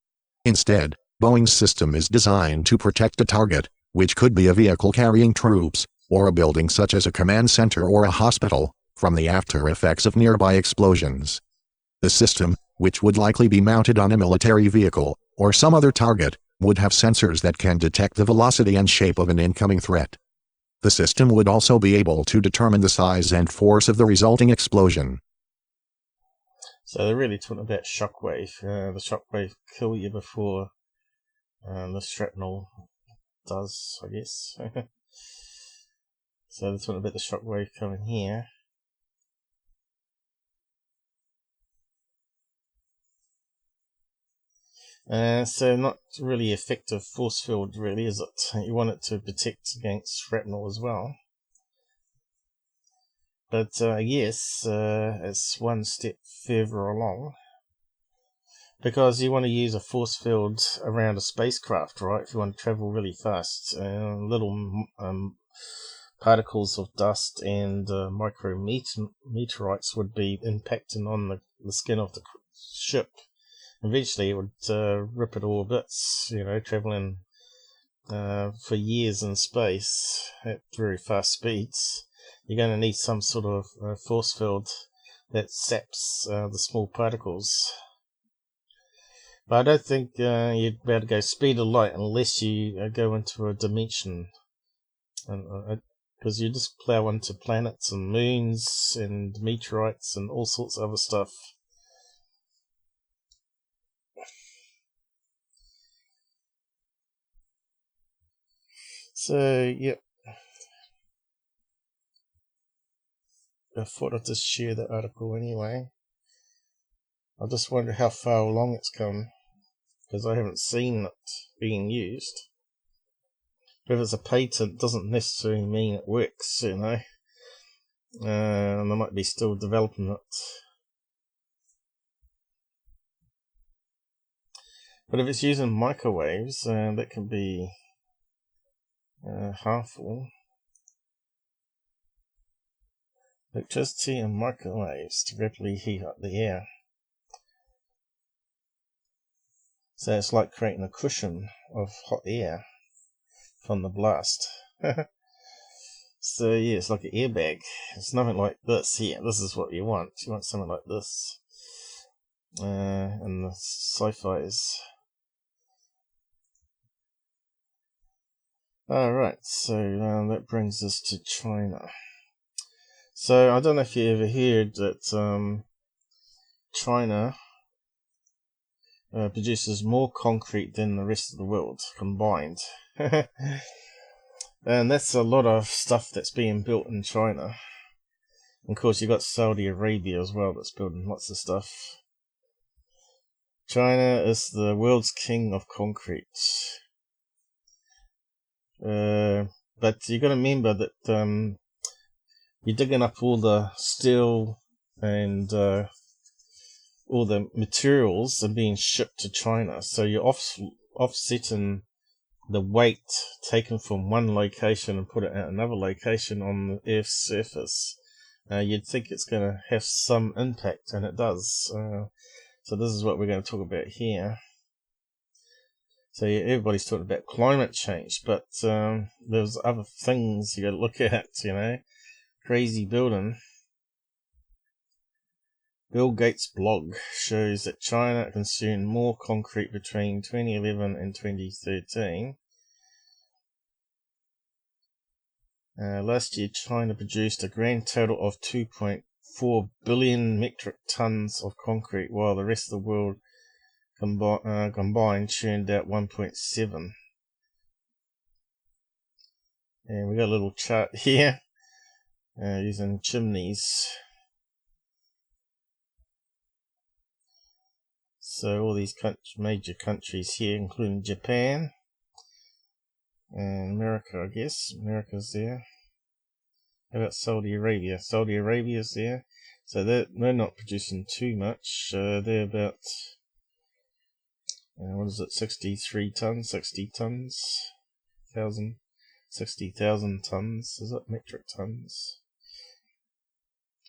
Instead, Boeing's system is designed to protect a target, which could be a vehicle carrying troops, or a building such as a command center or a hospital, from the after effects of nearby explosions. The system, which would likely be mounted on a military vehicle, or some other target, would have sensors that can detect the velocity and shape of an incoming threat. The system would also be able to determine the size and force of the resulting explosion.
So they're really talking about shockwave. The shockwave kill you before the shrapnel does, I guess. So they're talking about the shockwave coming here. So not really effective force field, really, is it? You want it to protect against shrapnel as well. But yes, it's one step further along, because you want to use a force field around a spacecraft, right? If you want to travel really fast, little particles of dust and micrometeorites would be impacting on the skin of the ship. Eventually it would rip it all to bits, traveling for years in space at very fast speeds. You're going to need some sort of force field that saps the small particles. But I don't think you'd be able to go speed of light unless you go into a dimension, because you just plow into planets and moons and meteorites and all sorts of other stuff. So, yep. I thought I'd just share the article anyway. I just wonder how far along it's come, because I haven't seen it being used. But if it's a patent, doesn't necessarily mean it works, you know. And they might be still developing it. But if it's using microwaves, that can be harmful. Electricity and microwaves to rapidly heat up the air. So it's like creating a cushion of hot air from the blast. So yeah, it's like an airbag. It's nothing like this here. This is what you want. You want something like this. And the sci-fis. Alright, so that brings us to China. So I don't know if you ever heard that China produces more concrete than the rest of the world combined. And that's a lot of stuff that's being built in China. And of course you got Saudi Arabia as well that's building lots of stuff. China is the world's king of concrete. But you got to remember that you're digging up all the steel and all the materials are being shipped to China, so you're offsetting the weight taken from one location and put it at another location on the Earth's surface. You'd think it's going to have some impact, and it does. So this is what we're going to talk about here. So yeah, everybody's talking about climate change, but there's other things you got to look at, you know. Crazy building. Bill Gates' blog shows that China consumed more concrete between 2011 and 2013. Last year, China produced a grand total of 2.4 billion metric tons of concrete, while the rest of the world combined churned out 1.7. And we got a little chart here using chimneys. So all these major countries here, including Japan and America, I guess. America's there. How about Saudi Arabia? Saudi Arabia's there. So they're not producing too much. They're about, what is it, 63 tons, 60 tons, 60,000 tons. Is it metric tons?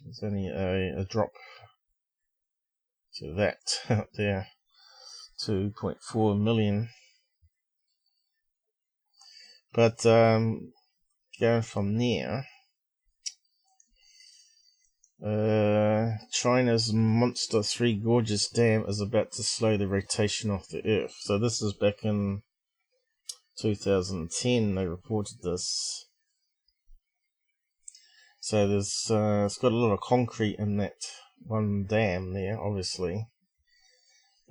There's only a drop to that out there. 2.4 million. But going from there, China's Monster 3 Gorges Dam is about to slow the rotation of the Earth. So this is back in 2010 they reported this. So there's it's got a lot of concrete in that one dam there, obviously.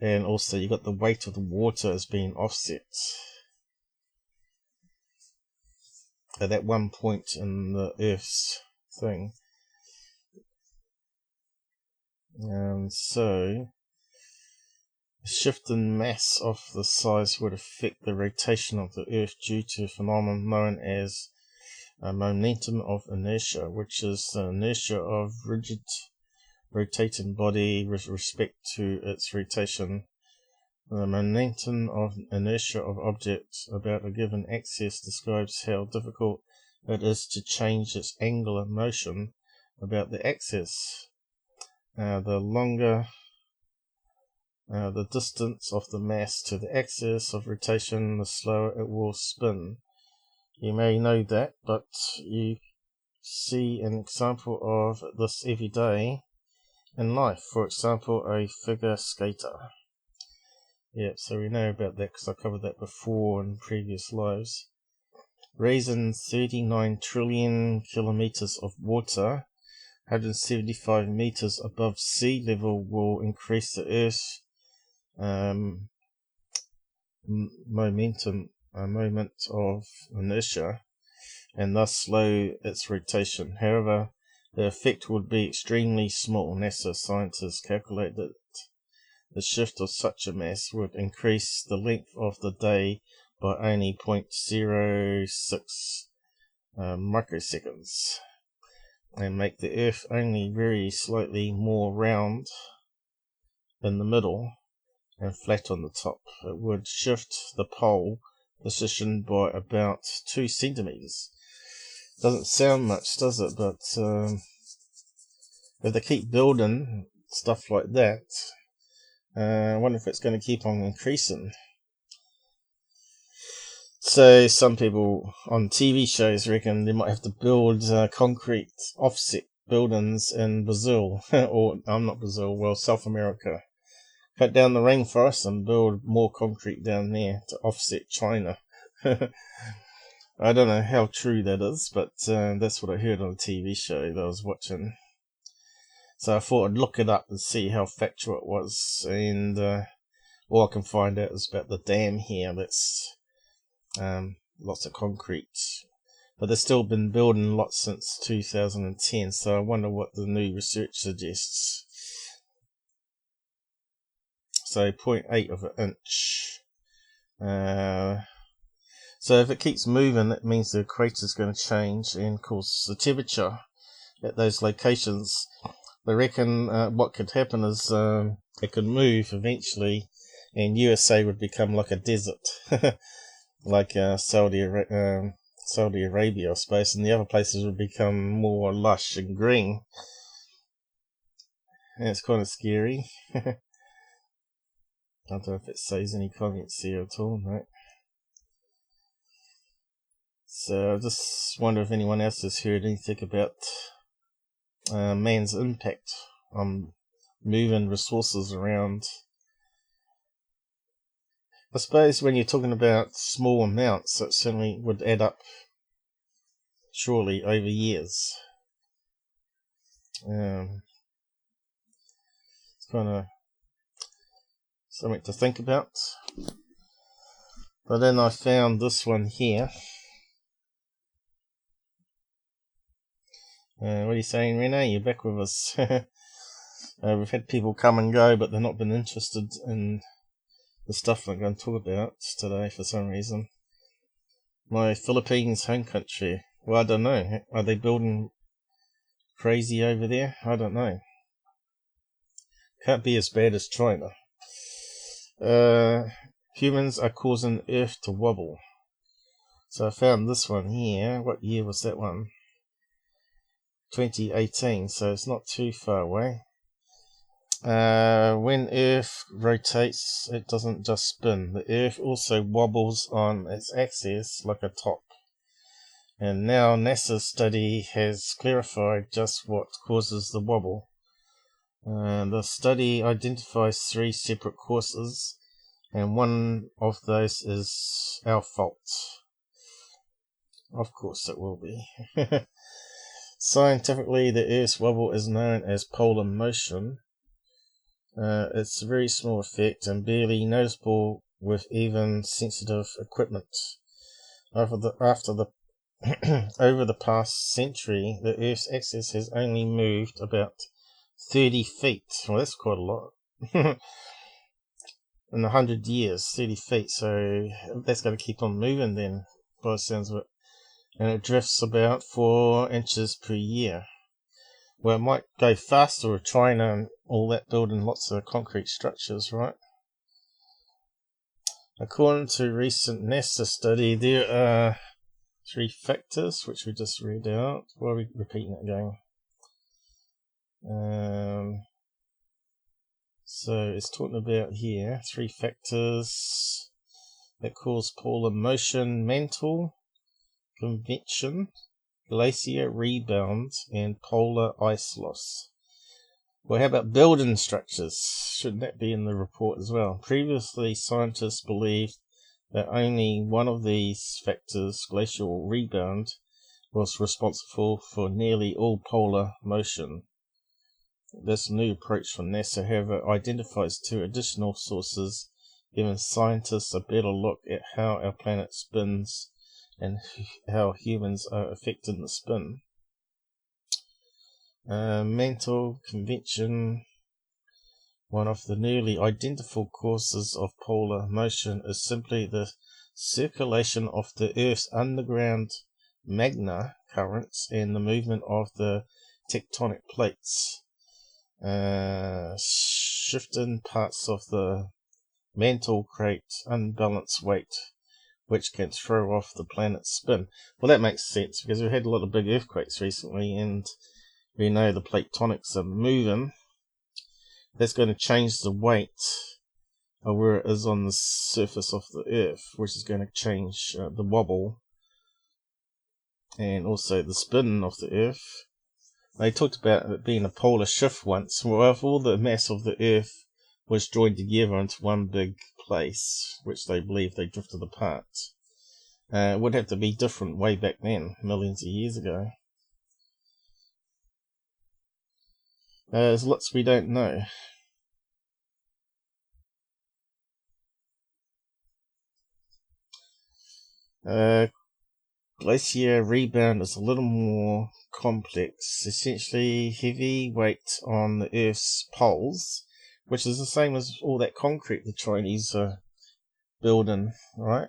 And also you got the weight of the water as being offset at that one point in the Earth's thing. So a shift in mass of the size would affect the rotation of the Earth due to a phenomenon known as momentum of inertia, which is the inertia of rigid rotating body with respect to its rotation. The momentum of inertia of objects about a given axis describes how difficult it is to change its angular motion about the axis. The longer the distance of the mass to the axis of rotation, the slower it will spin. You may know that, but you see an example of this every day in life. For example, a figure skater. Yeah, so we know about that because I covered that before in previous lives. raising 39 trillion kilometers of water, 175 meters above sea level, will increase the Earth's moment of inertia and thus slow its rotation. However, the effect would be extremely small. NASA scientists calculate that the shift of such a mass would increase the length of the day by only 0.06 microseconds and make the Earth only very slightly more round in the middle and flat on the top. It would shift the pole position by about 2 centimeters. Doesn't sound much, does it? But if they keep building stuff like that, I wonder if it's going to keep on increasing. So some people on TV shows reckon they might have to build concrete offset buildings in Brazil, or not Brazil, well, South America. Cut down the rainforest and build more concrete down there to offset China. I don't know how true that is, but that's what I heard on a TV show that I was watching. So I thought I'd look it up and see how factual it was, and all I can find out is about the dam here. That's lots of concrete, but they've still been building lots since 2010, so I wonder what the new research suggests. So 0.8 of an inch. So if it keeps moving, that means the equator is going to change, and of course the temperature at those locations. They reckon what could happen is it could move eventually, and USA would become like a desert, like Saudi Arabia, I suppose, and the other places would become more lush and green. And it's kind of scary. I don't know if it says any comments here at all, right? So I just wonder if anyone else has heard anything about man's impact on moving resources around. I suppose when you're talking about small amounts, it certainly would add up, surely, over years. It's kind of something to think about. But then I found this one here. What are you saying, Rene? You're back with us. We've had people come and go, but they've not been interested in the stuff I'm going to talk about today for some reason. My Philippines home country. Well, I don't know. Are they building crazy over there? I don't know. Can't be as bad as China. Humans are causing Earth to wobble. So I found this one here. What year was that one? 2018, so it's not too far away. When Earth rotates, it doesn't just spin. The Earth also wobbles on its axis like a top. And now NASA's study has clarified just what causes the wobble. The study identifies 3 separate causes, and one of those is our fault. Of course it will be. Scientifically, the Earth's wobble is known as polar motion. It's a very small effect and barely noticeable with even sensitive equipment. Over the past century, the Earth's axis has only moved about 30 feet. Well, that's quite a lot. In 100 years, 30 feet. So that's going to keep on moving then, by the sounds of it. And it drifts about 4 inches per year. Well, it might go faster with China and all that building lots of concrete structures, right? According to a recent NASA study, there are 3 factors, which we just read out. Why are we repeating it again? So it's talking about here 3 factors that cause polar motion: mantle, convection, glacier rebound, and polar ice loss. Well, how about building structures? Shouldn't that be in the report as well? Previously, scientists believed that only one of these factors, glacial rebound, was responsible for nearly all polar motion. This new approach from NASA, however, identifies 2 additional sources, giving scientists a better look at how our planet spins and how humans are affected in the spin. Mental convention. One of the newly identifiable causes of polar motion is simply the circulation of the Earth's underground magna currents and the movement of the tectonic plates, shifting parts of the mantle create unbalanced weight, which can throw off the planet's spin. Well, that makes sense because we've had a lot of big earthquakes recently, and we know the plate tectonics are moving. That's going to change the weight of where it is on the surface of the Earth, which is going to change the wobble and also the spin of the Earth. They talked about it being a polar shift once. Well, if all the mass of the Earth was joined together into one big place, which they believe they drifted apart, it would have to be different way back then, millions of years ago. There's lots we don't know. Glacier rebound is a little more complex. Essentially, heavy weight on the Earth's poles, which is the same as all that concrete the Chinese are building, right?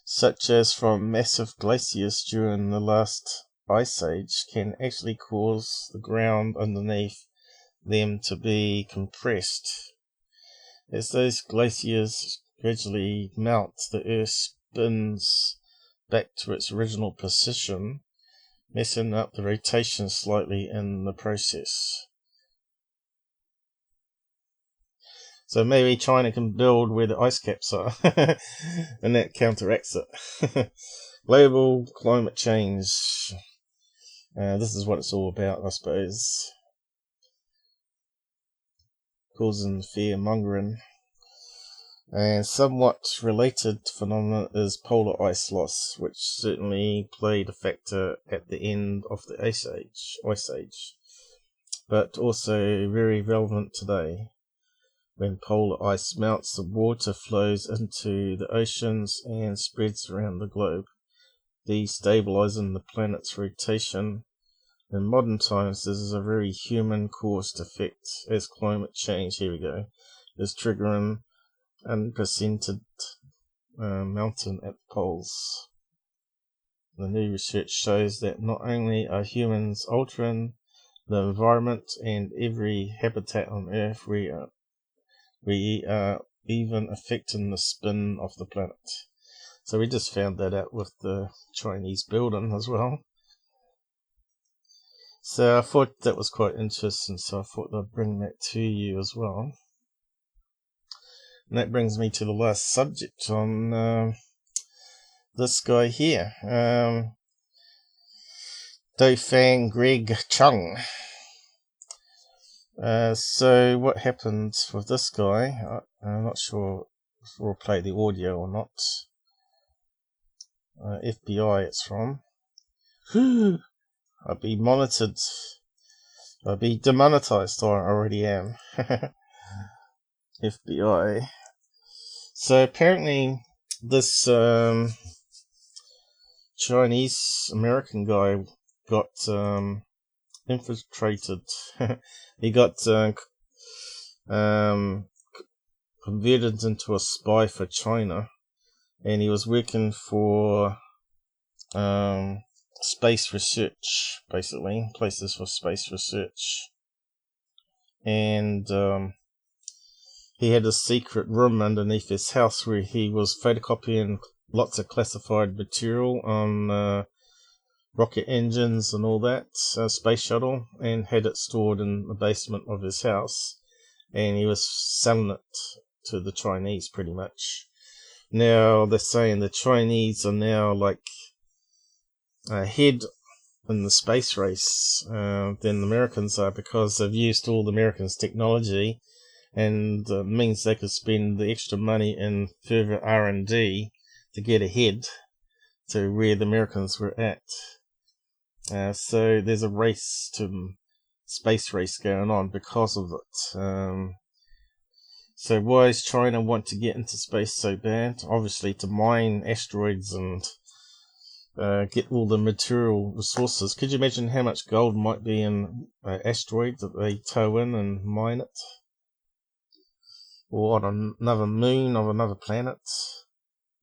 Such as from massive glaciers during the last ice age, can actually cause the ground underneath them to be compressed. As those glaciers gradually melt, the Earth spins back to its original position, messing up the rotation slightly in the process. So maybe China can build where the ice caps are, and that counteracts it. Global climate change. This is what it's all about, I suppose. Causing fear-mongering. And somewhat related phenomenon is polar ice loss, which certainly played a factor at the end of the ice age, but also very relevant today. When polar ice melts, the water flows into the oceans and spreads around the globe, destabilizing the planet's rotation. In modern times, this is a very human-caused effect, as climate change, here we go, is triggering unprecedented mountain at the poles. The new research shows that not only are humans altering the environment and every habitat on Earth, we are even affecting the spin of the planet. So we just found that out with the Chinese building as well. So I thought that was quite interesting, so I thought I'd bring that to you as well. And that brings me to the last subject on this guy here. Dofang Greg Chung. So what happened with this guy, I'm not sure if we'll play the audio or not. FBI it's from. I'll be monitored. I'll be demonetized, or I already am. FBI. So apparently this Chinese American guy got infiltrated. He got converted into a spy for China, and he was working for space research, basically places for space research, and he had a secret room underneath his house where he was photocopying lots of classified material on rocket engines and all that, space shuttle, and had it stored in the basement of his house, and he was selling it to the Chinese pretty much. Now they're saying the Chinese are now like ahead in the space race than the Americans are, because they've used all the Americans' technology and means they could spend the extra money in further R&D to get ahead to where the Americans were at. So there's a space race going on because of it. So why does China want to get into space so bad? Obviously to mine asteroids and get all the material resources. Could you imagine how much gold might be in asteroids that they tow in and mine it? Or on another moon of another planet?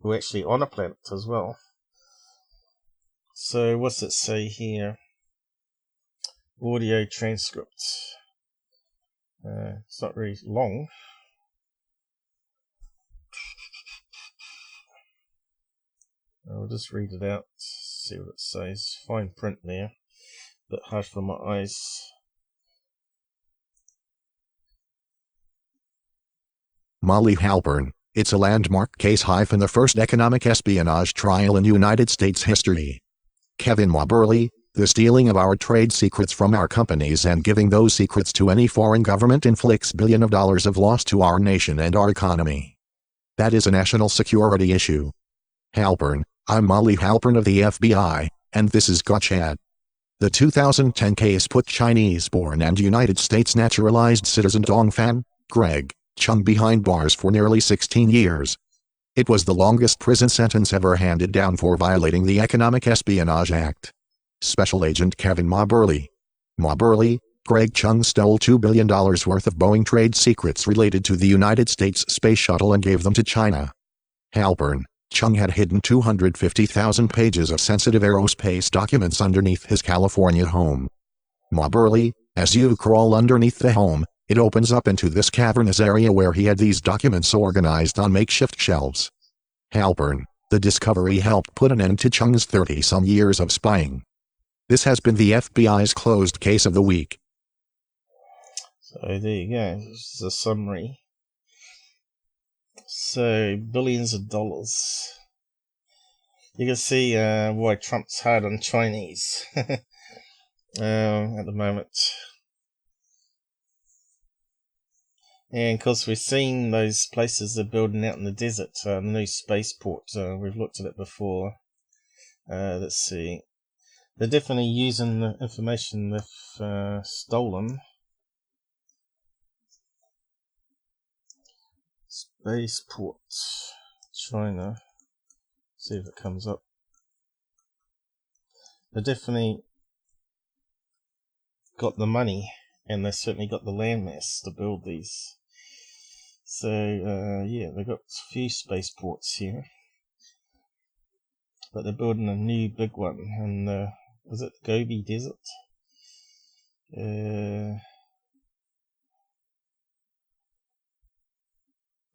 Or actually on a planet as well. So what's it say here? Audio transcript. It's not very long. I'll just read it out, see what it says. Fine print there, bit hard for my eyes.
Molly Halpern, it's a landmark case the first economic espionage trial in United States history. Kevin Moberly, the stealing of our trade secrets from our companies and giving those secrets to any foreign government inflicts billions of dollars of loss to our nation and our economy. That is a national security issue. Halpern, I'm Molly Halpern of the FBI, and this is Gotchad. The 2010 case put Chinese-born and United States naturalized citizen Dongfan, Greg, Chung behind bars for nearly 16 years. It was the longest prison sentence ever handed down for violating the Economic Espionage Act. Special Agent Kevin Moberly. Greg Chung stole $2 billion worth of Boeing trade secrets related to the United States space shuttle and gave them to China. Halpern, Chung had hidden 250,000 pages of sensitive aerospace documents underneath his California home. Moberly, as you crawl underneath the home, it opens up into this cavernous area where he had these documents organized on makeshift shelves. Halpern, the discovery helped put an end to Chung's 30-some years of spying. This has been the FBI's closed case of the week.
So there you go, this is a summary. So, billions of dollars. You can see why Trump's hard on Chinese at the moment. And of course we've seen those places they're building out in the desert, the new spaceport, we've looked at it before. Let's see. They're definitely using the information they've stolen. Spaceport, China. See if it comes up. They definitely got the money, and they certainly got the landmass to build these. So yeah, they've got a few spaceports here, but they're building a new big one. And was it Gobi Desert?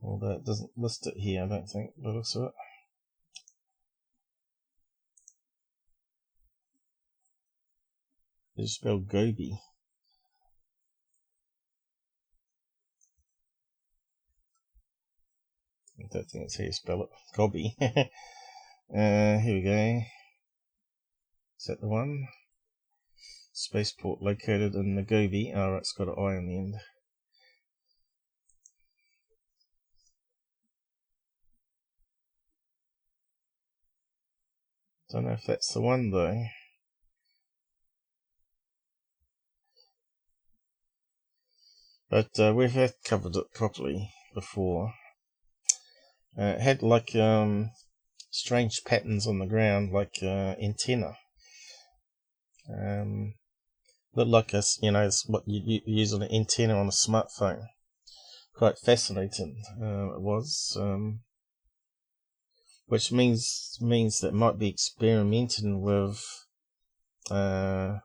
Although it doesn't list it here, I don't think, but looks at it. It's spelled Gobi. I don't think it's how you spell it. Gobi. Here we go. Is that the one? Spaceport located in the Gobi. Oh, right, it's got an I on the end. Don't know if that's the one though. But we've covered it properly before. It had like strange patterns on the ground, like antenna. Looked like it's what you use on an antenna on a smartphone. Quite fascinating it was. Which means that it might be experimenting with a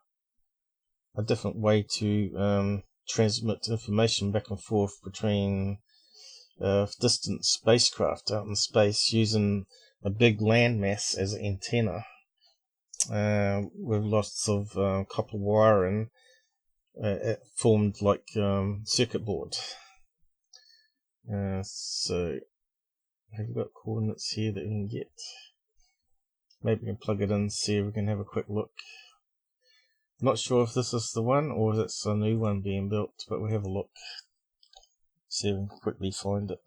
different way to transmit information back and forth between distant spacecraft out in space using a big landmass as an antenna with lots of copper wiring. It formed like circuit board. So have we got coordinates here that we can get? Maybe we can plug it in, see if we can have a quick look. Not sure if this is the one or if it's a new one being built, but we'll have a look. See if we can quickly find it.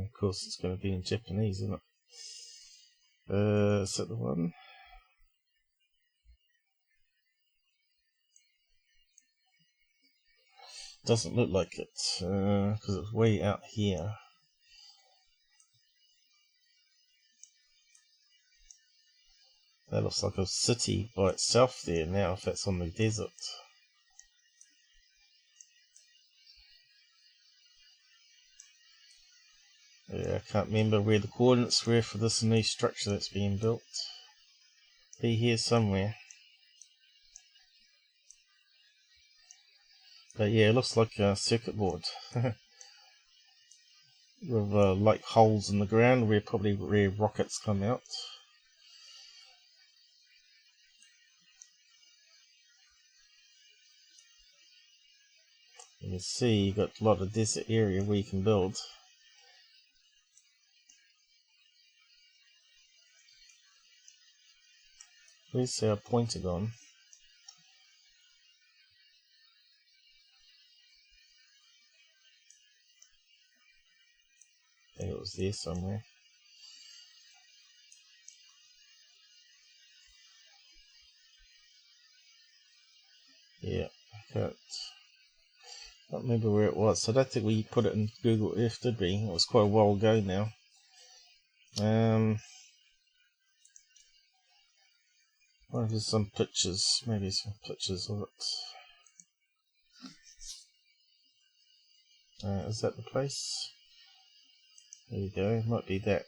Of course, it's going to be in Japanese, isn't it? Is that the one? Doesn't look like it, because it's way out here. That looks like a city by itself there now, if that's on the desert. Yeah, I can't remember where the coordinates were for this new structure that's being built. Be here somewhere. But yeah, it looks like a circuit board. With like holes in the ground where probably where rockets come out. You can see you've got a lot of desert area where you can build. Where's our pointer gone? I think it was there somewhere. Yeah, can't remember where it was. I don't think we put it in Google Earth, did we? It was quite a while ago now. What if there's some pictures? Maybe some pictures of it. Is that the place? There we go. Might be that.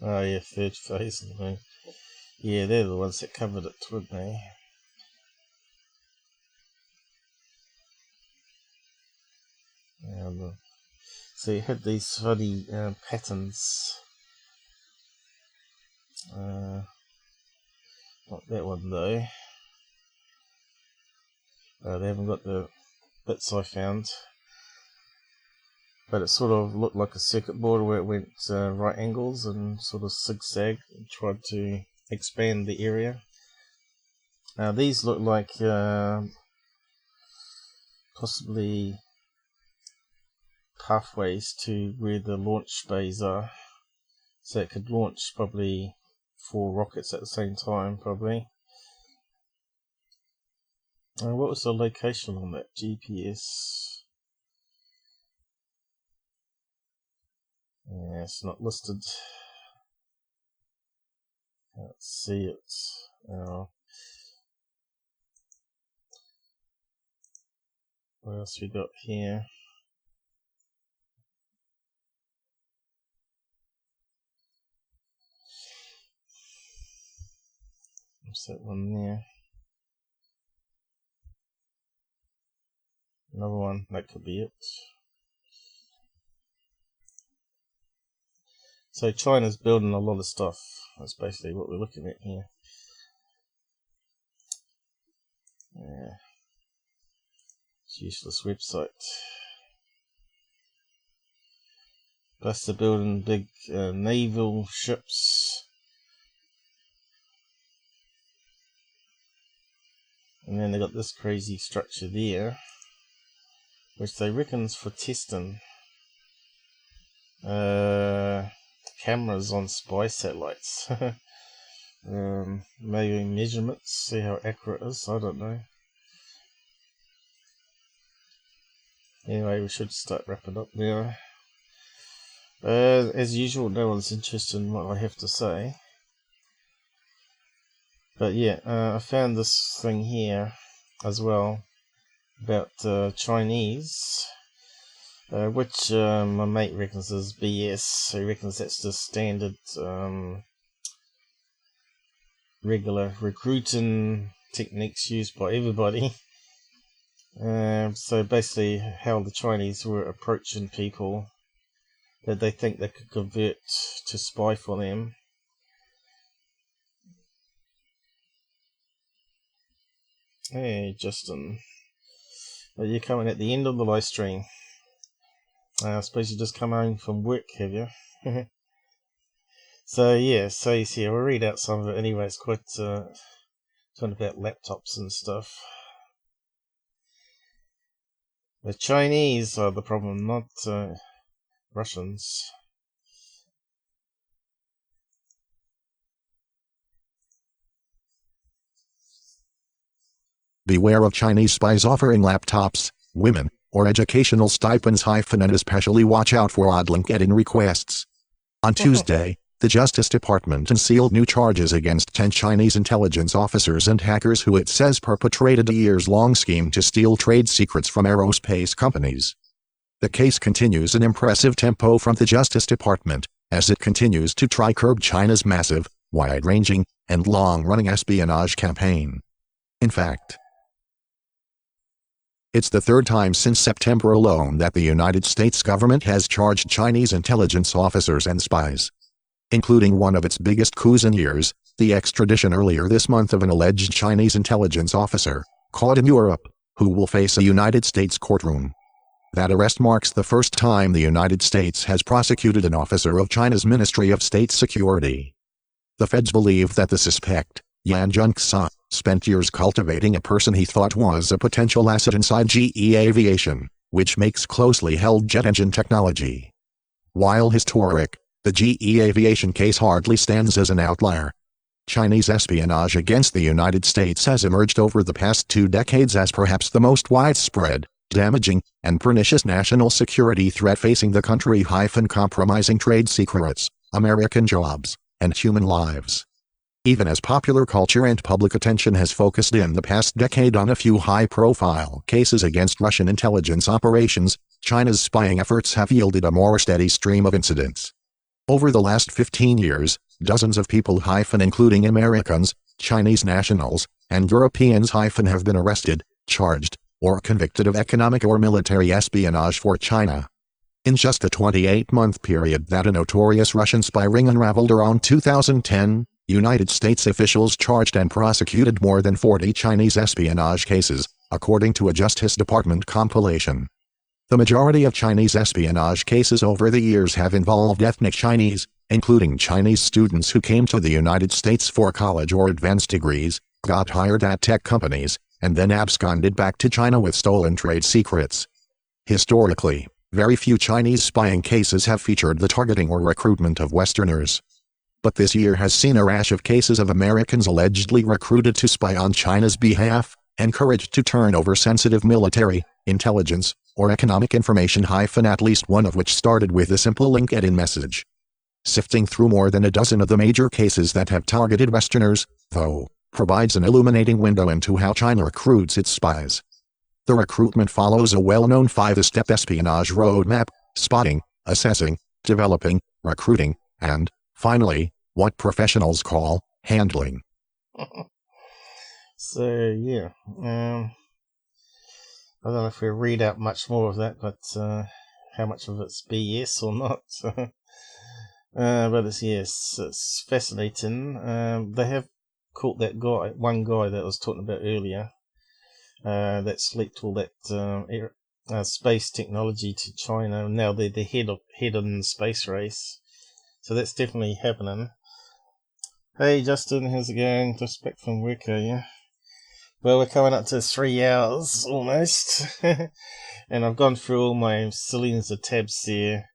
Oh yeah, third phase of the moon. Yeah, they're the ones that covered it, weren't they? So you had these funny patterns. Not that one though. They haven't got the bits I found. But it sort of looked like a circuit board where it went right angles and sort of zigzag and tried to expand the area. Now these look like possibly pathways to where the launch bays are. So it could launch probably 4 rockets at the same time, probably. What was the location on that GPS? Yeah, it's not listed. Can't see it. What else we got here? What's that one there? Another one, that could be it. So China's building a lot of stuff. That's basically what we're looking at here. Yeah. It's a useless website. Plus they're building big naval ships. And then they got this crazy structure there, which they reckon's for testing cameras on spy satellites. Maybe measurements, see how accurate it is, I don't know. Anyway, we should start wrapping up now. As usual, no one's interested in what I have to say. But yeah, I found this thing here as well about Chinese, which my mate reckons is BS. He reckons that's just standard regular recruiting techniques used by everybody. So basically how the Chinese were approaching people that they think they could convert to spy for them. Hey, Justin. Well, you're coming at the end of the live stream. I suppose you just come home from work, have you? So, yeah, so you see, we'll read out some of it anyway. It's quite talking about laptops and stuff. The Chinese are the problem, not Russians.
Beware of Chinese spies offering laptops, women, or educational stipends and especially watch out for odd LinkedIn requests. On Tuesday, the Justice Department unsealed new charges against 10 Chinese intelligence officers and hackers who it says perpetrated a years-long scheme to steal trade secrets from aerospace companies. The case continues an impressive tempo from the Justice Department, as it continues to try curb China's massive, wide-ranging, and long-running espionage campaign. In fact, it's the third time since September alone that the United States government has charged Chinese intelligence officers and spies, including one of its biggest coups in years, the extradition earlier this month of an alleged Chinese intelligence officer, caught in Europe, who will face a United States courtroom. That arrest marks the first time the United States has prosecuted an officer of China's Ministry of State Security. The feds believe that the suspect, Yan Zhengsa, spent years cultivating a person he thought was a potential asset inside GE Aviation, which makes closely held jet engine technology. While historic, the GE Aviation case hardly stands as an outlier. Chinese espionage against the United States has emerged over the past 2 decades as perhaps the most widespread, damaging, and pernicious national security threat facing the country, compromising trade secrets, American jobs, and human lives. Even as popular culture and public attention has focused in the past decade on a few high-profile cases against Russian intelligence operations, China's spying efforts have yielded a more steady stream of incidents. Over the last 15 years, dozens of people including Americans, Chinese nationals, and Europeans have been arrested, charged, or convicted of economic or military espionage for China. In just a 28-month period that a notorious Russian spy ring unraveled around 2010, United States officials charged and prosecuted more than 40 Chinese espionage cases, according to a Justice Department compilation. The majority of Chinese espionage cases over the years have involved ethnic Chinese, including Chinese students who came to the United States for college or advanced degrees, got hired at tech companies, and then absconded back to China with stolen trade secrets. Historically, very few Chinese spying cases have featured the targeting or recruitment of Westerners. But this year has seen a rash of cases of Americans allegedly recruited to spy on China's behalf, encouraged to turn over sensitive military, intelligence, or economic information, at least one of which started with a simple LinkedIn message. Sifting through more than a dozen of the major cases that have targeted Westerners, though, provides an illuminating window into how China recruits its spies. The recruitment follows a well-known 5-step espionage roadmap: spotting, assessing, developing, recruiting, and, finally, what professionals call handling.
So, yeah. I don't know if we'll read out much more of that, but how much of it's BS or not. But it's fascinating. They have caught that guy, one guy that I was talking about earlier, that's leaked all that space technology to China. Now they're the head in the space race. So that's definitely happening. Hey Justin, how's it going? Just back from work, are you? Well, we're coming up to 3 hours almost, and I've gone through all my zillions of tabs there,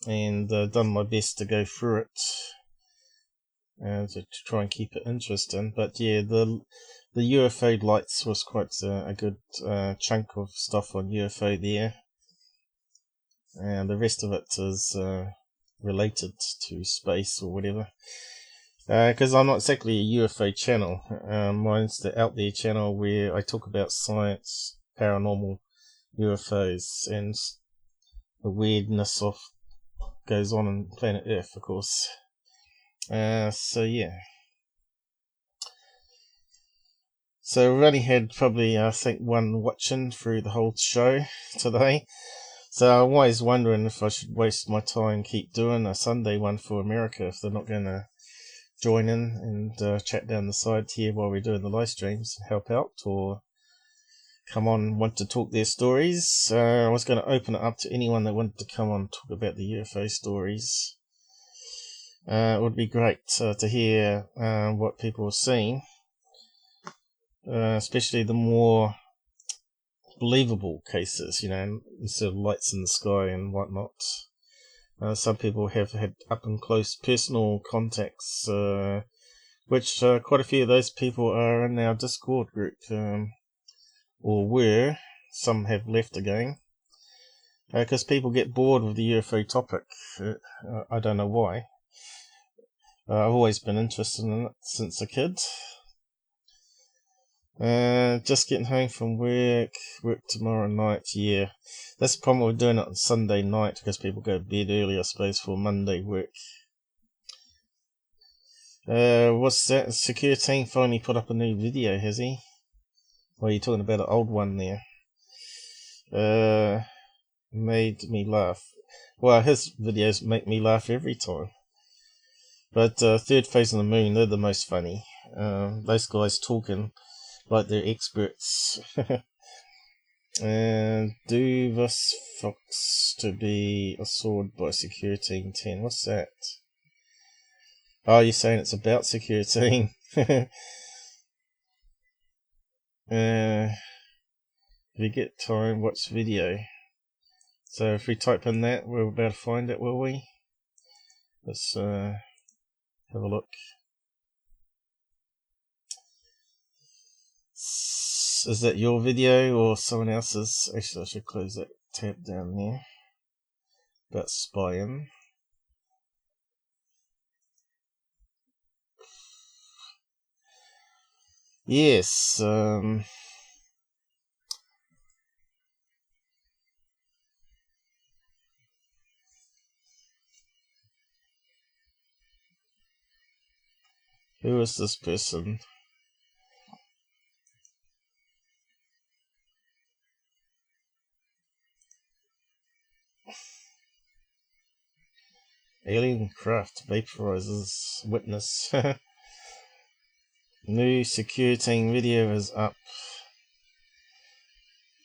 and done my best to go through it, to try and keep it interesting. But yeah, the UFO lights was quite a good chunk of stuff on UFO there, and the rest of it is related to space or whatever. Because I'm not exactly a UFO channel. Mine's the Out There channel where I talk about science, paranormal, UFOs, and the weirdness of goes on in planet Earth, of course. So yeah. So we've only had probably, I think, one watching through the whole show today. So I'm always wondering if I should waste my time, keep doing a Sunday one for America if they're not going to join in and chat down the side here while we're doing the live streams, help out, or come on, want to talk their stories. I was going to open it up to anyone that wanted to come on and talk about the UFO stories. It would be great to hear what people are seeing, especially the more believable cases, instead of lights in the sky and whatnot. Some people have had up and close personal contacts, which quite a few of those people are in our Discord group, or were. Some have left again, because people get bored with the UFO topic. I don't know why. I've always been interested in it since a kid. Just getting home from work tomorrow night. Yeah, that's the problem with doing it on Sunday night, because people go to bed early, I suppose, for Monday work. What's that? Secureteam finally put up a new video, has he? Or are you talking about an old one there? Made me laugh. Well, his videos make me laugh every time. But third phase of the moon, they're the most funny. Those guys talking like they're experts. And do this fox to be a sword by Secureteam 10. What's that? Oh, you're saying it's about Secureteam. If you get time, watch video. So if we type in that, we're about to find it, will we? Let's have a look. Is that your video or someone else's? Actually, I should close that tab down there. About spying. Yes, who is this person? Alien craft vaporizes witness. New Secureteam video is up.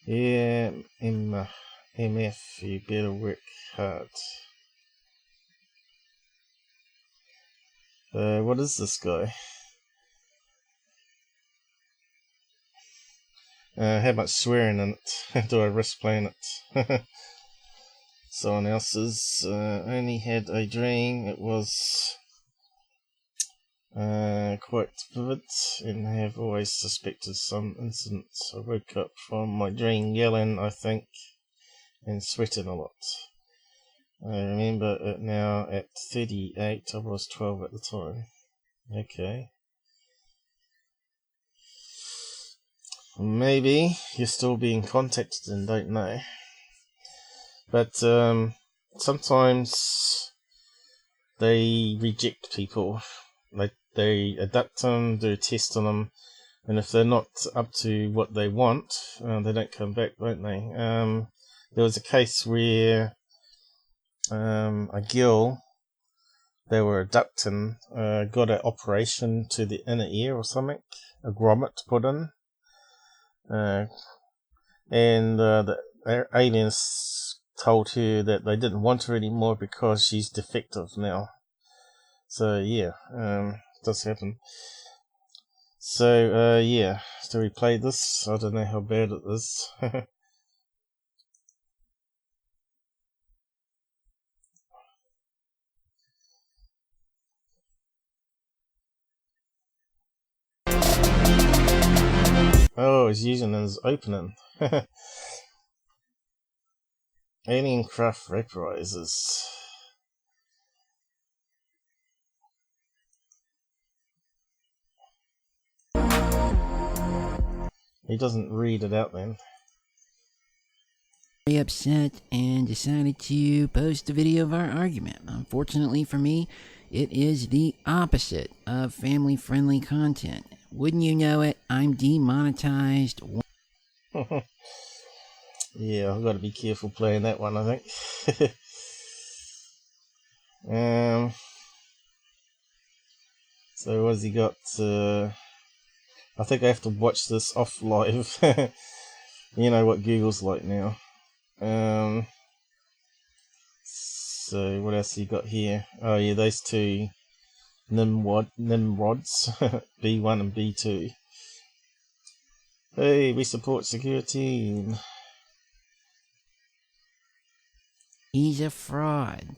Yeah, MF, you better work hard. What is this guy? How much swearing in it? Do I risk playing it? Someone else's. Only had a dream. It was quite vivid, and have always suspected some incident. I woke up from my dream yelling, I think, and sweating a lot. I remember it now at 38. I was 12 at the time. Okay. Maybe you're still being contacted and don't know. But sometimes they reject people. Like, they abduct them, do a test on them, and if they're not up to what they want, they don't come back, don't they? There was a case where a girl they were abducting got an operation to the inner ear or something, a grommet put in, and the aliens told her that they didn't want her anymore because she's defective now. So yeah, does happen. So yeah, do we play this? I don't know how bad it is. Oh, he's using his opening. Alien craft vaporizes. He doesn't read it out then.
Very upset and decided to post a video of our argument. Unfortunately for me, it is the opposite of family-friendly content. Wouldn't you know it, I'm demonetized.
Yeah, I've got to be careful playing that one, I think. So what has he got? I think I have to watch this off live. You know what Google's like now. So what else he got here? Oh yeah, those two Nimrods, B1 and B2. Hey, we support security.
He's a fraud.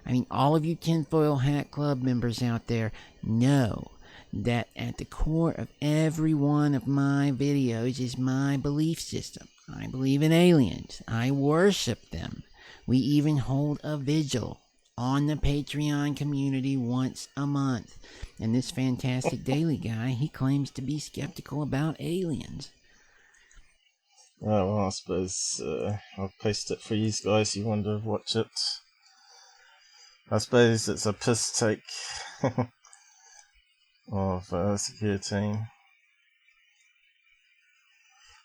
I mean, all of you Tinfoil Hat Club members out there know that at the core of every one of my videos is my belief system. I believe in aliens. I worship them. We even hold a vigil on the Patreon community once a month. And this fantastic daily guy, he claims to be skeptical about aliens.
Oh, well, I suppose I'll post it for you guys who want to watch it. I suppose it's a piss take of security.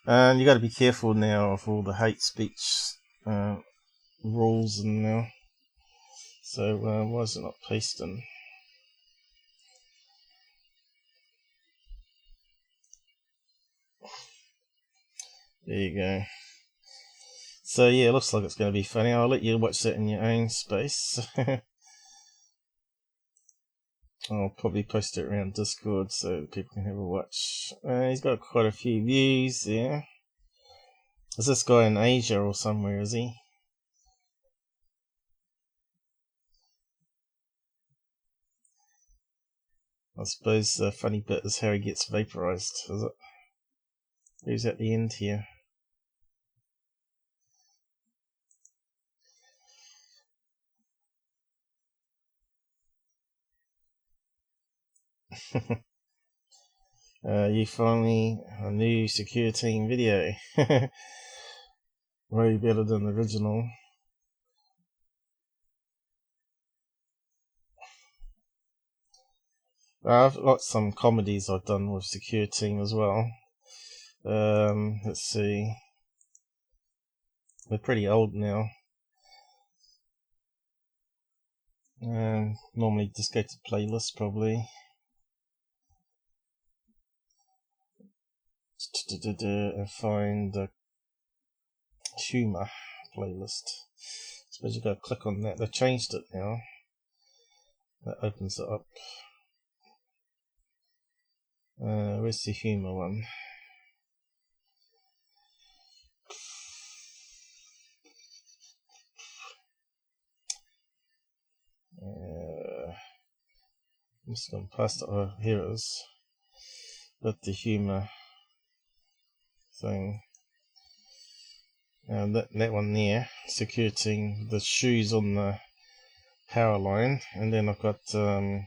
And you got to be careful now of all the hate speech rules and now. So why is it not pasting? There you go. So yeah, it looks like it's going to be funny. I'll let you watch that in your own space. I'll probably post it around Discord so people can have a watch. He's got quite a few views there. Is this guy in Asia or somewhere, is he? I suppose the funny bit is how he gets vaporized, is it? Who's at the end here? You finally a new secure team video. Way better than the original. I've got some comedies I've done with secure team as well. Let's see. They're pretty old now. Normally just go to playlist probably. And find the humor playlist. Suppose you gotta click on that. They've changed it now. That opens it up. Where's the humor one? I'm just going past it. Oh, here it is. Got the humor thing. And that one there, securing the shoes on the power line. And then I've got 20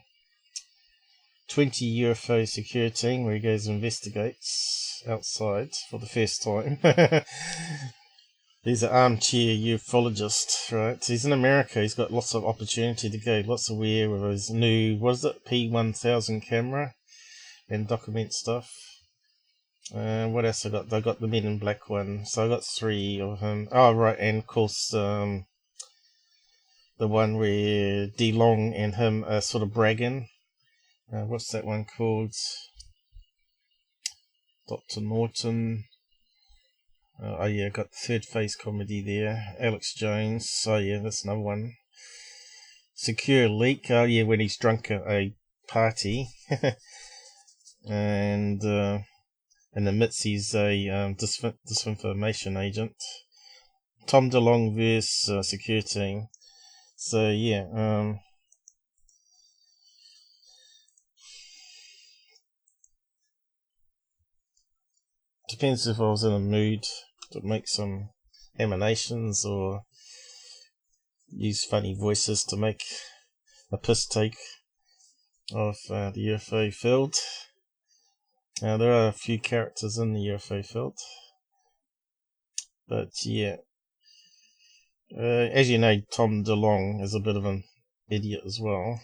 UFO security where he goes and investigates outside for the first time. He's an armchair ufologist, right? He's in America. He's got lots of opportunity to go, lots of where with his new, what is it, P1000 camera and document stuff. What else I got? I got the Men in Black one, so I got 3 of him. Oh, right, and of course the one where DeLong and him are sort of bragging. What's that one called? Dr. Norton. Oh yeah, got the third phase comedy there. Alex Jones. Oh yeah, that's another one. Secure Leak. Oh yeah, when he's drunk at a party. And admits he's a disinformation agent. Tom DeLong vs. Secure Team. So yeah, depends if I was in a mood to make some emanations or use funny voices to make a piss take of the UFO field. Now there are a few characters in the UFO field, but yeah, as you know, Tom DeLong is a bit of an idiot as well,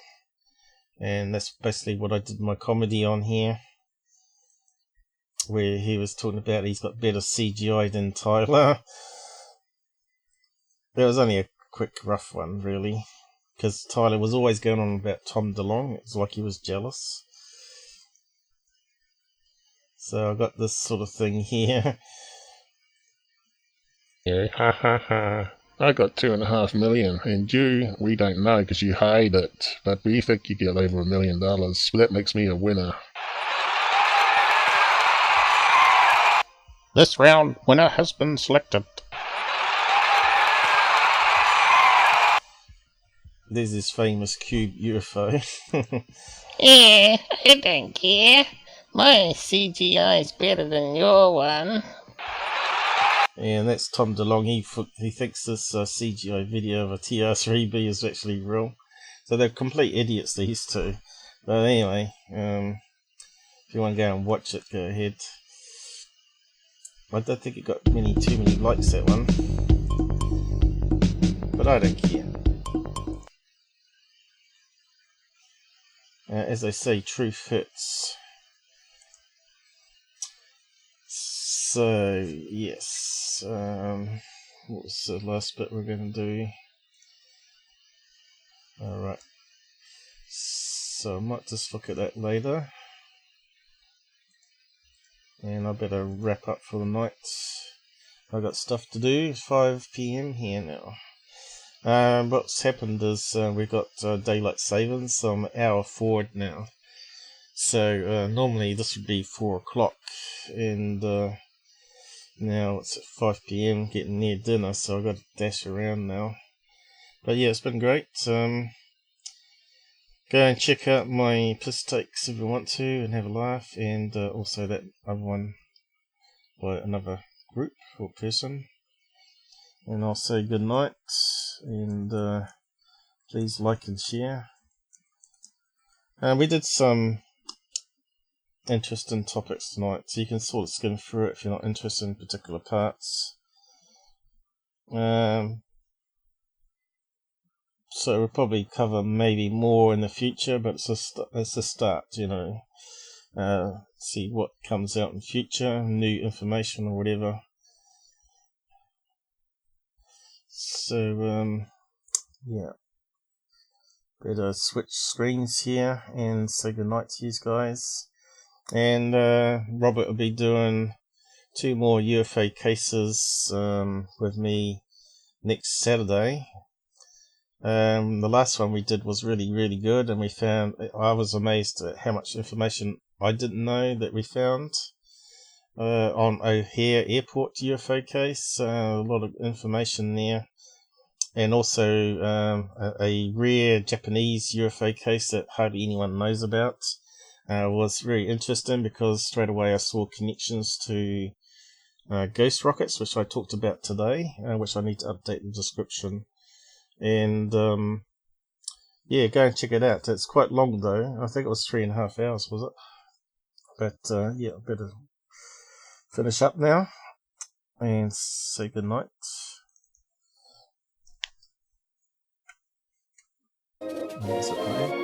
and that's basically what I did my comedy on here, where he was talking about he's got better CGI than Tyler. There was only a quick rough one really, because Tyler was always going on about Tom DeLong. It was like he was jealous. So I've got this sort of thing here.
Yeah, ha ha ha. I got 2.5 million, and you, we don't know because you hide it, but we think you get over $1 million. So that makes me a winner. This round, winner has been selected.
There's this famous cube UFO.
Yeah, I don't care. My CGI's better than your one.
And that's Tom DeLong. He thinks this CGI video of a TR-3B is actually real. So they're complete idiots, these two. But anyway, if you want to go and watch it, go ahead. I don't think it got too many likes, that one. But I don't care. As they say, truth hurts. So, yes. What was the last bit we're going to do? Alright. So I might just look at that later. And I better wrap up for the night. I've got stuff to do. 5 PM here now. What's happened is we've got daylight savings, so I'm an hour forward now. So normally this would be 4 o'clock, and now it's at 5 PM, getting near dinner, so I've got to dash around now. But yeah, it's been great. Go and check out my piss takes if you want to and have a laugh, and also that other one by another group or person. And I'll say good night, and please like and share. We did some interesting topics tonight, so you can sort of skim through it if you're not interested in particular parts. So we'll probably cover maybe more in the future, but it's a start, you know. See what comes out in future, new information or whatever. So yeah, better switch screens here and say goodnight to you guys. And Robert will be doing 2 more UFO cases with me next Saturday. The last one we did was really good, and I was amazed at how much information I didn't know that we found on O'Hare Airport UFO case. A lot of information there, and also a rare Japanese UFO case that hardly anyone knows about. Was very interesting because straight away I saw connections to ghost rockets, which I talked about today, which I need to update the description. And yeah, go and check it out. It's quite long though. I think it was 3.5 hours, was it? But yeah, I better finish up now and say good night. Is it playing?